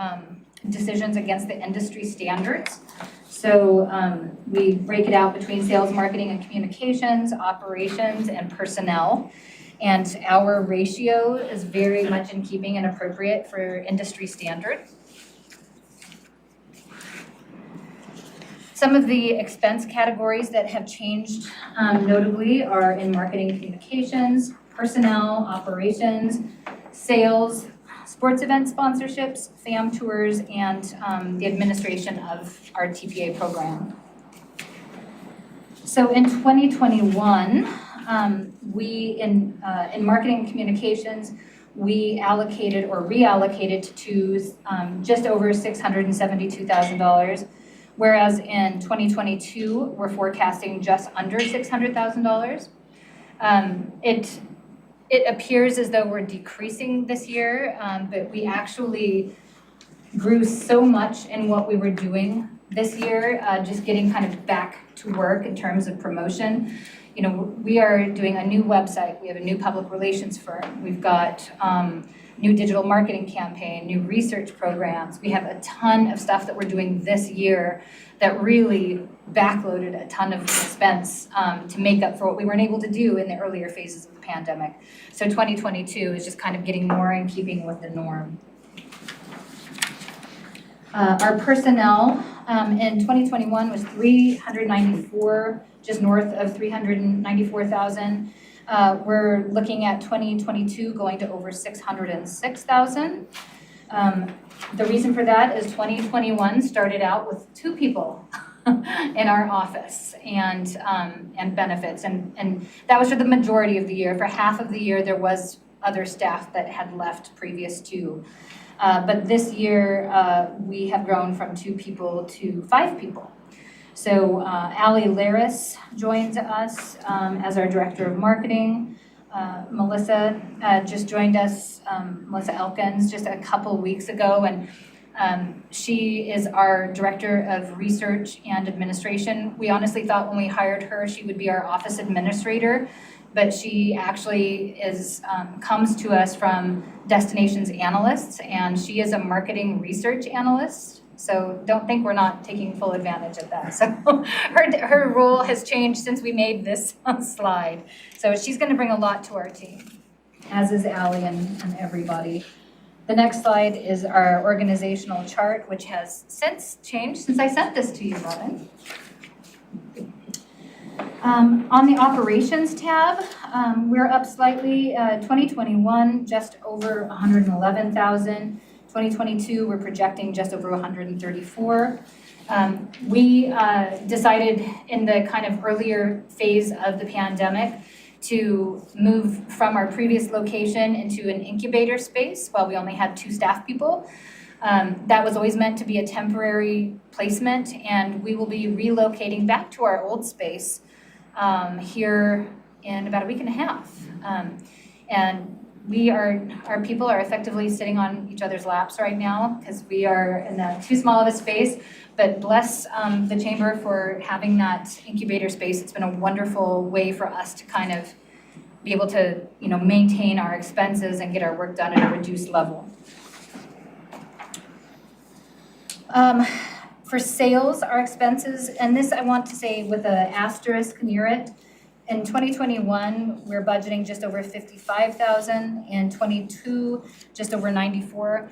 decisions against the industry standards. So we break it out between sales, marketing, and communications, operations, and personnel. And our ratio is very much in keeping and appropriate for industry standard. Some of the expense categories that have changed notably are in marketing, communications, personnel, operations, sales, sports event sponsorships, FAM tours, and the administration of our TPA program. So in 2021, we in marketing and communications, we allocated or reallocated to just over $672,000, whereas in 2022, we're forecasting just under $600,000. It appears as though we're decreasing this year, but we actually grew so much in what we were doing this year, just getting kind of back to work in terms of promotion. We are doing a new website. We have a new public relations firm. We've got new digital marketing campaign, new research programs. We have a ton of stuff that we're doing this year that really backloaded a ton of expense to make up for what we weren't able to do in the earlier phases of the pandemic. So 2022 is just kind of getting more in keeping with the norm. Our personnel in 2021 was 394, just north of 394,000. We're looking at 2022 going to over 606,000. The reason for that is 2021 started out with 2 people in our office and benefits, and that was for the majority of the year. For half of the year, there was other staff that had left previous to. But this year, we have grown from 2 people to 5 people. So Allie Laris joins us as our Director of Marketing. Melissa just joined us, Melissa Elkins, just a couple weeks ago, and she is our Director of Research and Administration. We honestly thought when we hired her, she would be our office administrator, but she actually comes to us from Destinations Analysts, and she is a marketing research analyst. So don't think we're not taking full advantage of that. So her role has changed since we made this slide. So she's going to bring a lot to our team, as is Allie and everybody. The next slide is our organizational chart, which has since changed since I sent this to you, Robin. On the operations tab, we're up slightly, 2021, just over 111,000. 2022, we're projecting just over 134. We decided in the kind of earlier phase of the pandemic to move from our previous location into an incubator space while we only had 2 staff people. That was always meant to be a temporary placement, and we will be relocating back to our old space here in about a week and a half. And our people are effectively sitting on each other's laps right now because we are in too small of a space, but bless the chamber for having that incubator space. It's been a wonderful way for us to kind of be able to, maintain our expenses and get our work done at a reduced level. For sales, our expenses, and this I want to say with an asterisk near it, in 2021, we're budgeting just over 55,000. In 22, just over 94.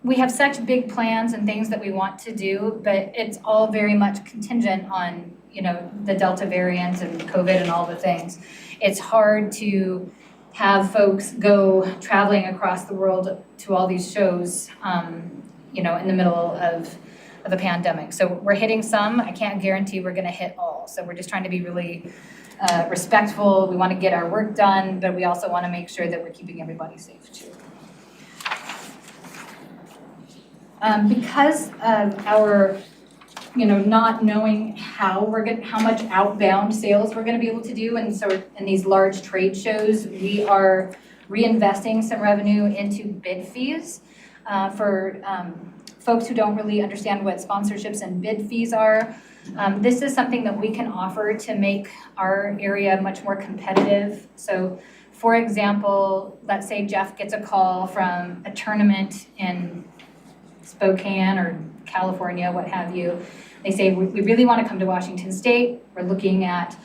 We have such big plans and things that we want to do, but it's all very much contingent on, the Delta variant and COVID and all the things. It's hard to have folks go traveling across the world to all these shows, in the middle of a pandemic. So we're hitting some. I can't guarantee we're going to hit all. So we're just trying to be really respectful. We want to get our work done, but we also want to make sure that we're keeping everybody safe too. Because of our, not knowing how much outbound sales we're going to be able to do, and so in these large trade shows, we are reinvesting some revenue into bid fees for folks who don't really understand what sponsorships and bid fees are. This is something that we can offer to make our area much more competitive. So, for example, let's say Jeff gets a call from a tournament in Spokane or California, what have you. They say, we really want to come to Washington State. We're looking at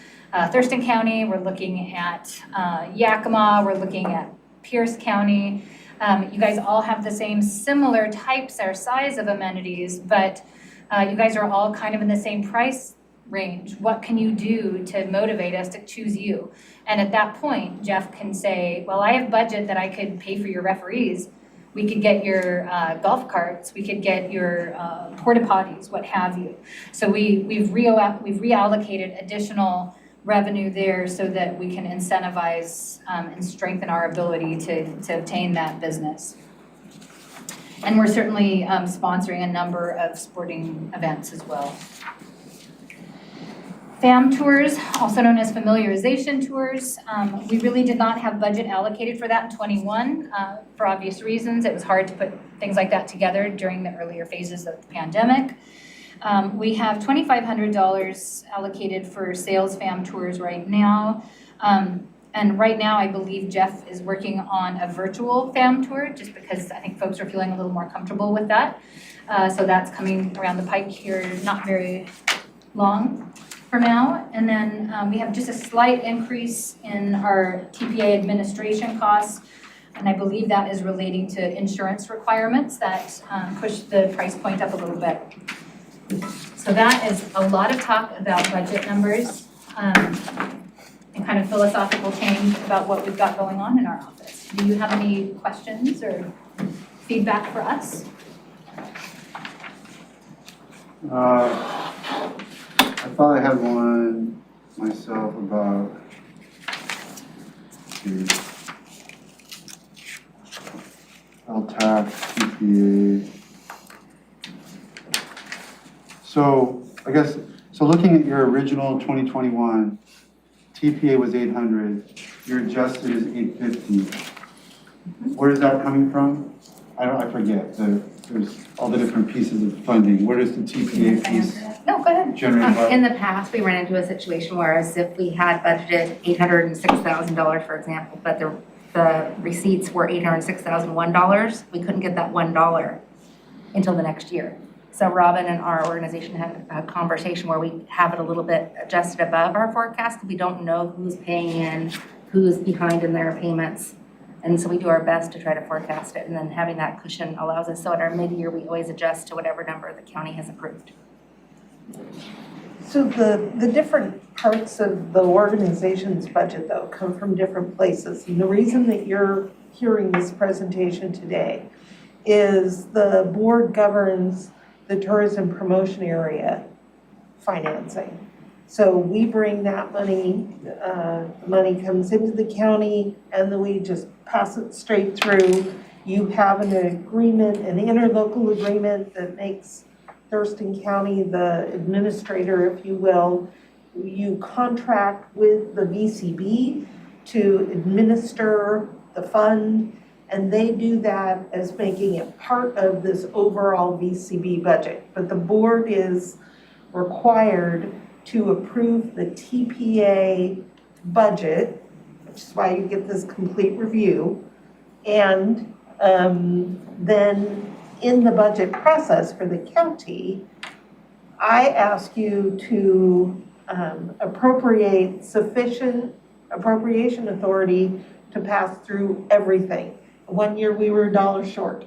Thurston County. We're looking at Yakima. We're looking at Pierce County. You guys all have the same similar types or size of amenities, but you guys are all kind of in the same price range. What can you do to motivate us to choose you? And at that point, Jeff can say, well, I have budget that I could pay for your referees. We could get your golf carts. We could get your porta potties, what have you. So we've reallocated additional revenue there so that we can incentivize and strengthen our ability to obtain that business. And we're certainly sponsoring a number of sporting events as well. FAM tours, also known as familiarization tours. We really did not have budget allocated for that in 21 for obvious reasons. It was hard to put things like that together during the earlier phases of the pandemic. We have $2,500 allocated for sales FAM tours right now. And right now, I believe Jeff is working on a virtual FAM tour just because I think folks are feeling a little more comfortable with that. So that's coming around the pike here, not very long from now. And then we have just a slight increase in our TPA administration costs. And I believe that is relating to insurance requirements that push the price point up a little bit. So that is a lot of talk about budget numbers and kind of philosophical change about what we've got going on in our office. Do you have any questions or feedback for us? I thought I had one myself about LTAC, TPA. So I guess, looking at your original 2021, TPA was 800, your adjusted is 850. Where is that coming from? I forget, there's all the different pieces of funding. Where does the TPA piece No, go ahead. generate from? In the past, we ran into a situation where as if we had budgeted $806,000, for example, but the receipts were $806,001, we couldn't get that $1 until the next year. So Robin and our organization had a conversation where we have it a little bit adjusted above our forecast. We don't know who's paying in, who's behind in their payments. And so we do our best to try to forecast it. And then having that cushion allows us, so at our mid-year, we always adjust to whatever number the county has approved. So the different parts of the organization's budget though come from different places. And the reason that you're hearing this presentation today is the board governs the tourism promotion area financing. So we bring that money, money comes into the county and then we just pass it straight through. You have an agreement, an interlocal agreement that makes Thurston County the administrator, if you will. You contract with the VCB to administer the fund, and they do that as making it part of this overall VCB budget. But the board is required to approve the TPA budget, which is why you get this complete review. And then in the budget process for the county, I ask you to appropriate sufficient appropriation authority to pass through everything. 1 year we were $1 short.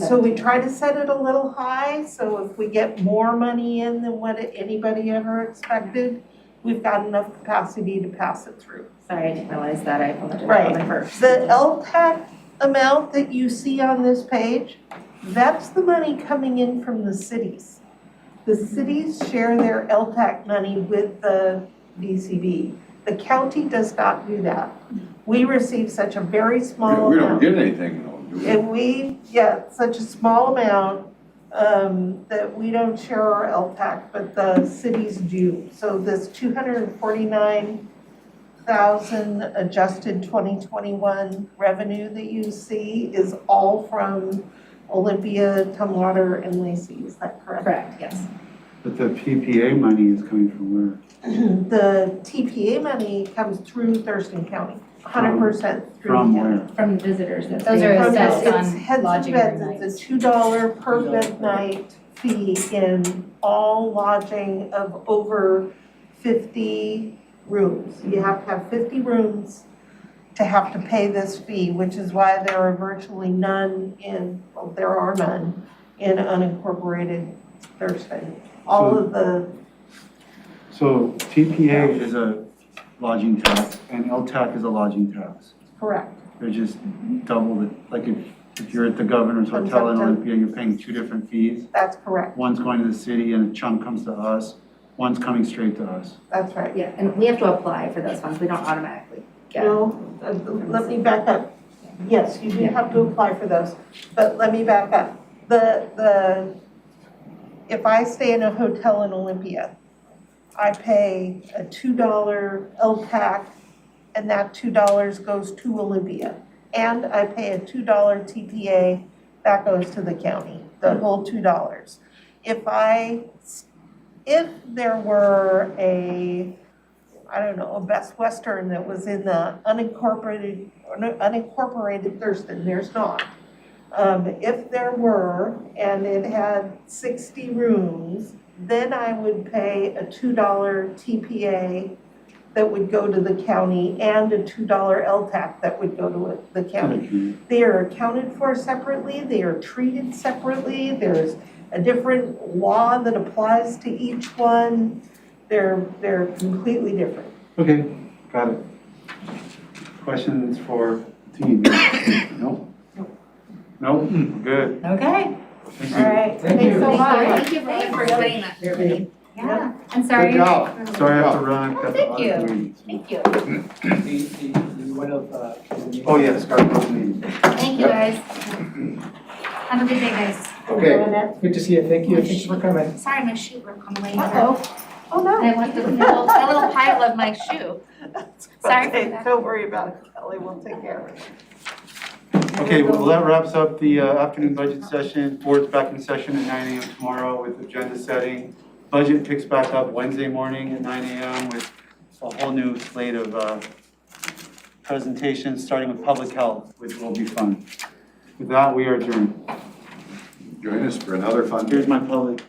So we try to set it a little high, so if we get more money in than what anybody ever expected, we've got enough capacity to pass it through. Sorry, I didn't realize that. I apologize. Right. First. The LTAC amount that you see on this page, that's the money coming in from the cities. The cities share their LTAC money with the VCB. The county does not do that. We receive such a very small We don't amount. get anything though, do we? And we get such a small amount that we don't share our LTAC, but the cities do. So this 249,000 adjusted 2021 revenue that you see is all from Olympia, Tumwater, and Lacey. Is that correct? Correct, yes. But the PPA money is coming from where? The TPA money comes through Thurston County, 100% through the From county. where? From visitors that Those stay are with From us. assessed it's on heads and lodging beds, room it's a $2 per bed night fee in all lodging of over 50 rooms. You have to have 50 rooms to have to pay this fee, which is why there are virtually none in, well, there are none in unincorporated Thurston. All of the, So TPA is a lodging tax and LTAC is a lodging tax. correct, They're just double it, like if you're at the Governor's Hotel in Olympia, you're paying 2 different fees. that's correct, One's going to the city and a chunk comes to us, one's coming straight to us. that's right. Yeah, and we have to apply for those funds. We don't automatically get. No, let me back up. Yes, you do have to apply for those, but let me back up. If I stay in a hotel in Olympia, I pay a $2 LTAC, and that $2 goes to Olympia. And I pay a $2 TPA, that goes to the county, the whole $2. If there were a Best Western that was in the unincorporated Thurston, there's not. If there were, and it had 60 rooms, then I would pay a $2 TPA that would go to the county and a $2 LTAC that would go to the county. They are accounted for separately, they are treated separately, there's a different law that applies to each one. They're completely different. Okay, got it. Questions for the team? No? No? Good. Okay, Thank all you. right. Thank Thanks you. so much. Thank you for explaining that to everybody. Yeah, and sorry. Good job. Sorry I have to run. Got the Thank audit you. meeting. Thank you. The one of, Oh, yes, got the meeting. Thank you, guys. Have a good day, guys. Okay, Good to see you, thank you for coming. Sorry, my shoe broke on the way here. Uh-oh. Oh, no. I left a little pile of my shoe. Sorry for Okay, that. don't worry about it, Kelly, we'll take care of it. Okay, well, that wraps up the afternoon budget session. Board's back in session at 9 a.m. tomorrow with agenda setting. Budget picks back up Wednesday morning at 9 a.m. with a whole new slate of presentations, starting with public health, which will be fun. With that, we are adjourned. join us for another fun. Here's my public